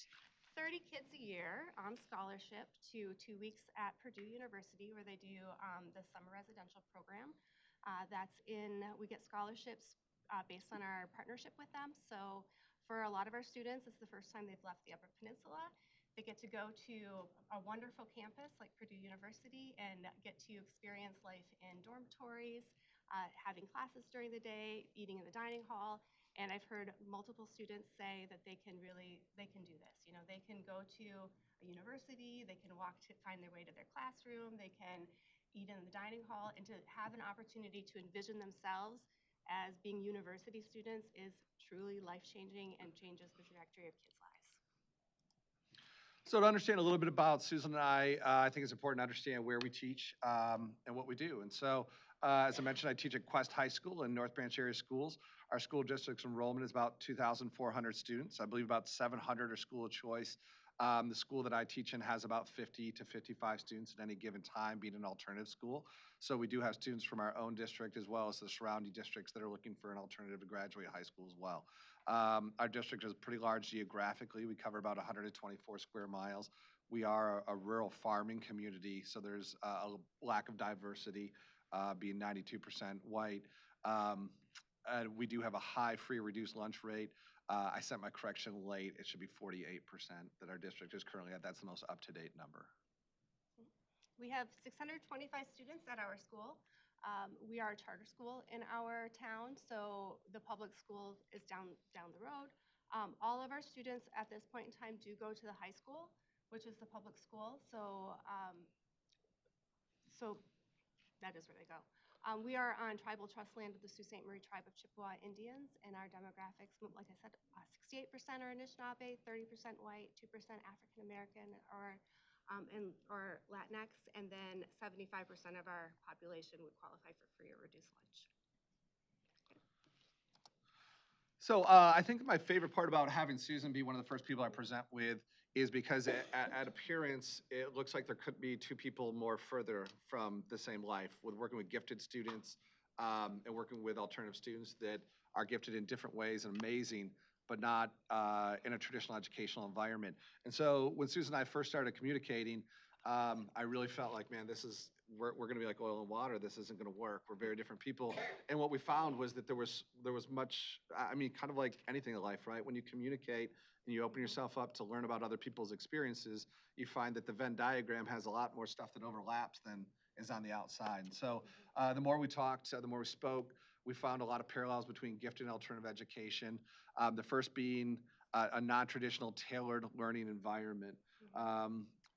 30 kids a year on scholarship to 2 weeks at Purdue University, where they do the summer residential program. We get scholarships based on our partnership with them. So for a lot of our students, it's the first time they've left the Upper Peninsula. They get to go to a wonderful campus like Purdue University and get to experience life in dormitories, having classes during the day, eating in the dining hall. And I've heard multiple students say that they can do this. You know, they can go to a university, they can find their way to their classroom, they can eat in the dining hall, and to have an opportunity to envision themselves as being university students is truly life-changing and changes the trajectory of kids' lives. So to understand a little bit about Susan and I think it's important to understand where we teach and what we do. And so, as I mentioned, I teach at Quest High School in North Branch area schools. Our school district's enrollment is about 2,400 students. I believe about 700 are school of choice. The school that I teach in has about 50 to 55 students at any given time, being an alternative school. So we do have students from our own district as well as the surrounding districts that are looking for an alternative to graduate high school as well. Our district is pretty large geographically. We cover about 124 square miles. We are a rural farming community, so there's a lack of diversity, being 92% white. And we do have a high free reduced lunch rate. I sent my correction late. It should be 48% that our district is currently at. That's the most up-to-date number. We have 625 students at our school. We are a charter school in our town, so the public school is down the road. All of our students at this point in time do go to the high school, which is the public school. So that is where they go. We are on tribal trust land of the Sault Ste. Marie Tribe of Chippewa Indians, and our demographics, like I said, 68% are Anishinaabe, 30% white, 2% African American or Latinx, and then 75% of our population would qualify for free or reduced lunch. So I think my favorite part about having Susan be one of the first people I present with is because at appearance, it looks like there could be two people more further from the same life, with working with gifted students and working with alternative students that are gifted in different ways and amazing, but not in a traditional educational environment. And so when Susan and I first started communicating, I really felt like, man, this is we're going to be like oil and water. This isn't going to work. We're very different people. And what we found was that there was much, I mean, kind of like anything in life, right? When you communicate and you open yourself up to learn about other people's experiences, you find that the Venn diagram has a lot more stuff that overlaps than is on the outside. And so the more we talked, the more we spoke, we found a lot of parallels between gifted and alternative education. The first being a non-traditional tailored learning environment.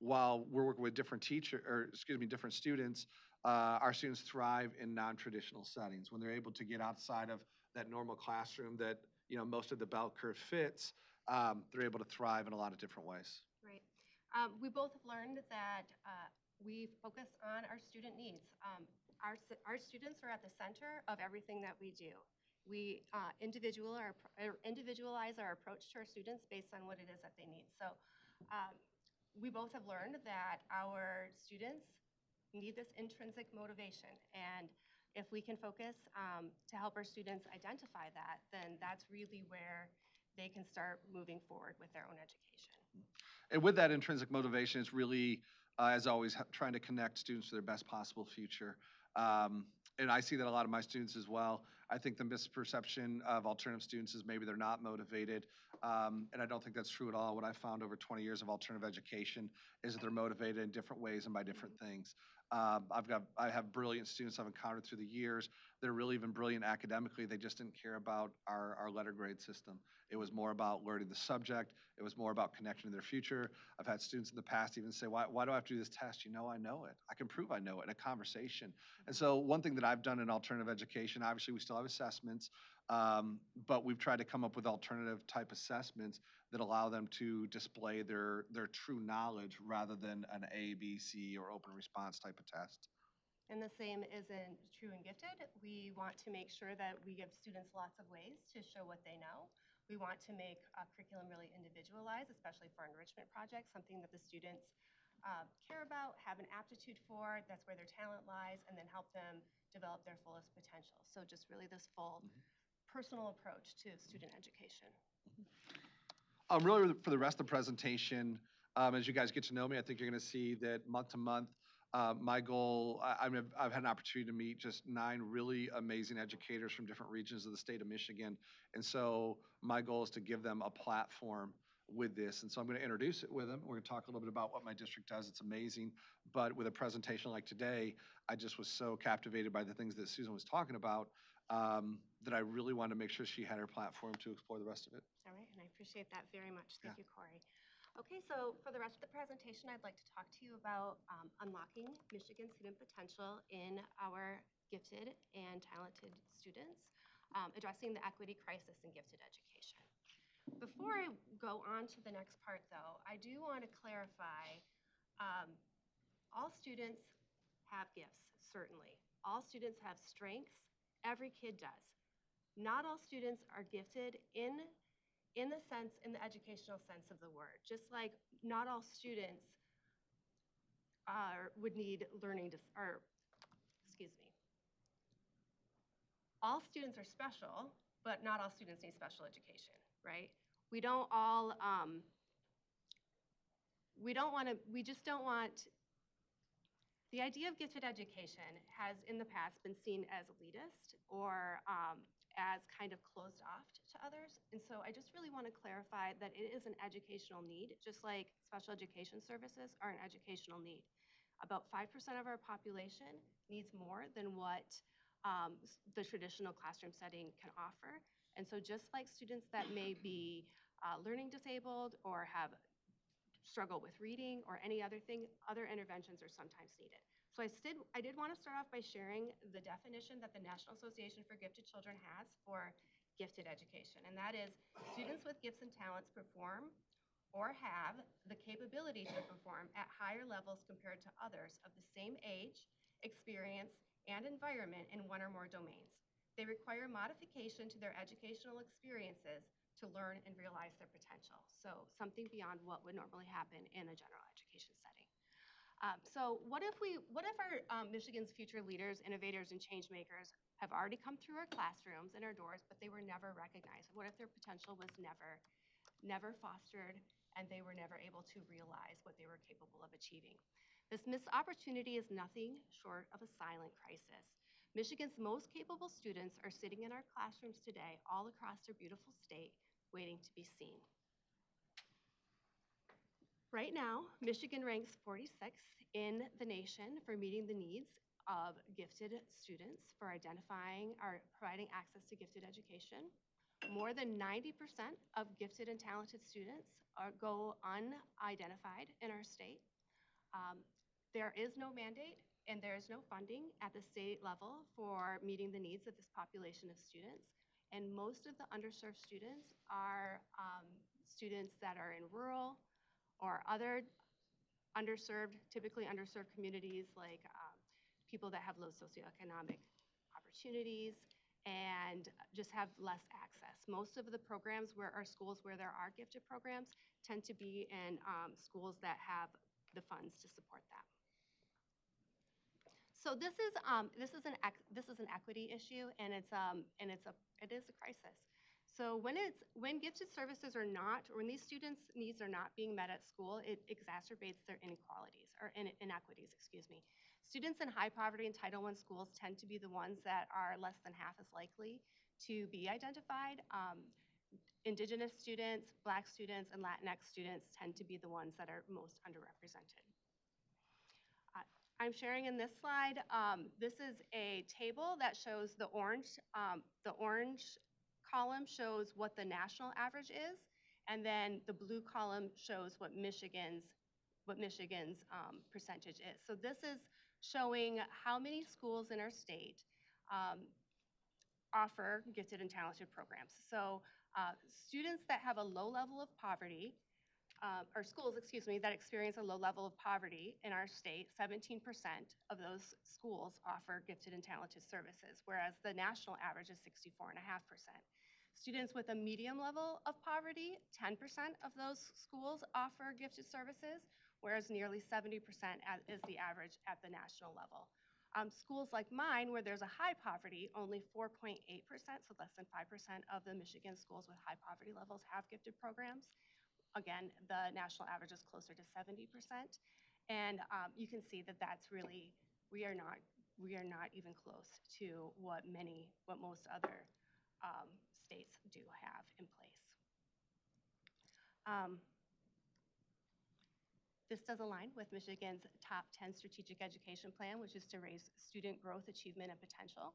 While we're working with different different students, our students thrive in non-traditional settings. When they're able to get outside of that normal classroom that, most of the bell curve fits, they're able to thrive in a lot of different ways. Right. We both have learned that we focus on our student needs. Our students are at the center of everything that we do. We individualize our approach to our students based on what it is that they need. So we both have learned that our students need this intrinsic motivation. And if we can focus to help our students identify that, then that's really where they can start moving forward with their own education. And with that intrinsic motivation, it's really, as always, trying to connect students to their best possible future. And I see that a lot of my students as well. I think the misperception of alternative students is maybe they're not motivated. And I don't think that's true at all. What I've found over 20 years of alternative education is that they're motivated in different ways and by different things. I have brilliant students I've encountered through the years. They're really even brilliant academically. They just didn't care about our letter grade system. It was more about learning the subject. It was more about connection to their future. I've had students in the past even say, why do I have to do this test? I know it. I can prove I know it in a conversation. And so one thing that I've done in alternative education, obviously we still have assessments, but we've tried to come up with alternative type assessments that allow them to display their true knowledge rather than an A, B, C, or open response type of test. And the same is in True and Gifted. We want to make sure that we give students lots of ways to show what they know. We want to make a curriculum really individualized, especially for enrichment projects, something that the students care about, have an aptitude for, that's where their talent lies, and then help them develop their fullest potential. So just really this full personal approach to student education. Really, for the rest of the presentation, as you guys get to know me, I think you're going to see that month to month, my goal, I've had an opportunity to meet just 9 really amazing educators from different regions of the state of Michigan. And so my goal is to give them a platform with this. And so I'm going to introduce it with them. We're going to talk a little bit about what my district does. It's amazing. But with a presentation like today, I just was so captivated by the things that Susan was talking about that I really wanted to make sure she had her platform to explore the rest of it. All right, and I appreciate that very much. Thank you, Corey. Okay, so for the rest of the presentation, I'd like to talk to you about unlocking Michigan's hidden potential in our gifted and talented students, addressing the equity crisis in gifted education. Before I go on to the next part, though, I do want to clarify, all students have gifts, certainly. All students have strengths. Every kid does. Not all students are gifted in the educational sense of the word. Just like not all students would need all students are special, but not all students need special education, right? We just don't want, the idea of gifted education has in the past been seen as elitist or as kind of closed off to others. And so I just really want to clarify that it is an educational need, just like special education services are an educational need. About 5% of our population needs more than what the traditional classroom setting can offer. And so just like students that may be learning disabled or have struggle with reading or any other thing, other interventions are sometimes needed. So I did want to start off by sharing the definition that the National Association for Gifted Children has for gifted education, and that is students with gifts and talents perform or have the capability to perform at higher levels compared to others of the same age, experience, and environment in one or more domains. They require modification to their educational experiences to learn and realize their potential. So something beyond what would normally happen in a general education setting. So what if our Michigan's future leaders, innovators, and change makers have already come through our classrooms and our doors, but they were never recognized? What if their potential was never fostered and they were never able to realize what they were capable of achieving? This missed opportunity is nothing short of a silent crisis. Michigan's most capable students are sitting in our classrooms today all across their beautiful state, waiting to be seen. Right now, Michigan ranks 46th in the nation for meeting the needs of gifted students, for identifying or providing access to gifted education. More than 90% of gifted and talented students go unidentified in our state. There is no mandate and there is no funding at the state level for meeting the needs of this population of students. And most of the underserved students are students that are in rural or other underserved, typically underserved communities, like people that have low socioeconomic opportunities and just have less access. Most of the programs where our schools where there are gifted programs tend to be in schools that have the funds to support that. So this is an equity issue, and it is a crisis. So when gifted services are not, or when these students' needs are not being met at school, it exacerbates their inequalities or inequities. Excuse me. Students in high poverty and Title I schools tend to be the ones that are less than half as likely to be identified. Indigenous students, Black students, and Latinx students tend to be the ones that are most underrepresented. I'm sharing in this slide, this is a table that shows the orange column shows what the national average is, and then the blue column shows what Michigan's percentage is. So this is showing how many schools in our state offer gifted and talented programs. So students that have a low level of poverty, or schools, excuse me, that experience a low level of poverty in our state, 17% of those schools offer gifted and talented services, whereas the national average is 64.5%. Students with a medium level of poverty, 10% of those schools offer gifted services, whereas nearly 70% is the average at the national level. Schools like mine, where there's a high poverty, only 4.8%, so less than 5% of the Michigan schools with high poverty levels have gifted programs. Again, the national average is closer to 70%. And you can see that that's really, we are not even close to what most other states do have in place. This does align with Michigan's top 10 strategic education plan, which is to raise student growth, achievement, and potential.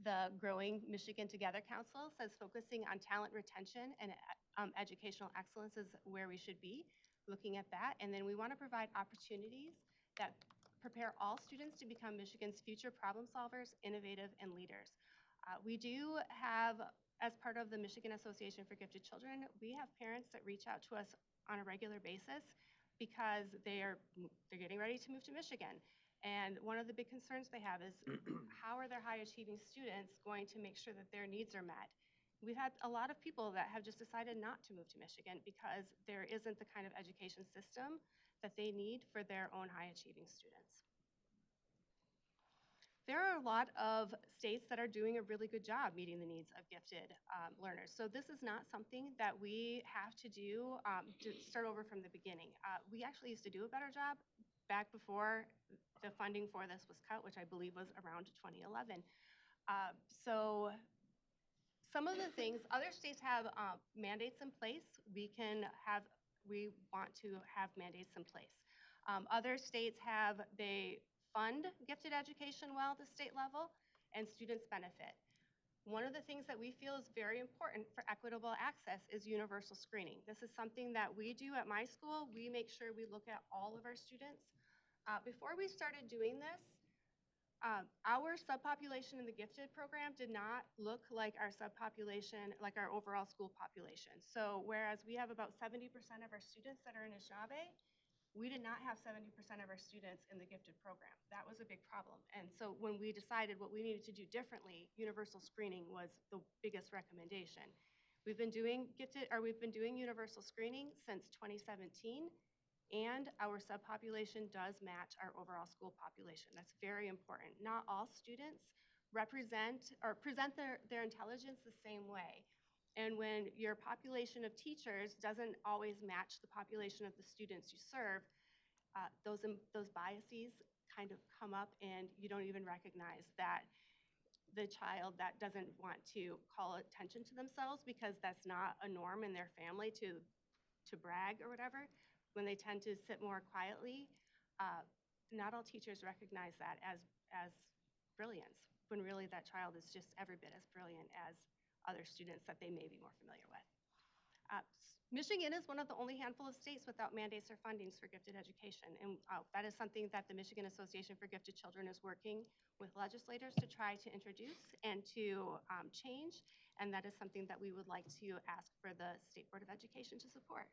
The Growing Michigan Together Council says focusing on talent retention and educational excellence is where we should be, looking at that. And then we want to provide opportunities that prepare all students to become Michigan's future problem solvers, innovative, and leaders. We do have, as part of the Michigan Association for Gifted Children, we have parents that reach out to us on a regular basis because they're getting ready to move to Michigan. And one of the big concerns they have is how are their high achieving students going to make sure that their needs are met? We've had a lot of people that have just decided not to move to Michigan because there isn't the kind of education system that they need for their own high achieving students. There are a lot of states that are doing a really good job meeting the needs of gifted learners. So this is not something that we have to do to start over from the beginning. We actually used to do a better job back before the funding for this was cut, which I believe was around 2011. So some of the things, other states have mandates in place. We want to have mandates in place. Other states they fund gifted education well at the state level, and students benefit. One of the things that we feel is very important for equitable access is universal screening. This is something that we do at my school. We make sure we look at all of our students. Before we started doing this, our subpopulation in the gifted program did not look like our subpopulation, like our overall school population. So whereas we have about 70% of our students that are in Anishinaabe, we did not have 70% of our students in the gifted program. That was a big problem. And so when we decided what we needed to do differently, universal screening was the biggest recommendation. We've been doing universal screening since 2017, and our subpopulation does match our overall school population. That's very important. Not all students present their intelligence the same way. And when your population of teachers doesn't always match the population of the students you serve, those biases kind of come up and you don't even recognize that the child that doesn't want to call attention to themselves because that's not a norm in their family to brag or whatever, when they tend to sit more quietly, not all teachers recognize that as brilliance, when really that child is just every bit as brilliant as other students that they may be more familiar with. Michigan is one of the only handful of states without mandates or fundings for gifted education, and that is something that the Michigan Association for Gifted Children is working with legislators to try to introduce and to change, and that is something that we would like to ask for the State Board of Education to support.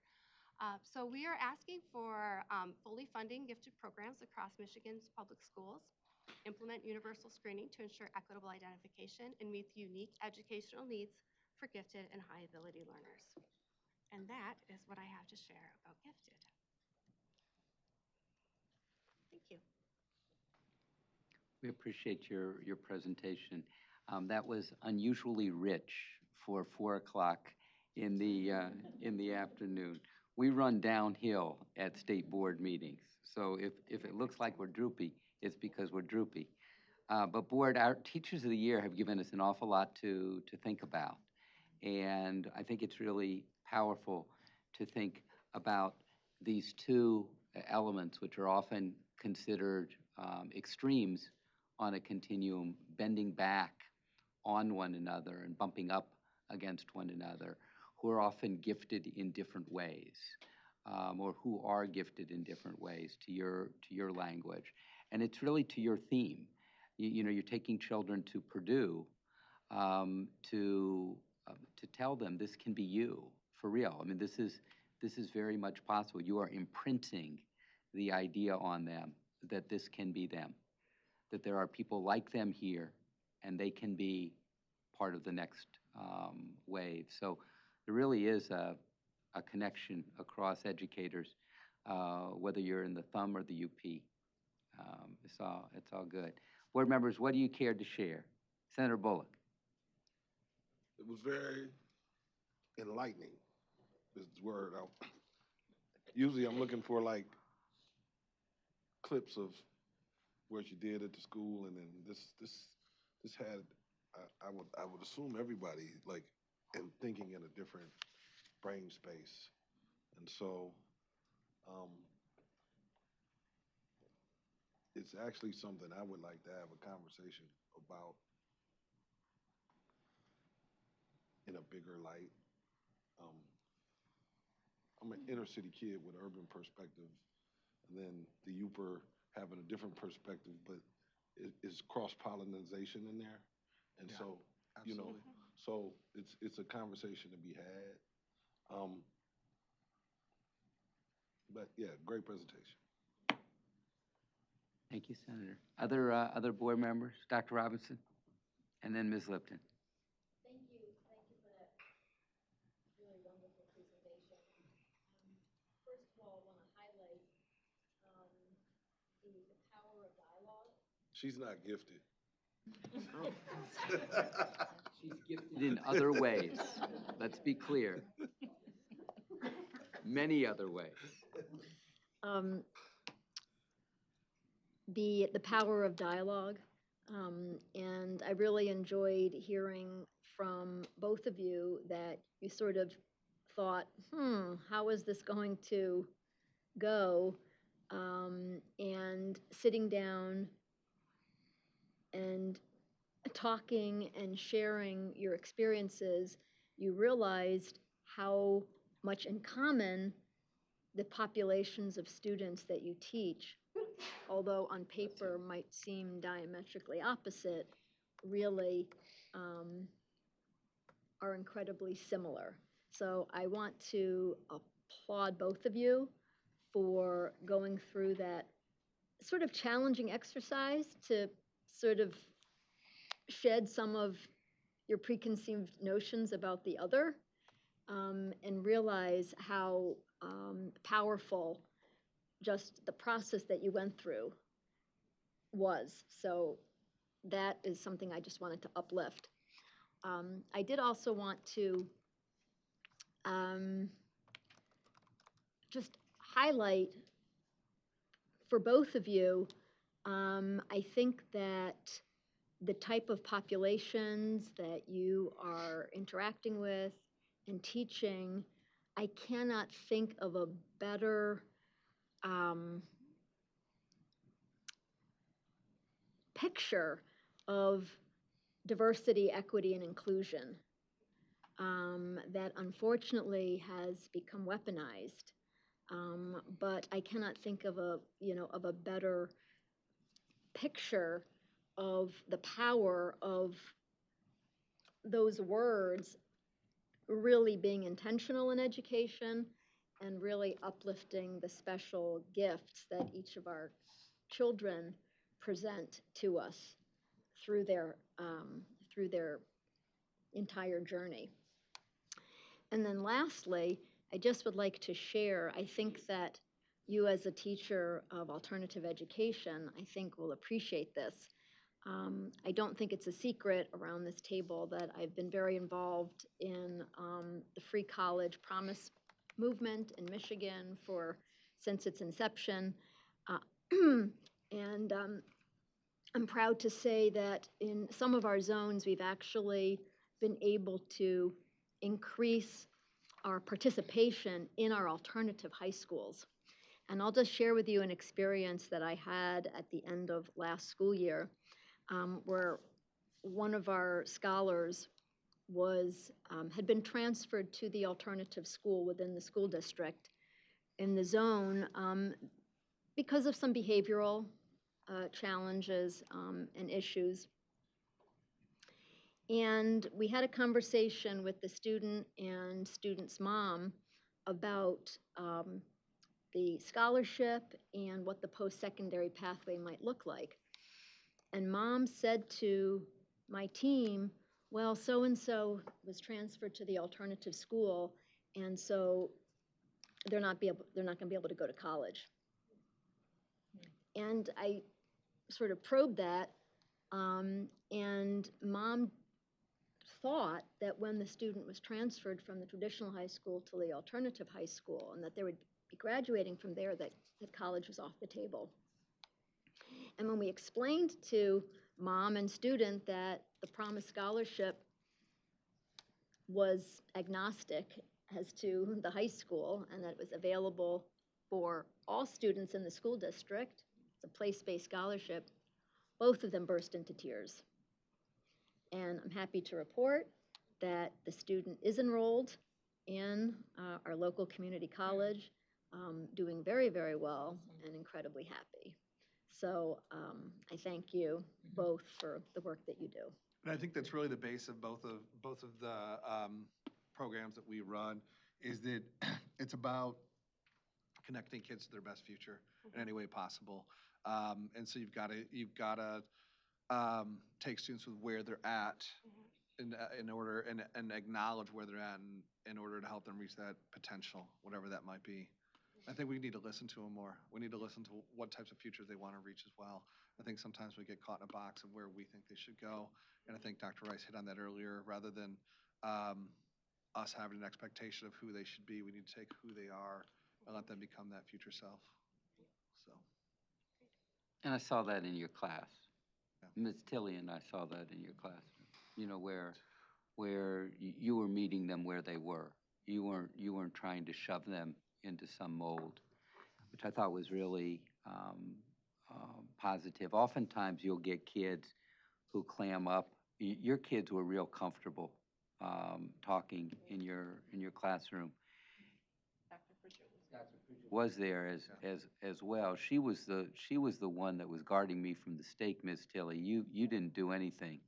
So we are asking for fully funding gifted programs across Michigan's public schools, implement universal screening to ensure equitable identification, and meet the unique educational needs for gifted and high ability learners. And that is what I have to share about gifted. Thank you. We appreciate your presentation. That was unusually rich for 4 o'clock in the afternoon. We run downhill at state board meetings, so if it looks like we're droopy, it's because we're droopy. But board, our teachers of the year have given us an awful lot to think about, and I think it's really powerful to think about these two elements, which are often considered extremes on a continuum, bending back on one another and bumping up against one another, who are often gifted in different ways, or who are gifted in different ways to your language. And it's really to your theme. You know, you're taking children to Purdue to tell them this can be you, for real. I mean, this is very much possible. You are imprinting the idea on them that this can be them, that there are people like them here, and they can be part of the next wave. So there really is a connection across educators, whether you're in the thumb or the UP. It's all good. Board members, what do you care to share? Senator Bullock. It was very enlightening, is the word. Usually I'm looking for like clips of what you did at the school, and then this had, I would assume everybody like and thinking in a different brain space. And so it's actually something I would like to have a conversation about in a bigger light. I'm an inner city kid with urban perspective, and then the Youper having a different perspective, but it's cross-pollination in there. And Yeah, so, you know, so it's a conversation to be had. But yeah, great presentation. Thank you, Senator. Other board members? Dr. Robinson? And then Ms. Lipton. Thank you for that really wonderful presentation. First of all, I want to highlight the power of dialogue. She's not gifted. She's gifted in other ways. Let's be clear. Many other ways. The power of dialogue, and I really enjoyed hearing from both of you that you sort of thought, how is this going to go? And sitting down and talking and sharing your experiences, you realized how much in common the populations of students that you teach, although on paper might seem diametrically opposite, really are incredibly similar. So I want to applaud both of you for going through that sort of challenging exercise to sort of shed some of your preconceived notions about the other, and realize how powerful just the process that you went through was. So that is something I just wanted to uplift. I did also want to just highlight for both of you, I think that the type of populations that you are interacting with and teaching, I cannot think of a better picture of diversity, equity, and inclusion that unfortunately has become weaponized. But I cannot think of a better picture of the power of those words really being intentional in education and really uplifting the special gifts that each of our children present to us through their entire journey. And then lastly, I just would like to share, I think that you as a teacher of alternative education, I think will appreciate this. I don't think it's a secret around this table that I've been very involved in the free college promise movement in Michigan since its inception. And I'm proud to say that in some of our zones, we've actually been able to increase our participation in our alternative high schools. And I'll just share with you an experience that I had at the end of last school year, where one of our scholars had been transferred to the alternative school within the school district in the zone because of some behavioral challenges and issues. And we had a conversation with the student and student's mom about the scholarship and what the post-secondary pathway might look like. And mom said to my team, well, so-and-so was transferred to the alternative school, and so they're not going to be able to go to college. And I sort of probed that, and mom thought that when the student was transferred from the traditional high school to the alternative high school and that they would be graduating from there, that college was off the table. And when we explained to mom and student that the Promise Scholarship was agnostic as to the high school and that it was available for all students in the school district, it's a place-based scholarship, both of them burst into tears. And I'm happy to report that the student is enrolled in our local community college, doing very, very well and incredibly happy. So I thank you both for the work that you do. And I think that's really the base of both of the programs that we run, is that it's about connecting kids to their best future in any way possible. And so you've got to take students with where they're at in order and acknowledge where they're at in order to help them reach that potential, whatever that might be. I think we need to listen to them more. We need to listen to what types of futures they want to reach as well. I think sometimes we get caught in a box of where we think they should go. And I think Dr. Rice hit on that earlier. Rather than us having an expectation of who they should be, we need to take who they are and let them become that future self. So. And I saw that in your class. Yeah. Ms. Tilley and I saw that in your class, where you were meeting them where they were. You weren't trying to shove them into some mold, which I thought was really positive. Oftentimes you'll get kids who clam up. Your kids were real comfortable talking in your classroom. Dr. Pritchard was there as well. She was the one that was guarding me from the snake, Ms. Tilley. You didn't do anything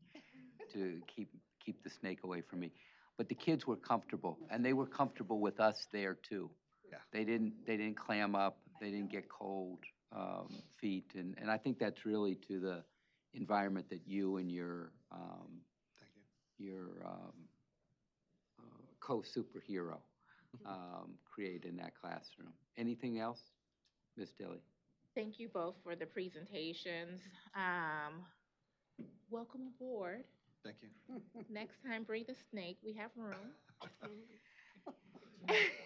to keep the snake away from me. But the kids were comfortable, and they were comfortable with us there too. Yeah. They didn't clam up. They didn't get cold feet, and I think that's really to the environment that you and your co-superhero create in that classroom. Anything else, Ms. Tilley? Thank you both for the presentations. Welcome aboard. Thank you. Next time, bring the snake. We have room.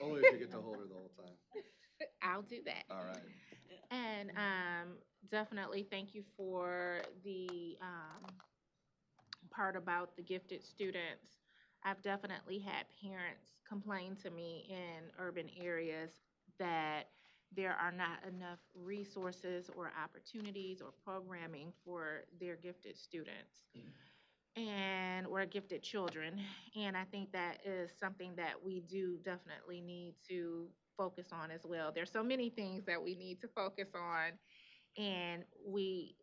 Only if you get to hold her the whole time. I'll do that. All right. And definitely thank you for the part about the gifted students. I've definitely had parents complain to me in urban areas that there are not enough resources or opportunities or programming for their gifted students and or gifted children. And I think that is something that we do definitely need to focus on as well. There's so many things that we need to focus on, and we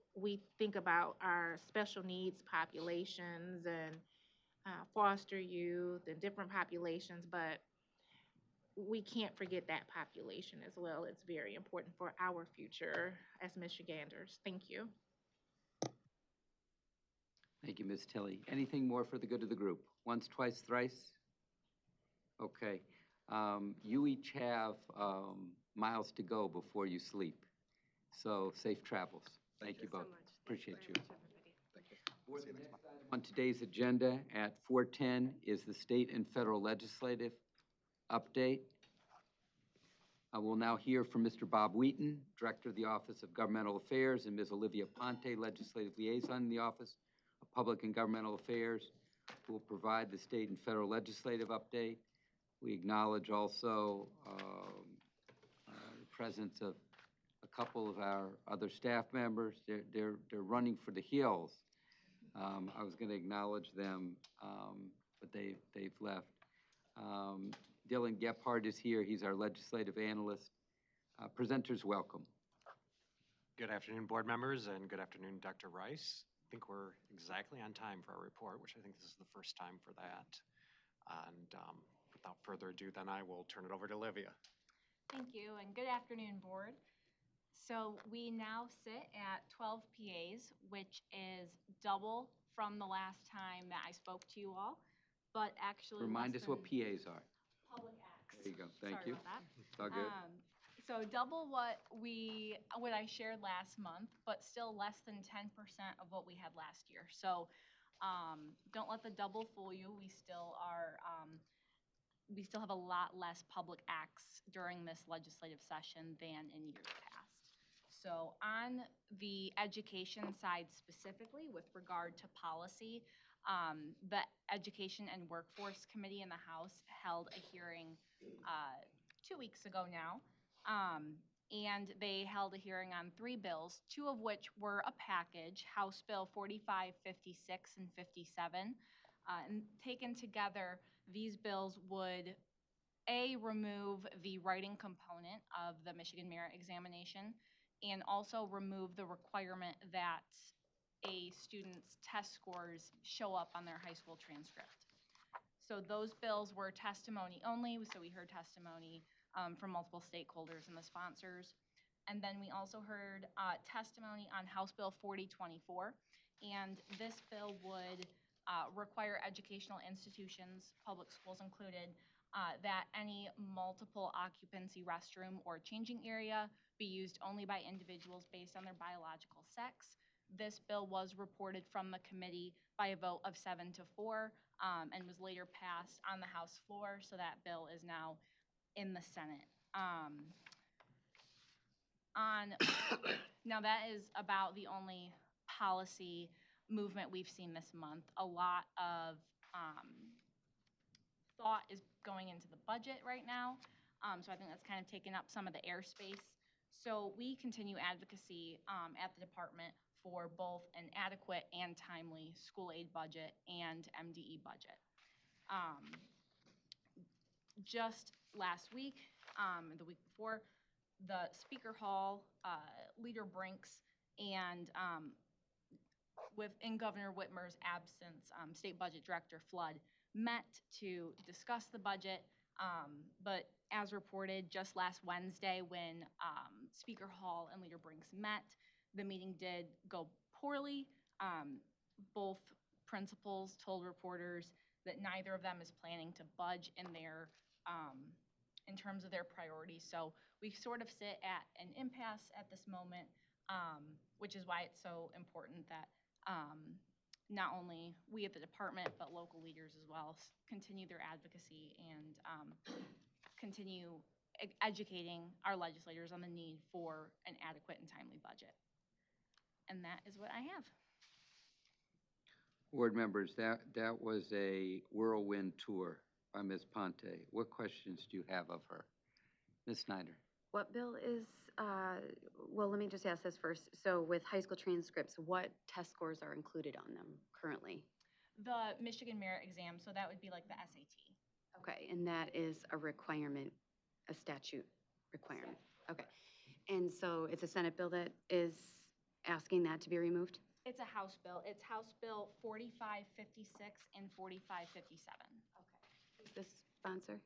think about our special needs populations and foster youth and different populations, but we can't forget that population as well. It's very important for our future as Michiganders. Thank you. Thank you, Ms. Tilley. Anything more for the good of the group? Once, twice, thrice? Okay. You each have miles to go before you sleep. So safe travels. Thank you both. Appreciate you. Board, the next item on today's agenda at 4:10 is the state and federal legislative update. I will now hear from Mr. Bob Wheaton, Director of the Office of Governmental Affairs, and Ms. Olivia Ponte, Legislative Liaison in the Office of Public and Governmental Affairs, who will provide the state and federal legislative update. We acknowledge also the presence of a couple of our other staff members. They're running for the hills. I was going to acknowledge them, but they've left. Dylan Gephardt is here. He's our legislative analyst. Presenters, welcome. Good afternoon, board members, and good afternoon, Dr. Rice. I think we're exactly on time for our report, which I think this is the first time for that. And without further ado, then I will turn it over to Olivia. Thank you, and good afternoon, board. So we now sit at 12 PAs, which is double from the last time that I spoke to you all, but actually Remind us what PAs are. Public acts. There you go. Thank Sorry you. about that. It's all good. So double what I shared last month, but still less than 10% of what we had last year. So don't let the double fool you. We still have a lot less public acts during this legislative session than in years past. So on the education side specifically, with regard to policy, the Education and Workforce Committee in the House held a hearing 2 weeks ago now. And they held a hearing on 3 bills, 2 of which were a package, House Bill 45, 56, and 57. And taken together, these bills would remove the writing component of the Michigan Merit Examination, and also remove the requirement that a student's test scores show up on their high school transcript. So those bills were testimony only, so we heard testimony from multiple stakeholders and the sponsors. And then we also heard testimony on House Bill 4024, and this bill would require educational institutions, public schools included, that any multiple occupancy restroom or changing area be used only by individuals based on their biological sex. This bill was reported from the committee by a vote of 7-4 and was later passed on the House floor, so that bill is now in the Senate. Now that is about the only policy movement we've seen this month. A lot of thought is going into the budget right now, so I think that's kind of taken up some of the airspace. So we continue advocacy at the department for both an adequate and timely school aid budget and MDE budget. Just last week, the week before, the Speaker Hall, Leader Brinks, and in Governor Whitmer's absence, State Budget Director Flood met to discuss the budget, but as reported just last Wednesday when Speaker Hall and Leader Brinks met, the meeting did go poorly. Both principals told reporters that neither of them is planning to budge in terms of their priorities. So we sort of sit at an impasse at this moment, which is why it's so important that not only we at the department, but local leaders as well continue their advocacy and continue educating our legislators on the need for an adequate and timely budget. And that is what I have. Board members, that was a whirlwind tour by Ms. Ponte. What questions do you have of her? Ms. Snyder? What bill is, well, let me just ask this first. So with high school transcripts, what test scores are included on them currently? The Michigan Merit Exam, so that would be like the SAT. Okay, and that is a requirement, a statute requirement. Okay. And so it's a Senate bill that is asking that to be removed? It's a House bill. It's House Bill 4556 and 4557. Okay. Who's this sponsor?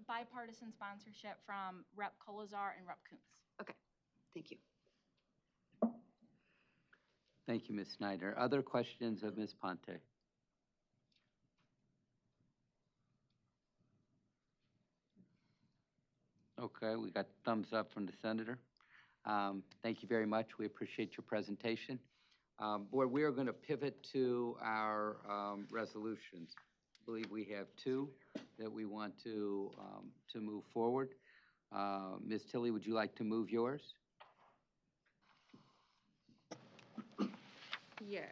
Bipartisan sponsorship from Rep. Kolazar and Rep. Koontz. Okay, thank you. Thank you, Ms. Snyder. Other questions of Ms. Ponte? Okay, we got thumbs up from the senator. Thank you very much. We appreciate your presentation. Board, we are going to pivot to our resolutions. I believe we have two that we want to move forward. Ms. Tilley, would you like to move yours? Yes.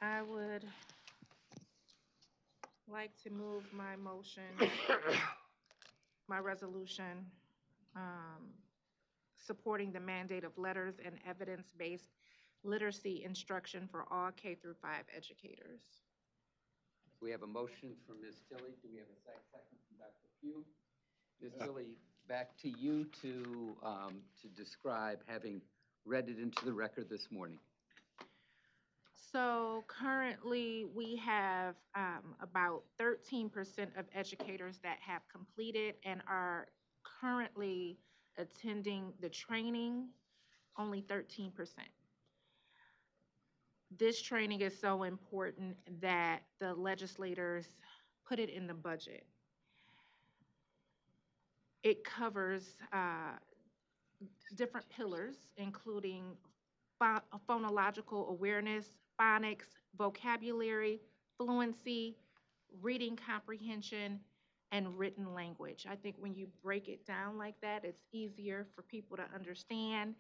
I would like to move my motion, my resolution, supporting the mandate of letters and evidence-based literacy instruction for all K through 5 educators. We have a motion from Ms. Tilley. Do we have a second from Dr. Pugh? Ms. Tilley, back to you to describe, having read it into the record this morning. So currently, we have about 13% of educators that have completed and are currently attending the training, only 13%. This training is so important that the legislators put it in the budget. It covers different pillars, including phonological awareness, phonics, vocabulary, fluency, reading comprehension, and written language. I think when you break it down like that, it's easier for people to understand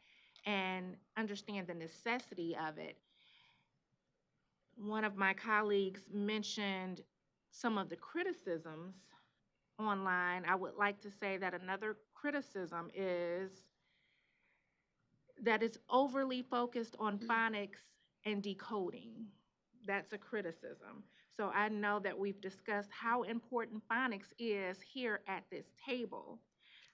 and understand the necessity of it. One of my colleagues mentioned some of the criticisms online. I would like to say that another criticism is that it's overly focused on phonics and decoding. That's a criticism. So I know that we've discussed how important phonics is here at this table.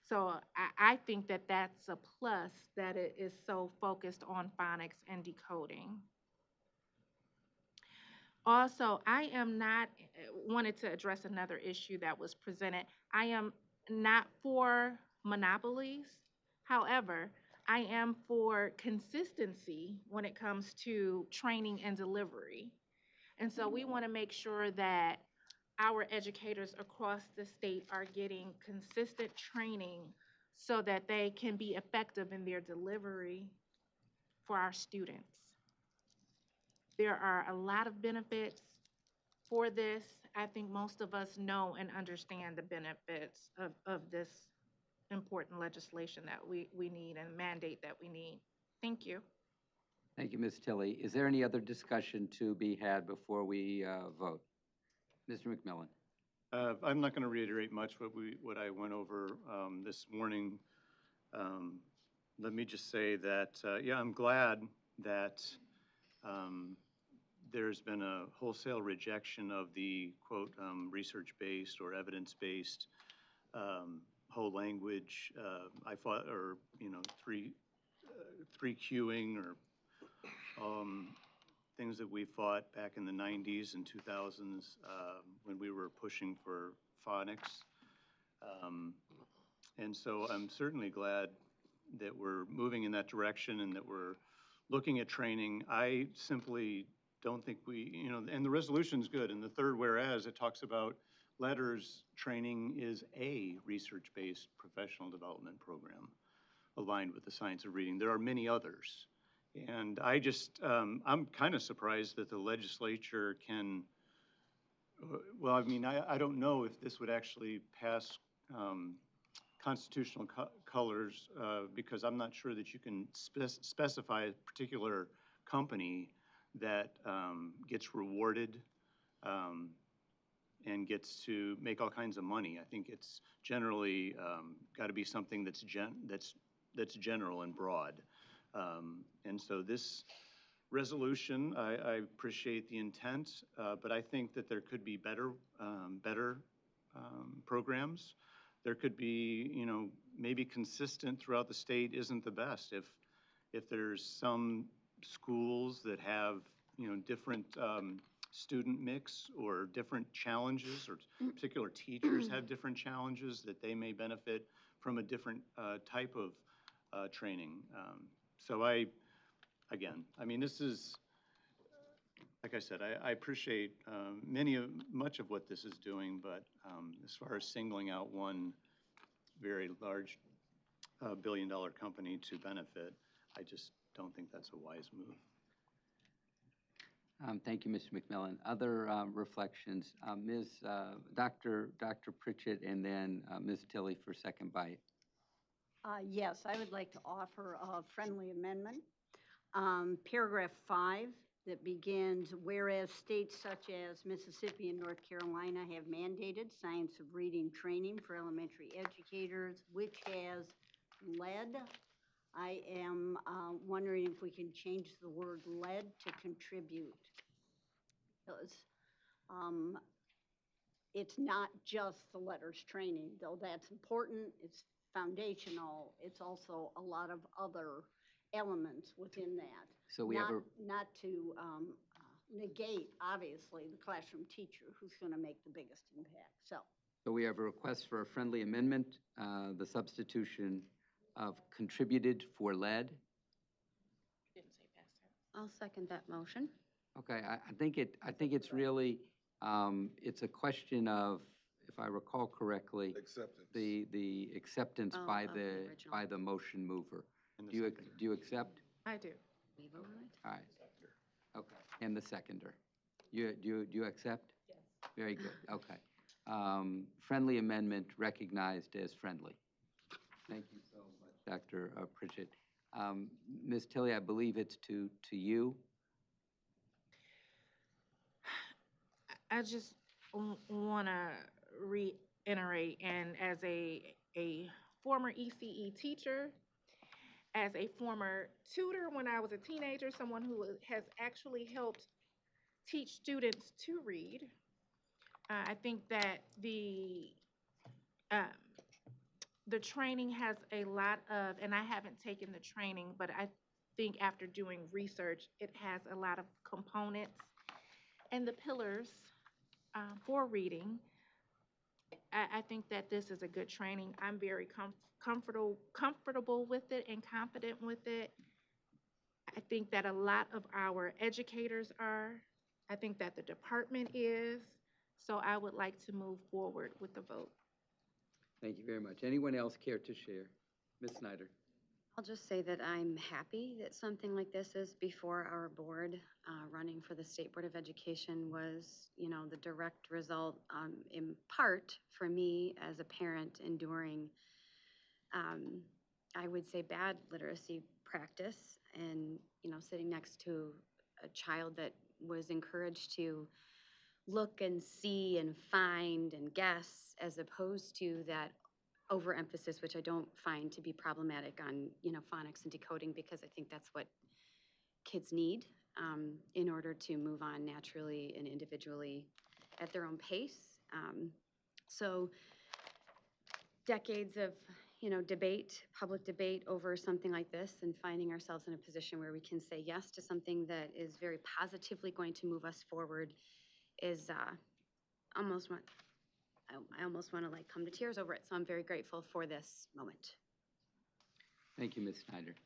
So I think that that's a plus that it is so focused on phonics and decoding. Also, I am not, wanted to address another issue that was presented. I am not for monopolies. However, I am for consistency when it comes to training and delivery. And so we want to make sure that our educators across the state are getting consistent training so that they can be effective in their delivery for our students. There are a lot of benefits for this. I think most of us know and understand the benefits of this important legislation that we need and mandate that we need. Thank you. Thank you, Ms. Tilley. Is there any other discussion to be had before we vote? Mr. McMillan. I'm not going to reiterate much what I went over this morning. Let me just say that, yeah, I'm glad that there's been a wholesale rejection of the, quote, research-based or evidence-based whole language, I thought, or, you know, three queuing or things that we fought back in the 90s and 2000s when we were pushing for phonics. And so I'm certainly glad that we're moving in that direction and that we're looking at training. I simply don't think we, you know, and the resolution's good. In the third whereas, it talks about letters training is a research-based professional development program aligned with the science of reading. There are many others. And I just, I'm kind of surprised that the legislature can Well, I mean, I don't know if this would actually pass constitutional colors, because I'm not sure that you can specify a particular company that gets rewarded and gets to make all kinds of money. I think it's generally got to be something that's general and broad. And so this resolution, I appreciate the intent, but I think that there could be better programs. There could be, you know, maybe consistent throughout the state isn't the best. If there's some schools that have, you know, different student mix or different challenges, or particular teachers have different challenges, that they may benefit from a different type of training. So again, I mean, this is, like I said, I appreciate much of what this is doing, but as far as singling out one very large billion-dollar company to benefit, I just don't think that's a wise move. Thank you, Mr. McMillan. Other reflections, Dr. Pritchett, and then Ms. Tilley for second bite. Yes, I would like to offer a friendly amendment. Paragraph 5 that begins, whereas states such as Mississippi and North Carolina have mandated science of reading training for elementary educators, which has led. I am wondering if we can change the word led to contribute. Because it's not just the letters training, though that's important, it's foundational, it's also a lot of other elements within that. So we have not to negate, obviously, the classroom teacher who's going to make the biggest impact. So we have a request for a friendly amendment, the substitution of contributed for led. I'll second that motion. Okay, I think it's really, it's a question of, if I recall correctly, Acceptance. the acceptance by the motion mover. Do you accept? I do. We vote on it? All right. Okay, and the seconder. Do you accept? Yes. Very good, okay. Friendly amendment recognized as friendly. Thank you so much, Dr. Pritchett. Ms. Tilley, I believe it's to you. I just want to reiterate, and as a former ECE teacher, as a former tutor when I was a teenager, someone who has actually helped teach students to read, I think that the training has a lot of, and I haven't taken the training, but I think after doing research, it has a lot of components and the pillars for reading. I think that this is a good training. I'm very comfortable with it and confident with it. I think that a lot of our educators are. I think that the department is. So I would like to move forward with the vote. Thank you very much. Anyone else care to share? Ms. Snyder. I'll just say that I'm happy that something like this is before our board. Running for the State Board of Education was, you know, the direct result, in part, for me as a parent enduring, I would say, bad literacy practice, and, you know, sitting next to a child that was encouraged to look and see and find and guess, as opposed to that overemphasis, which I don't find to be problematic, on, you know, phonics and decoding, because I think that's what kids need in order to move on naturally and individually at their own pace. So decades of, you know, debate, public debate over something like this, and finding ourselves in a position where we can say yes to something that is very positively going to move us forward is I almost want to like come to tears over it. So I'm very grateful for this moment. Thank you, Ms. Snyder.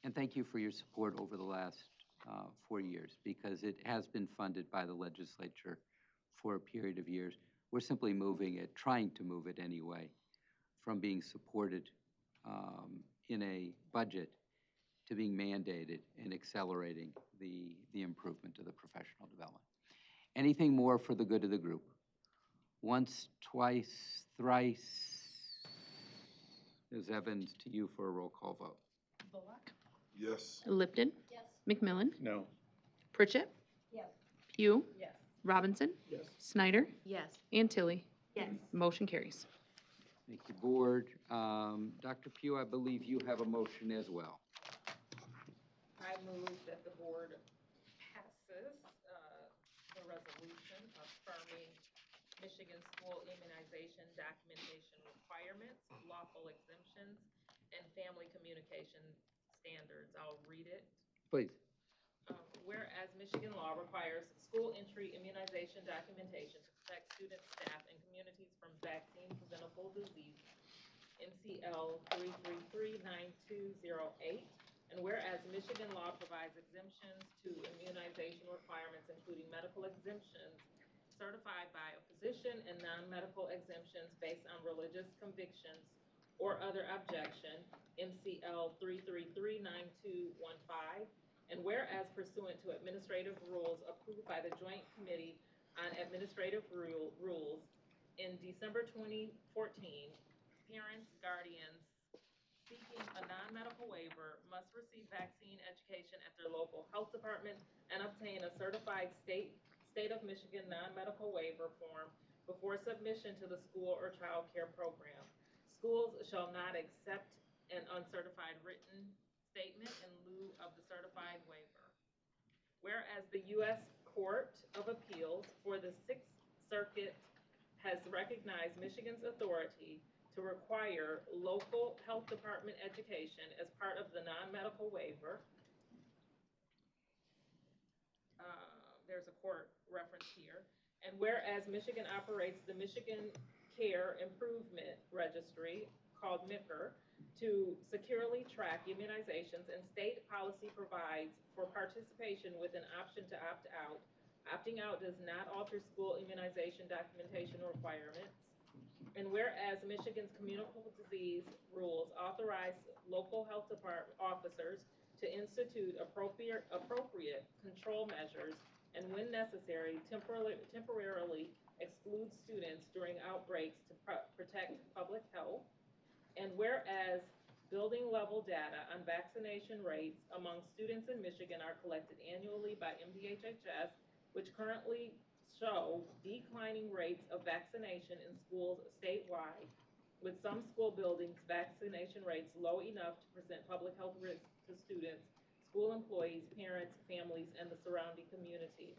And thank you for your support over the last 4 years, because it has been funded by the legislature for a period of years. We're simply moving it, trying to move it anyway, from being supported in a budget to being mandated and accelerating the improvement of the professional development. Anything more for the good of the group? Once, twice, thrice. Ms. Evans, to you for a roll call vote. Bullock? Yes. Lipton? Yes. McMillan? No. Pritchett? Yes. Pugh? Yes. Robinson? Yes. Snyder? Yes. And Tilly? Yes. Motion carries. Thank you, Board. Dr. Pugh, I believe you have a motion as well. I move that the board passes the resolution affirming Michigan school immunization documentation requirements, lawful exemptions, and family communication standards. I'll read it. Please. Whereas Michigan law requires school entry immunization documentation to protect students, staff, and communities from vaccine-preventable diseases, MCL 3339208. And whereas Michigan law provides exemptions to immunization requirements, including medical exemptions certified by a physician and non-medical exemptions based on religious convictions or other objection, MCL 3339215. And whereas pursuant to administrative rules approved by the Joint Committee on Administrative Rules in December 2014, parents, guardians seeking a non-medical waiver must receive vaccine education at their local health department and obtain a certified state of Michigan non-medical waiver form before submission to the school or child care program. Schools shall not accept an uncertified written statement in lieu of the certified waiver. Whereas the U.S. Court of Appeals for the Sixth Circuit has recognized Michigan's authority to require local health department education as part of the non-medical waiver. There's a court reference here. And whereas Michigan operates the Michigan Care Improvement Registry, called MICR, to securely track immunizations, and state policy provides for participation with an option to opt out. Opting out does not alter school immunization documentation requirements. And whereas Michigan's communicable disease rules authorize local health department officers to institute appropriate control measures and, when necessary, temporarily exclude students during outbreaks to protect public health. And whereas building level data on vaccination rates among students in Michigan are collected annually by MDHHS, which currently show declining rates of vaccination in schools statewide, with some school buildings vaccination rates low enough to present public health risks to students, school employees, parents, families, and the surrounding community.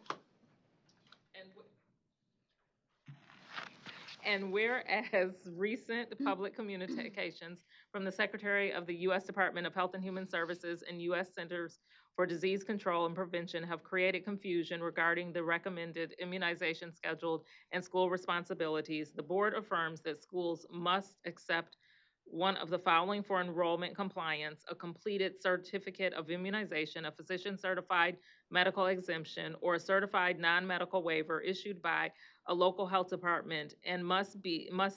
And whereas recent public communications from the Secretary of the U.S. Department of Health and Human Services and U.S. Centers for Disease Control and Prevention have created confusion regarding the recommended immunization schedule and school responsibilities, the board affirms that schools must accept one of the following for enrollment compliance: a completed certificate of immunization, a physician-certified medical exemption, or a certified non-medical waiver issued by a local health department, and must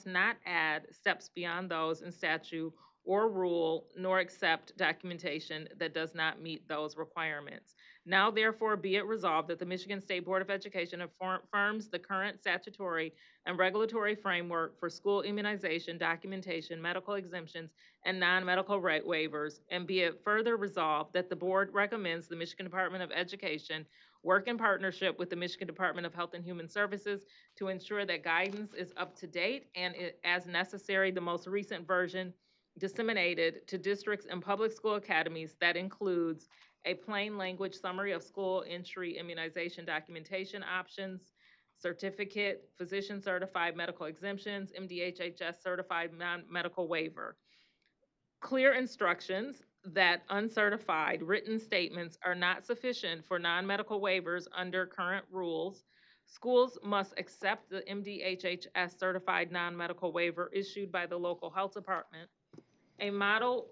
not add steps beyond those in statute or rule, nor accept documentation that does not meet those requirements. Now therefore be it resolved that the Michigan State Board of Education affirms the current statutory and regulatory framework for school immunization, documentation, medical exemptions, and non-medical waivers, and be it further resolved that the board recommends the Michigan Department of Education work in partnership with the Michigan Department of Health and Human Services to ensure that guidance is up to date and, as necessary, the most recent version disseminated to districts and public school academies that includes a plain language summary of school entry immunization documentation options, certificate, physician certified medical exemptions, MDHHS certified non-medical waiver. Clear instructions that uncertified written statements are not sufficient for non-medical waivers under current rules. Schools must accept the MDHHS certified non-medical waiver issued by the local health department. A model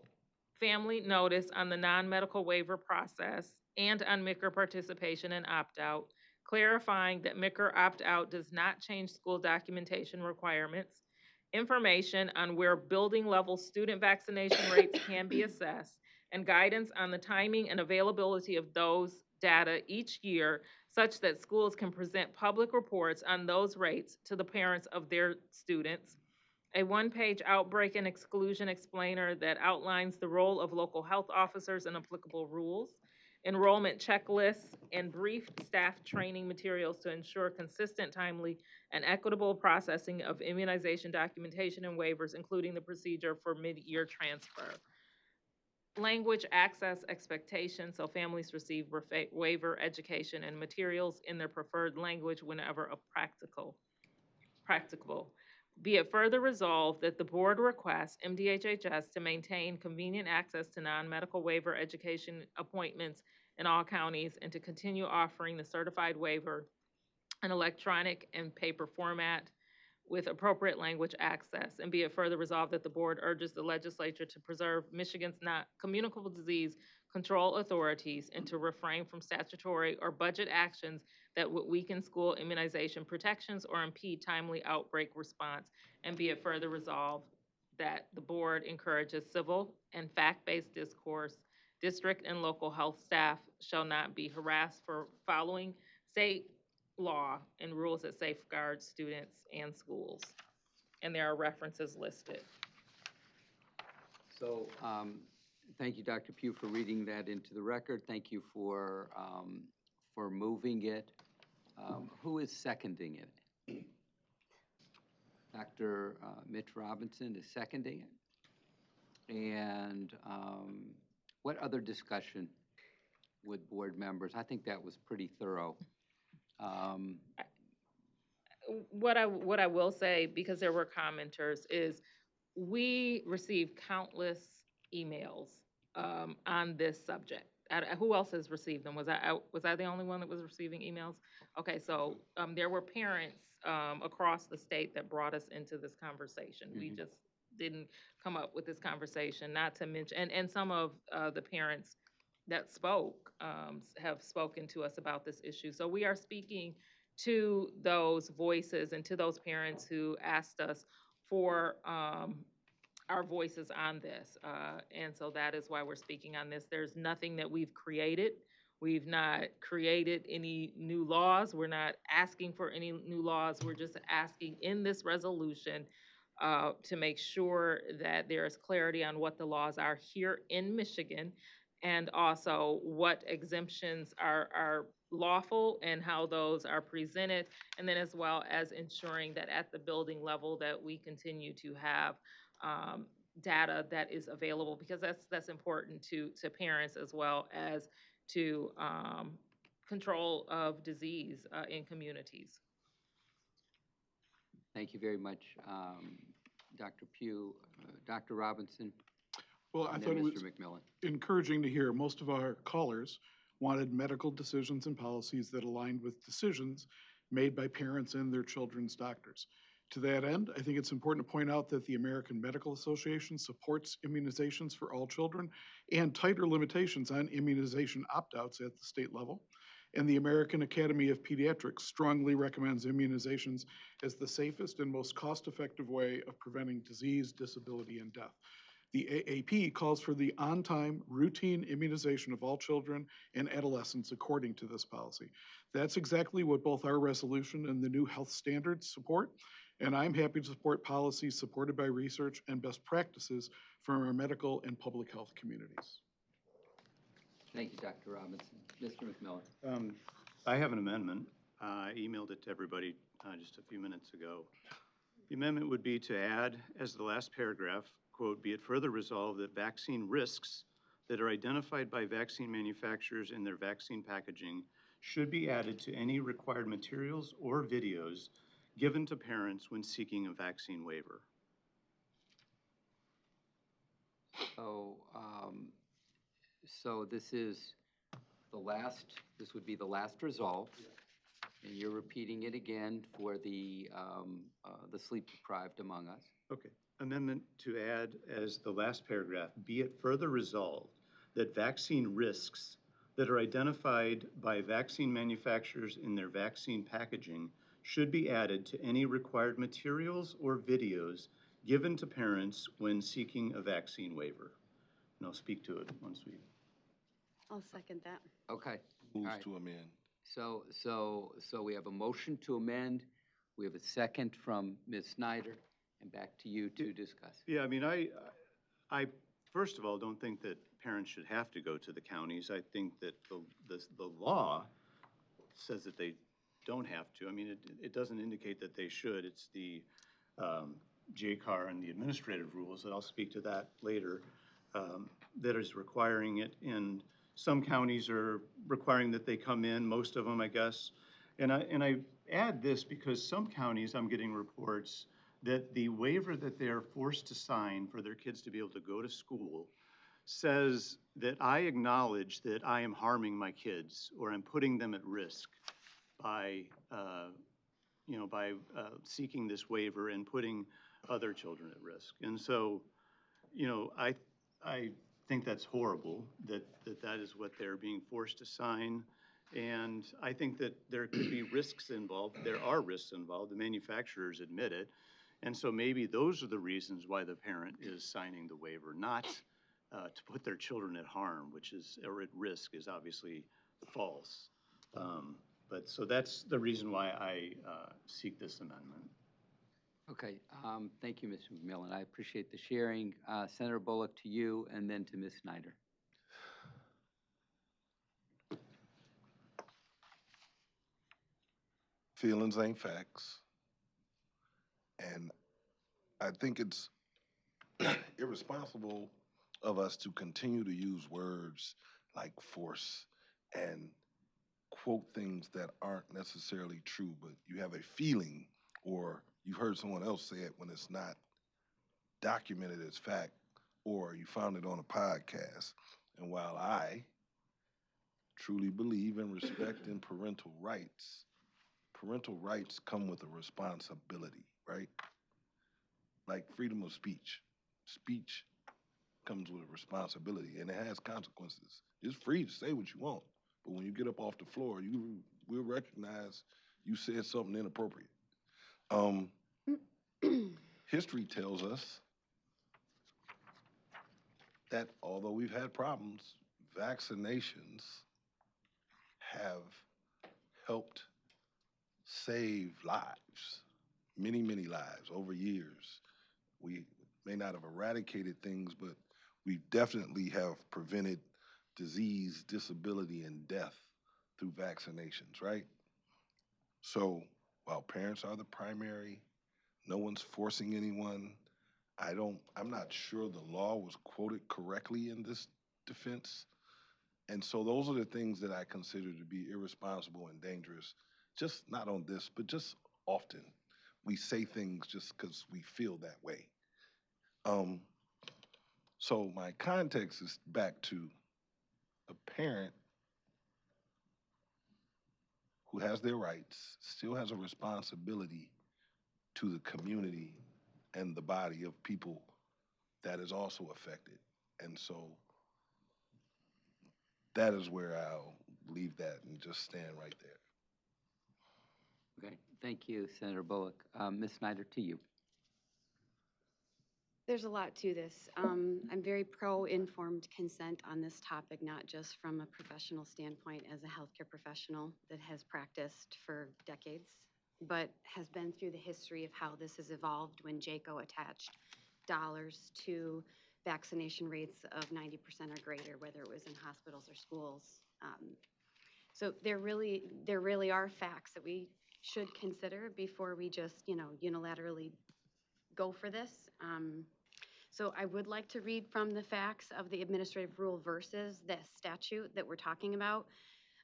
family notice on the non-medical waiver process and on MICR participation and opt-out, clarifying that MICR opt-out does not change school documentation requirements, information on where building level student vaccination rates can be assessed, and guidance on the timing and availability of those data each year such that schools can present public reports on those rates to the parents of their students. A one-page outbreak and exclusion explainer that outlines the role of local health officers and applicable rules, enrollment checklists, and brief staff training materials to ensure consistent, timely, and equitable processing of immunization documentation and waivers, including the procedure for mid-year transfer. Language access expectations, so families receive waiver education and materials in their preferred language whenever practicable. Be it further resolved that the board requests MDHHS to maintain convenient access to non-medical waiver education appointments in all counties and to continue offering the certified waiver in electronic and paper format with appropriate language access. And be it further resolved that the board urges the legislature to preserve Michigan's not communicable disease control authorities and to refrain from statutory or budget actions that would weaken school immunization protections or impede timely outbreak response. And be it further resolved that the board encourages civil and fact-based discourse. District and local health staff shall not be harassed for following state law and rules that safeguard students and schools. And there are references listed. So, thank you, Dr. Pugh, for reading that into the record. Thank you for moving it. Who is seconding it? Dr. Mitch Robinson is seconding it. And what other discussion with board members? I think that was pretty thorough. What I will say, because there were commenters, is we received countless emails on this subject. Who else has received them? Was I the only one that was receiving emails? Okay, so there were parents across the state that brought us into this conversation. We just didn't come up with this conversation, not to mention, and some of the parents that spoke have spoken to us about this issue. So we are speaking to those voices and to those parents who asked us for our voices on this. And so that is why we're speaking on this. There's nothing that we've created. We've not created any new laws. We're not asking for any new laws. We're just asking in this resolution to make sure that there is clarity on what the laws are here in Michigan, and also what exemptions are lawful and how those are presented, and then as well as ensuring that at the building level that we continue to have data that is available, because that's important to parents as well as to control of disease in communities. Thank you very much, Dr. Pugh. Dr. Robinson? Well, I thought it was encouraging to hear most of our callers wanted medical decisions and policies that aligned with decisions made by parents and their children's doctors. To that end, I think it's important to point out that the American Medical Association supports immunizations for all children and tighter limitations on immunization opt-outs at the state level. And the American Academy of Pediatrics strongly recommends immunizations as the safest and most cost-effective way of preventing disease, disability, and death. The AAP calls for the on-time, routine immunization of all children and adolescents according to this policy. That's exactly what both our resolution and the new health standards support, and I'm happy to support policies supported by research and best practices from our medical and public health communities. Thank you, Dr. Robinson. Mr. McMillan. I have an amendment. I emailed it to everybody just a few minutes ago. The amendment would be to add, as the last paragraph, quote, "Be it further resolved that vaccine risks that are identified by vaccine manufacturers in their vaccine packaging should be added to any required materials or videos given to parents when seeking a vaccine waiver." So this is this would be the last resolve, and you're repeating it again for the sleep deprived among us. Okay. Amendment to add as the last paragraph, "Be it further resolved that vaccine risks that are identified by vaccine manufacturers in their vaccine packaging should be added to any required materials or videos given to parents when seeking a vaccine waiver." speak to it once we. I'll second that. Okay. All Moves right. to amend. So we have a motion to amend. We have a second from Ms. Snyder, and back to you to discuss. Yeah, I mean, I first of all don't think that parents should have to go to the counties. I think that the law says that they don't have to. I mean, it doesn't indicate that they should. It's the JCAR and the administrative rules, and I'll speak to that later, that is requiring it. And some counties are requiring that they come in, most of them, I guess. And I add this because some counties, I'm getting reports that the waiver that they're forced to sign for their kids to be able to go to school says that I acknowledge that I am harming my kids or I'm putting them at risk by, seeking this waiver and putting other children at risk. And so, I think that's horrible that is what they're being forced to sign. And I think that there could be risks involved. There are risks involved. The manufacturers admit it. And so maybe those are the reasons why the parent is signing the waiver, not to put their children at harm, or at risk is obviously false. But so that's the reason why I seek this amendment. Okay, thank you, Mr. McMillan. I appreciate the sharing. Senator Bullock, to you, and then to Ms. Snyder. Feelings ain't facts. And I think it's irresponsible of us to continue to use words like force and quote things that aren't necessarily true, but you have a feeling or you've heard someone else say it when it's not documented as fact, or you found it on a podcast. And while I truly believe in respect and parental rights come with a responsibility, right? Like freedom of speech. Speech comes with a responsibility and it has consequences. It's free to say what you want, but when you get up off the floor, you will recognize you said something inappropriate. History tells us that although we've had problems, vaccinations have helped save lives, many, many lives over years. We may not have eradicated things, but we definitely have prevented disease, disability, and death through vaccinations, right? So while parents are the primary, no one's forcing anyone. I'm not sure the law was quoted correctly in this defense. And so those are the things that I consider to be irresponsible and dangerous, just not on this, but just often. We say things just because we feel that way. So my context is back to a parent who has their rights, still has a responsibility to the community and the body of people that is also affected. And so that is where I'll leave that and just stand right there. Okay, thank you, Senator Bullock. Ms. Snyder, to you. There's a lot to this. I'm very pro-informed consent on this topic, not just from a professional standpoint as a healthcare professional that has practiced for decades, but has been through the history of how this has evolved when JCAHO attached dollars to vaccination rates of 90% or greater, whether it was in hospitals or schools. So there really are facts that we should consider before we just, unilaterally go for this. So I would like to read from the facts of the administrative rule versus the statute that we're talking about.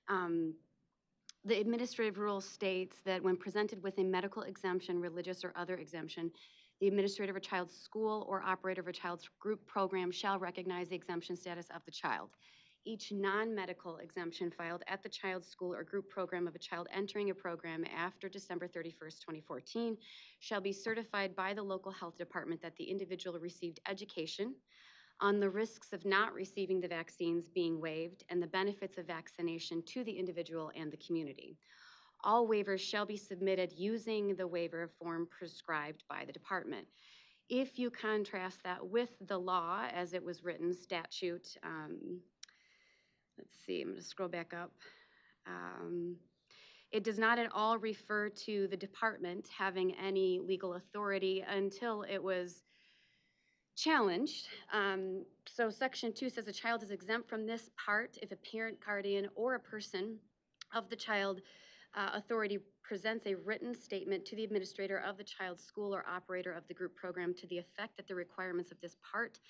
The administrative rule states that when presented with a medical exemption, religious or other exemption, the administrator of a child's school or operator of a child's group program shall recognize the exemption status of the child. Each non-medical exemption filed at the child's school or group program of a child entering a program after December 31st, 2014 shall be certified by the local health department that the individual received education on the risks of not receiving the vaccines being waived and the benefits of vaccination to the individual and the community. All waivers shall be submitted using the waiver form prescribed by the department. If you contrast that with the law as it was written, statute, let's see, I'm going to scroll back up. It does not at all refer to the department having any legal authority until it was challenged. So section 2 says a child is exempt from this part if a parent, guardian, or a person of the child authority presents a written statement to the administrator of the child's school or operator of the group program to the effect that the requirements of this part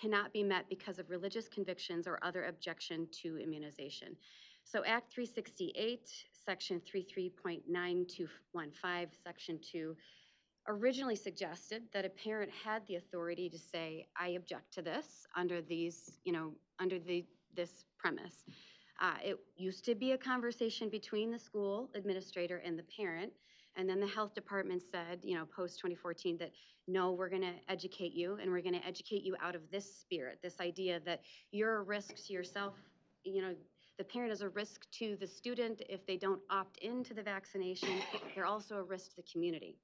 cannot be met because of religious convictions or other objection to immunization. So Act 368, Section 33.9215, Section 2, originally suggested that a parent had the authority to say, I object to this under these, this premise. It used to be a conversation between the school administrator and the parent. And then the health department said, post 2014, that no, we're going to educate you, and we're going to educate you out of this spirit, this idea that you're a risk to yourself. The parent is a risk to the student. If they don't opt into the vaccination, they're also a risk to the community.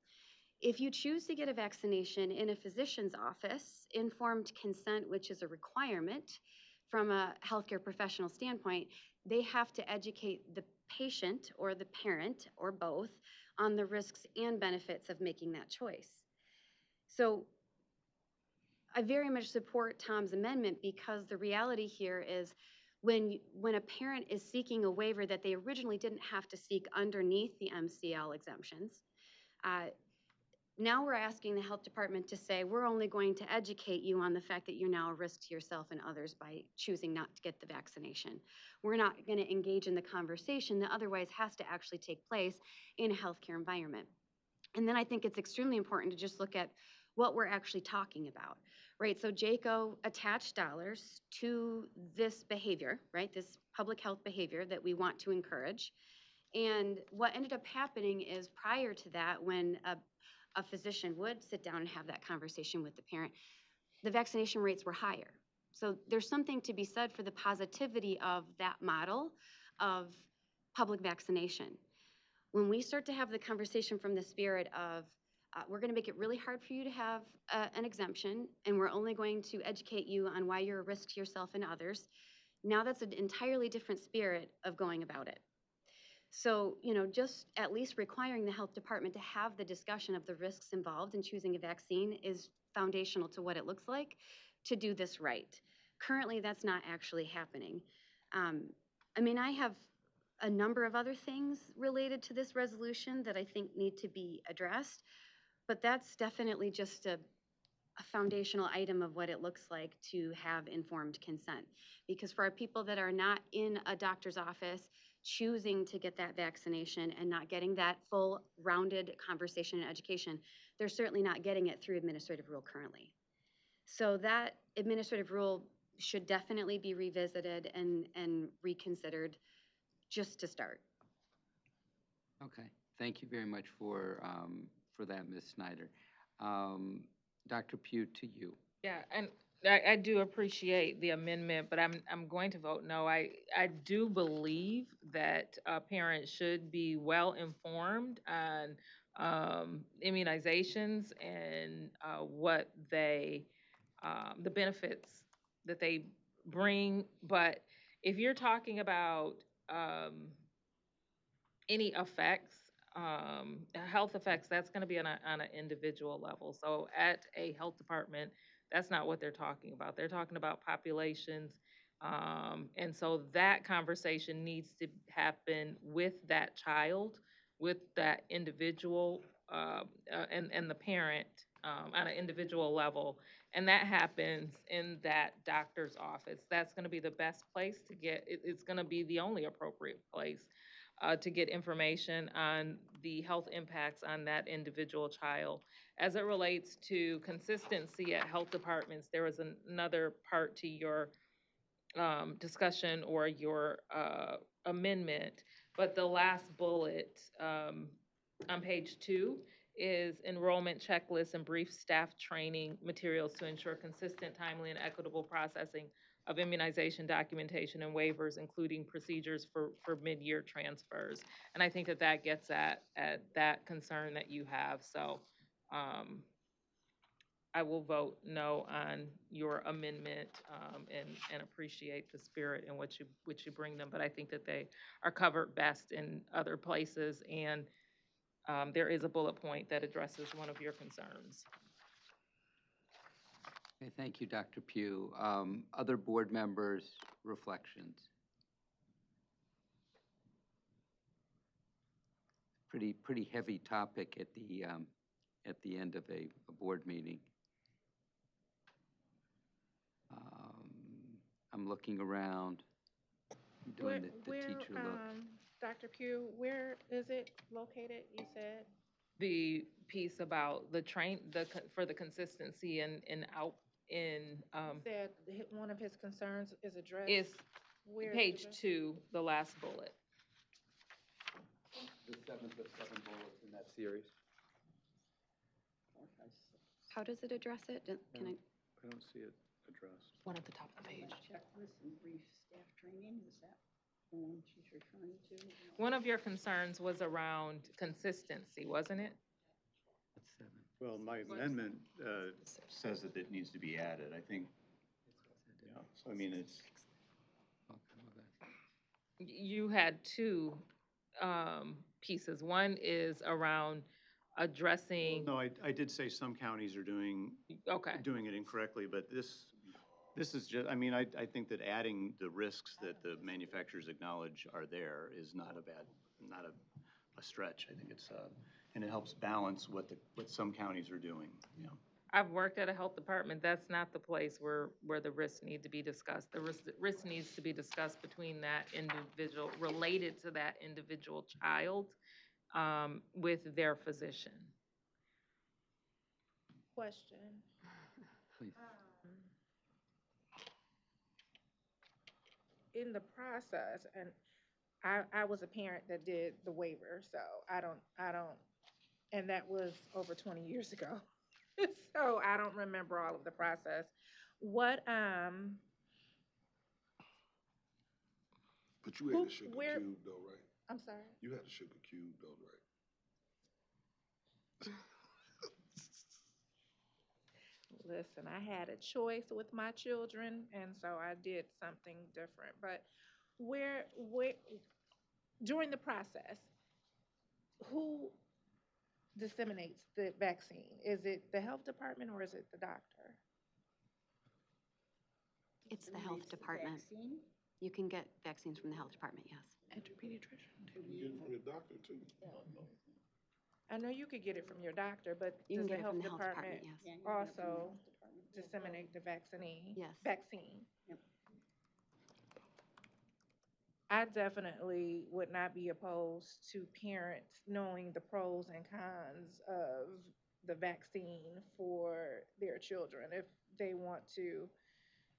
If you choose to get a vaccination in a physician's office, informed consent, which is a requirement from a healthcare professional standpoint, they have to educate the patient or the parent or both on the risks and benefits of making that choice. So I very much support Tom's amendment because the reality here is when a parent is seeking a waiver that they originally didn't have to seek underneath the MCL exemptions, now we're asking the health department to say, we're only going to educate you on the fact that you're now a risk to yourself and others by choosing not to get the vaccination. We're not going to engage in the conversation that otherwise has to actually take place in a healthcare environment. And then I think it's extremely important to just look at what we're actually talking about, right? So JACO attached dollars to this behavior, right? This public health behavior that we want to encourage. And what ended up happening is prior to that, when a physician would sit down and have that conversation with the parent, the vaccination rates were higher. So there's something to be said for the positivity of that model of public vaccination. When we start to have the conversation from the spirit of, we're going to make it really hard for you to have an exemption, and we're only going to educate you on why you're a risk to yourself and others, now that's an entirely different spirit of going about it. So, just at least requiring the health department to have the discussion of the risks involved in choosing a vaccine is foundational to what it looks like to do this right. Currently, that's not actually happening. I have a number of other things related to this resolution that I think need to be addressed, but that's definitely just a foundational item of what it looks like to have informed consent. Because for our people that are not in a doctor's office choosing to get that vaccination and not getting that full rounded conversation and education, they're certainly not getting it through administrative rule currently. So that administrative rule should definitely be revisited and reconsidered just to start. Okay, thank you very much for that, Ms. Snyder. Dr. Pugh, to you. Yeah, and I do appreciate the amendment, but I'm going to vote no. I do believe that parents should be well informed on immunizations and what they, the benefits that they bring. But if you're talking about any effects, health effects, that's going to be on an individual level. So at a health department, that's not what they're talking about. They're talking about populations. And so that conversation needs to happen with that child, with that individual, and the parent on an individual level. And that happens in that doctor's office. That's going to be the best place to get, it's going to be the only appropriate place to get information on the health impacts on that individual child. As it relates to consistency at health departments, there was another part to your discussion or your amendment, but the last bullet on page 2 is enrollment checklists and brief staff training materials to ensure consistent, timely, and equitable processing of immunization documentation and waivers, including procedures for mid-year transfers. And I think that gets at that concern that you have. So I will vote no on your amendment, and appreciate the spirit in which you bring them, but I think that they are covered best in other places, and there is a bullet point that addresses one of your concerns. Okay, thank you, Dr. Pugh. Other board members' reflections? Pretty heavy topic at the end of a board meeting. I'm looking around, doing the teacher look. Dr. Pugh, where is it located, you said? The piece about the for the consistency in out, Said one of his concerns is addressed. is Where is it page addressed? 2, the last bullet. The 7th of 7 bullets in that series. How does it address it? Can I? I don't see it addressed. One at the top of the page. Checklist and brief staff training, is that the one she's referring to? One of your concerns was around consistency, wasn't it? That's 7. Well, my amendment says that it needs to be added, I think. Yeah, so I mean, it's, You had two pieces. One is around addressing. no, I did say some counties are doing it incorrectly, but this is just, I mean, I think that adding the risks that the manufacturers acknowledge are there is not a stretch. I think it's, and it helps balance what some counties are doing, you know. I've worked at a health department. That's not the place where the risks need to be discussed. The risk needs to be discussed between that individual, related to that individual child, with their physician. Question. Please. In the process, and I was a parent that did the waiver, so I don't, and that was over 20 years ago. So I don't remember all of the process. What, But you had the sugar cube though, right? I'm sorry? You had the sugar cube though, right? Listen, I had a choice with my children, and so I did something different. But where during the process, who disseminates the vaccine? Is it the health department or is it the doctor? It's the health department. You can get vaccines from the health department, yes. And your pediatrician. You can get it from your doctor too. I know you could get it from your doctor, but You does can the get it health from the health department department, yes. also disseminate the vaccine? Yes. Vaccine. Yep. I definitely would not be opposed to parents knowing the pros and cons of the vaccine for their children if they want to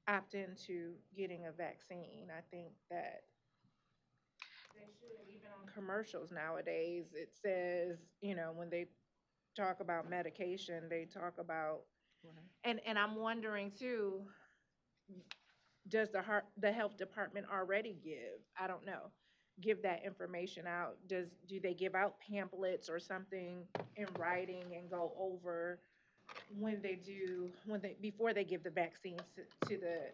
opt into getting a vaccine. I think that they should, even on commercials nowadays, it says, you know, when they talk about medication, they talk about, and I'm wondering too, does the health department already give, I don't know, give that information out? Do they give out pamphlets or something in writing and go over before they give the vaccines to the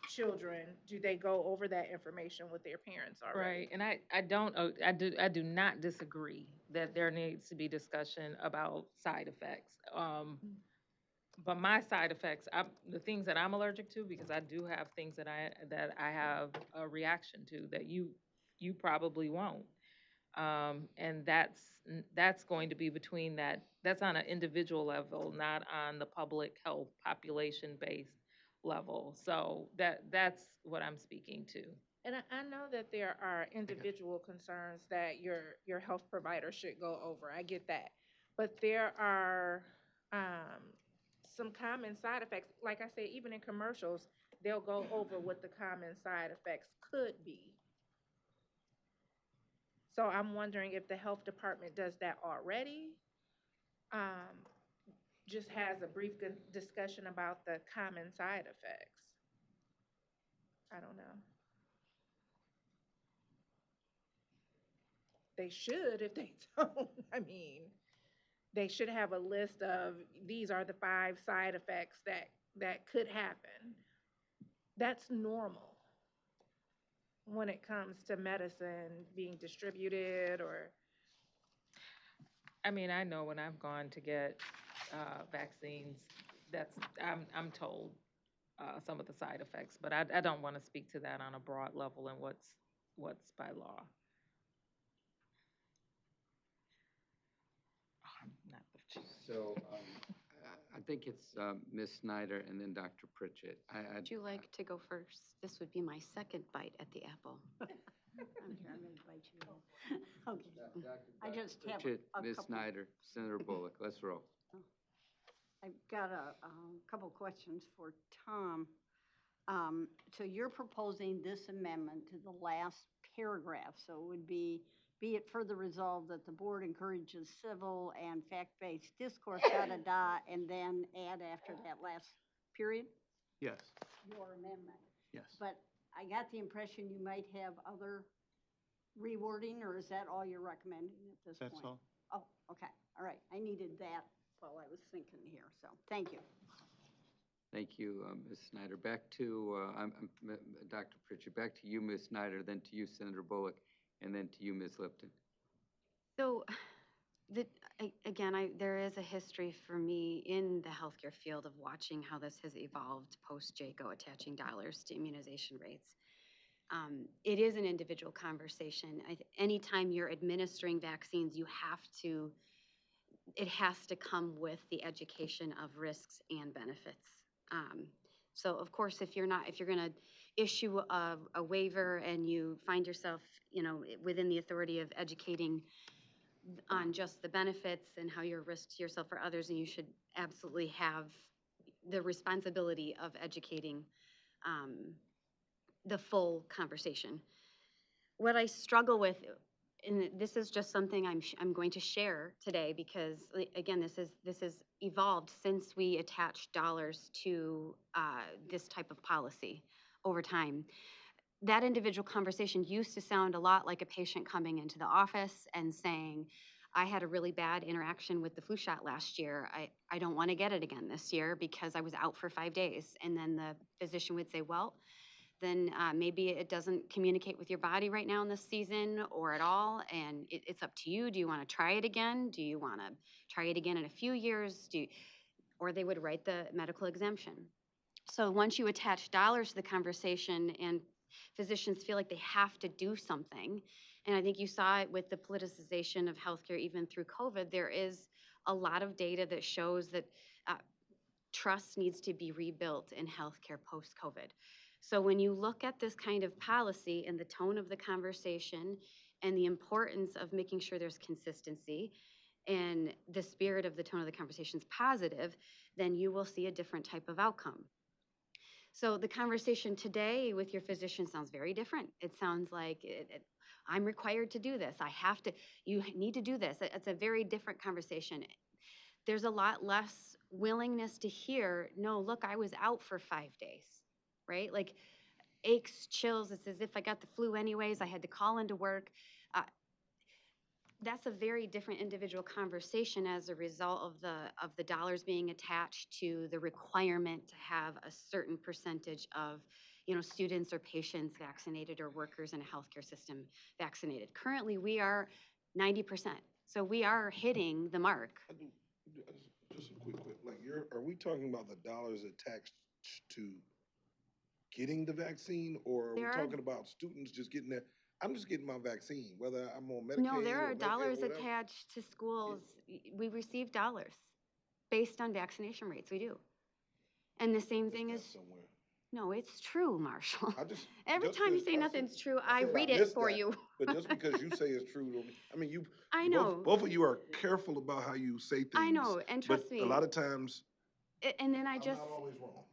children, do they go over that information with their parents already? Right, and I do not disagree that there needs to be discussion about side effects. But my side effects, the things that I'm allergic to, because I do have things that I have a reaction to that you probably won't. And that's going to be between that's on an individual level, not on the public health population-based level. So that's what I'm speaking to. And I know that there are individual concerns that your health provider should go over. I get that. But there are some common side effects. Like I said, even in commercials, they'll go over what the common side effects could be. So I'm wondering if the health department does that already. Just has a brief discussion about the common side effects. I don't know. They should if they don't. I mean, they should have a list of, these are the 5 side effects that could happen. That's normal when it comes to medicine being distributed or. I mean, I know when I've gone to get vaccines, I'm told some of the side effects, but I don't want to speak to that on a broad level and what's by law. Oh, I'm not the chief. So, I think it's Ms. Snyder and then Dr. Pritchett. Would you like to go first? This would be my second bite at the apple. I'm gonna bite you. Okay. I just have Pritchett, a Ms. couple. Snyder, Senator Bullock. Let's roll. I've got a couple questions for Tom. So you're proposing this amendment to the last paragraph, so it would be it further resolved that the board encourages civil and fact-based discourse, and then add after that last period, Yes, your amendment. yes. But I got the impression you might have other rewording, or is that all you're recommending at this point? That's all. Oh, okay, all right. I needed that while I was thinking here, so thank you. Thank you, Ms. Snyder. Back to Dr. Pritchett. Back to you, Ms. Snyder, then to you, Senator Bullock, and then to you, Ms. Lipton. So, there is a history for me in the healthcare field of watching how this has evolved post-JCO, attaching dollars to immunization rates. It is an individual conversation. Anytime you're administering vaccines, it has to come with the education of risks and benefits. So of course, if you're going to issue a waiver and you find yourself, within the authority of educating on just the benefits and how you're a risk to yourself or others, and you should absolutely have the responsibility of educating the full conversation. What I struggle with, and this is just something I'm going to share today, because again, this is evolved since we attached dollars to this type of policy over time. That individual conversation used to sound a lot like a patient coming into the office and saying, I had a really bad interaction with the flu shot last year. I don't want to get it again this year because I was out for 5 days. And then the physician would say, well, then maybe it doesn't communicate with your body right now in this season or at all, and it's up to you. Do you want to try it again? Do you want to try it again in a few years? Or they would write the medical exemption. So once you attach dollars to the conversation and physicians feel like they have to do something, and I think you saw it with the politicization of healthcare even through COVID, there is a lot of data that shows that trust needs to be rebuilt in healthcare post-COVID. So when you look at this kind of policy and the tone of the conversation and the importance of making sure there's consistency and the spirit of the tone of the conversation is positive, then you will see a different type of outcome. So the conversation today with your physician sounds very different. It sounds like, I'm required to do this. You need to do this. It's a very different conversation. There's a lot less willingness to hear, no, look, I was out for 5 days, right? Like aches, chills, it's as if I got the flu anyways, I had to call into work. That's a very different individual conversation as a result of the dollars being attached to the requirement to have a certain percentage of students or patients vaccinated or workers in a healthcare system vaccinated. Currently, we are 90%. So we are hitting the mark. Just a quick, like are we talking about the dollars attached to getting the vaccine, or are we talking about students just getting that? I'm just getting my vaccine, whether I'm on Medicaid. No, there are or Medicaid dollars or whatever. attached to schools. We receive dollars based on vaccination rates. We do. And the same thing is, somewhere. no, it's true, Marshall. Every just time you 'cause say I nothing's said- true, I I said read I it missed for that, you. But just because you say it's true, I mean, I know. both of you are careful about how you say things. I know, and trust but me. a lot of times, And then I'm not always wrong.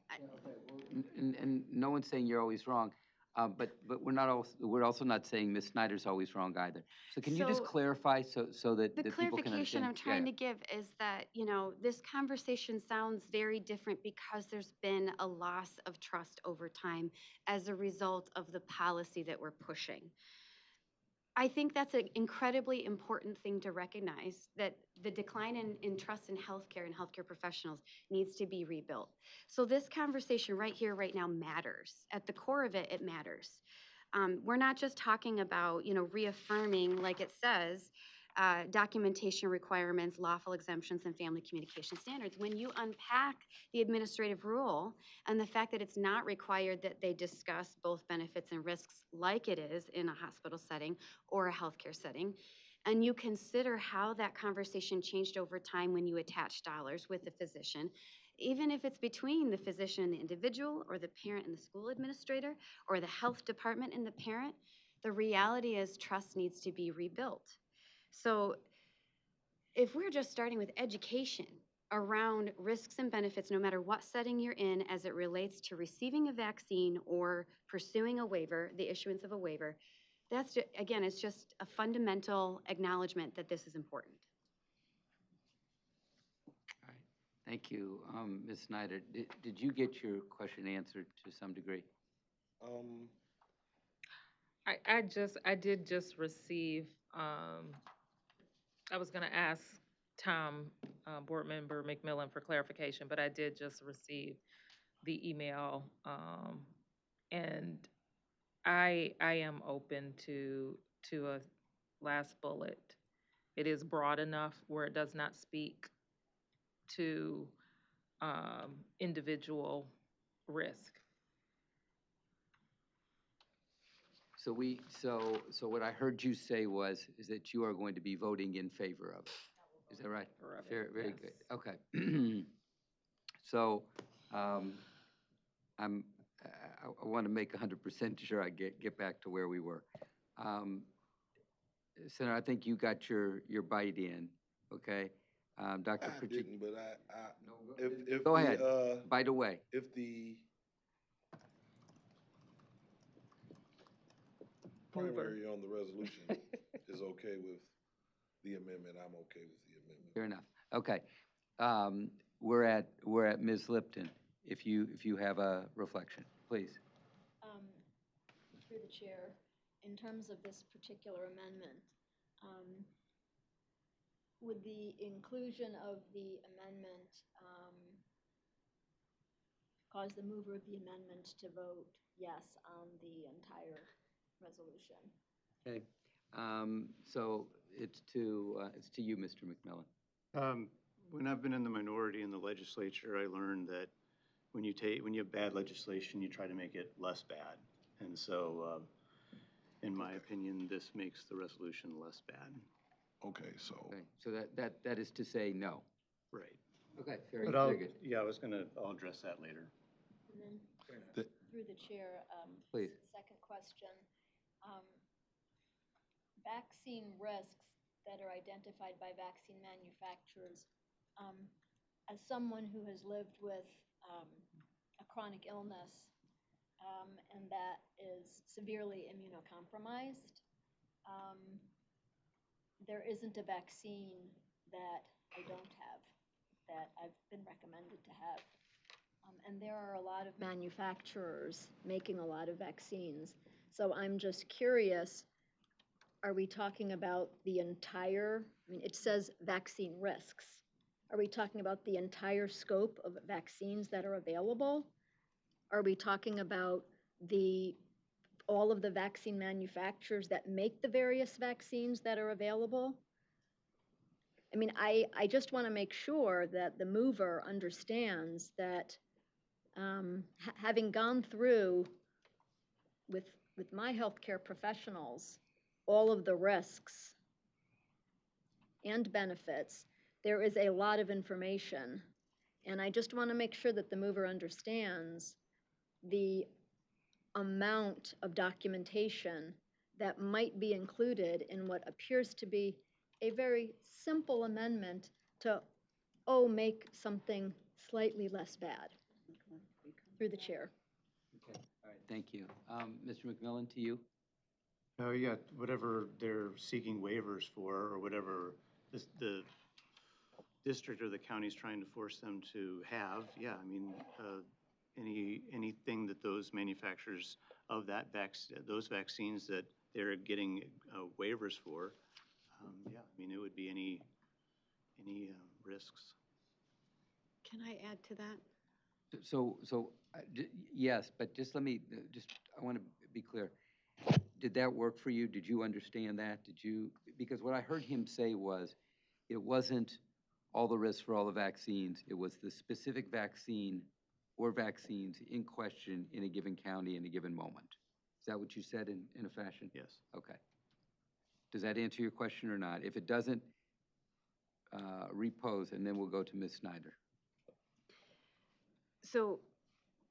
And no one's saying you're always wrong, but we're also not saying Ms. Snyder's always wrong either. So can you just So, clarify so that the people can clarification understand? I'm trying to give is that, this conversation sounds very different because there's been a loss of trust over time as a result of the policy that we're pushing. I think that's an incredibly important thing to recognize, that the decline in trust in healthcare and healthcare professionals needs to be rebuilt. So this conversation right here, right now matters. At the core of it, it matters. We're not just talking about, reaffirming, like it says, documentation requirements, lawful exemptions, and family communication standards. When you unpack the administrative rule and the fact that it's not required that they discuss both benefits and risks like it is in a hospital setting or a healthcare setting, and you consider how that conversation changed over time when you attach dollars with the physician, even if it's between the physician and the individual, or the parent and the school administrator, or the health department and the parent, the reality is trust needs to be rebuilt. So if we're just starting with education around risks and benefits, no matter what setting you're in as it relates to receiving a vaccine or pursuing a waiver, the issuance of a waiver, that's, again, it's just a fundamental acknowledgement that this is important. Thank you. Ms. Snyder, did you get your question answered to some degree? I did just receive, I was gonna ask Tom, Board Member McMillan for clarification, but I did just receive the email, and I am open to a last bullet. It is broad enough where it does not speak to individual risk. So what I heard you say is that you are going to be voting in favor of it. Is that right? Very good. Okay. So, I want to make 100% sure I get back to where we were. Senator, I think you got your bite in, okay? Dr. I Pritchett. didn't, but if Go ahead, the, bite away. if the primary on the resolution is okay with the amendment, I'm okay with the amendment. Fair enough. Okay. We're at Ms. Lipton. If you have a reflection, please. Through the chair, in terms of this particular amendment, would the inclusion of the amendment cause the mover of the amendment to vote yes on the entire resolution? Okay. So it's to you, Mr. McMillan. When I've been in the minority in the legislature, I learned that when you have bad legislation, you try to make it less bad. And so, in my opinion, this makes the resolution less bad. Okay, so. Okay. So that is to say no. Right. Okay, very good. Yeah, I'll address that later. And then, through the chair, please. Second question. Vaccine risks that are identified by vaccine manufacturers, as someone who has lived with a chronic illness and that is severely immunocompromised, there isn't a vaccine that I don't have, that I've been recommended to have. And there are a lot of manufacturers making a lot of vaccines. So I'm just curious, are we talking about the entire, it says vaccine risks. Are we talking about the entire scope of vaccines that are available? Are we talking about all of the vaccine manufacturers that make the various vaccines that are available? I just want to make sure that the mover understands that having gone through with my healthcare professionals all of the risks and benefits, there is a lot of information. And I just want to make sure that the mover understands the amount of documentation that might be included in what appears to be a very simple amendment to, make something slightly less bad. Through the chair. Okay, all right, thank you. Mr. McMillan, to you. Oh, yeah, whatever they're seeking waivers for, or whatever the district or the county is trying to force them to have, yeah, anything that those manufacturers of those vaccines that they're getting waivers for, yeah, I mean, it would be any risks. Can I add to that? Yes, but just let me, I want to be clear. Did that work for you? Did you understand that? Because what I heard him say was, it wasn't all the risks for all the vaccines. It was the specific vaccine or vaccines in question in a given county in a given moment. Is that what you said in a fashion? Yes. Okay. Does that answer your question or not? If it doesn't, repose, and then we'll go to Ms. Snyder. So,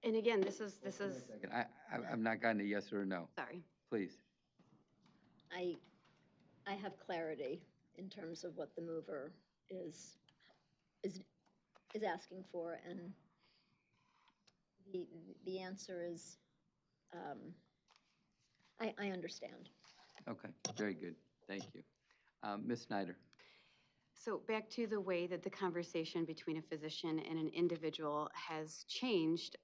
and again, this is. I've not gotten a yes or a no. Sorry. Please. I have clarity in terms of what the mover is asking for, and the answer is, I understand. Okay, very good. Thank you. Ms. Snyder. So back to the way that the conversation between a physician and an individual has changed.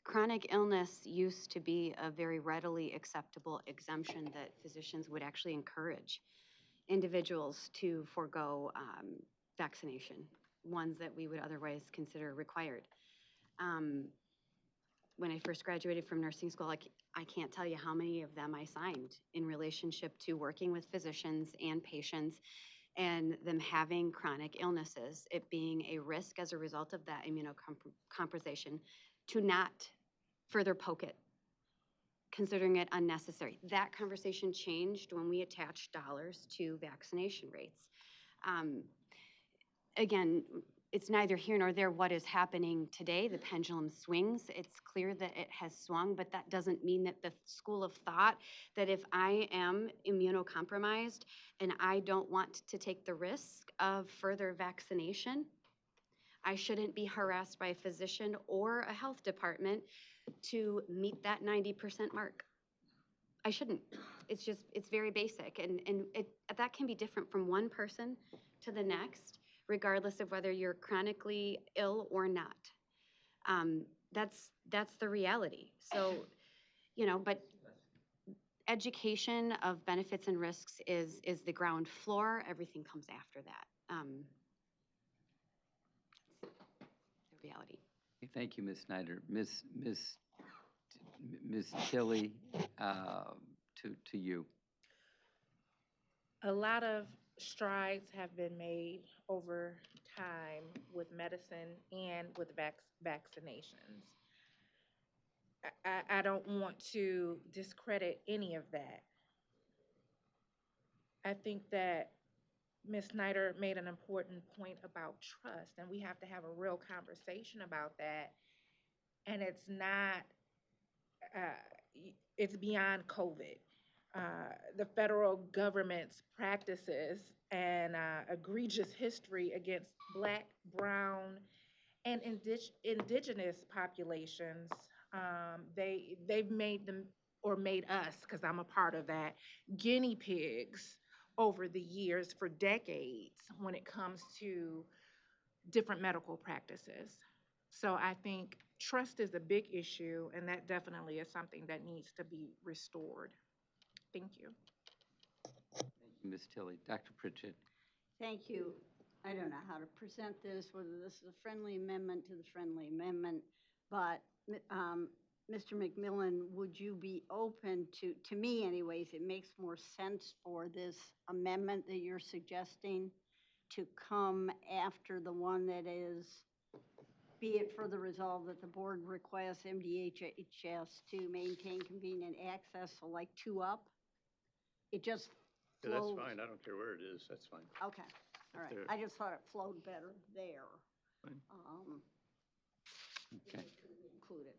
Chronic illness used to be a very readily acceptable exemption that physicians would actually encourage individuals to forego vaccination, ones that we would otherwise consider required. When I first graduated from nursing school, I can't tell you how many of them I signed in relationship to working with physicians and patients and them having chronic illnesses, it being a risk as a result of that immunocompromisation to not further poke it, considering it unnecessary. That conversation changed when we attached dollars to vaccination rates. Again, it's neither here nor there what is happening today. The pendulum swings. It's clear that it has swung, but that doesn't mean that the school of thought that if I am immunocompromised and I don't want to take the risk of further vaccination, I shouldn't be harassed by a physician or a health department to meet that 90% mark. I shouldn't. It's very basic. And that can be different from one person to the next, regardless of whether you're chronically ill or not. That's the reality. So, but education of benefits and risks is the ground floor. Everything comes after that. The reality. Thank you, Ms. Snyder. Ms. Tilley, to you. A lot of strides have been made over time with medicine and with vaccinations. I don't want to discredit any of that. I think that Ms. Snyder made an important point about trust, and we have to have a real conversation about that. And it's not, it's beyond COVID. The federal government's practices and egregious history against Black, brown, and indigenous populations, they've made them, or made us, because I'm a part of that, guinea pigs over the years for decades when it comes to different medical practices. So I think trust is a big issue, and that definitely is something that needs to be restored. Thank you. Thank you, Ms. Tilley. Dr. Pritchett. Thank you. I don't know how to present this, whether this is a friendly amendment to the friendly amendment, but Mr. McMillan, would you be open to me anyways, it makes more sense for this amendment that you're suggesting to come after the one that is, be it further resolved that the board requests MDHHS to maintain convenient access, so like 2 up? It just Yeah, flows. that's fine. I don't care where it is. That's fine. Okay, all right. I just thought it flowed better there. Fine. Okay. Included.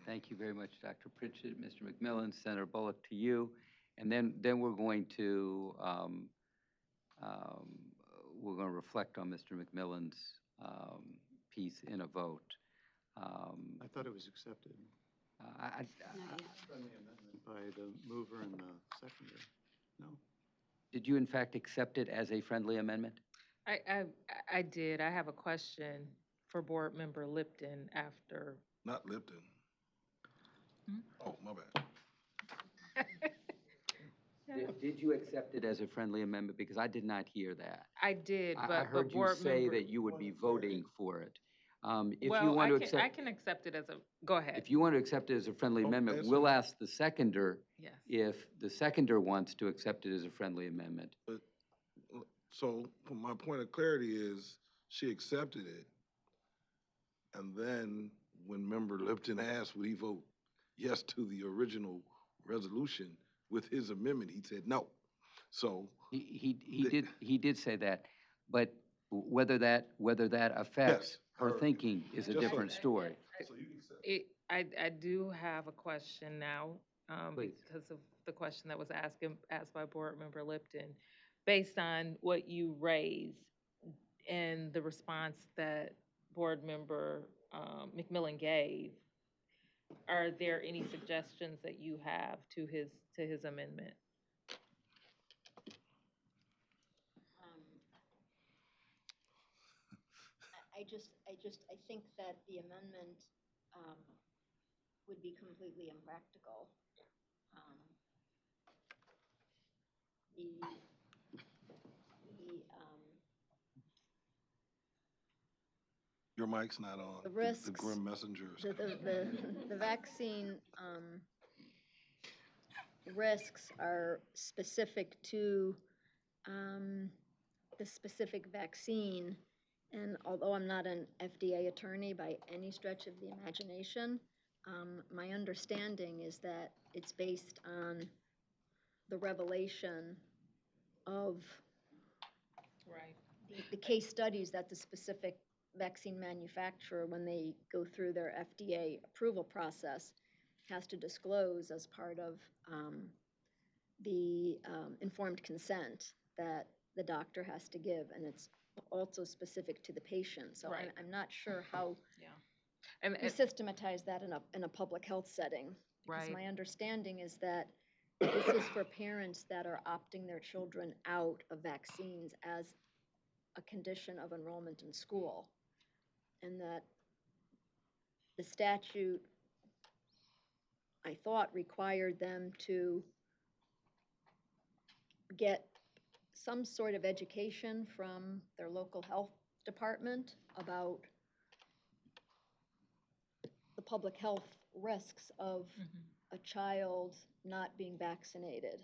Thank you very much, Dr. Pritchett. Mr. McMillan, Senator Bullock, to you. And then we're going to reflect on Mr. McMillan's piece in a vote. I thought it was accepted. Friendly amendment by the mover and the seconder. No? Did you in fact accept it as a friendly amendment? I did. I have a question for Board Member Lipton after Not Lipton. Hmm? Oh, my bad. Did you accept it as a friendly amendment? Because I did not hear that. I did, I but heard you board say member. that you would be voting for it. If you Well, want to I accept, can accept it as a, go ahead. if you want to accept it as a friendly Oh, amendment, answer. we'll ask the seconder Yes. if the seconder wants to accept it as a friendly amendment. But, so my point of clarity is she accepted it. And then when member Lipton asked, would he vote yes to the original resolution with his amendment, he said no. So He did say that, but whether that affects Yes, her her- thinking is a just so- different story. So you can accept. I do have a question now, Please. because of the question that was asked by Board Member Lipton. Based on what you raised and the response that Board Member McMillan gave, are there any suggestions that you have to his amendment? I think that the amendment would be completely impractical. Your mic's not on. The risks. The grim messenger is The vaccine risks are specific to the specific vaccine. And although I'm not an FDA attorney by any stretch of the imagination, my understanding is that it's based on the revelation of the case studies that the specific vaccine manufacturer, when they go through their FDA approval process, has to disclose as part of the informed consent that the doctor has to give, and it's also specific to the patient. So Right. I'm not sure how And we systematize that in a public health setting. Because Right. my understanding is that this is for parents that are opting their children out of vaccines as a condition of enrollment in school. And that the statute, I thought, required them to get some sort of education from their local health department about the public health risks of a child not being vaccinated.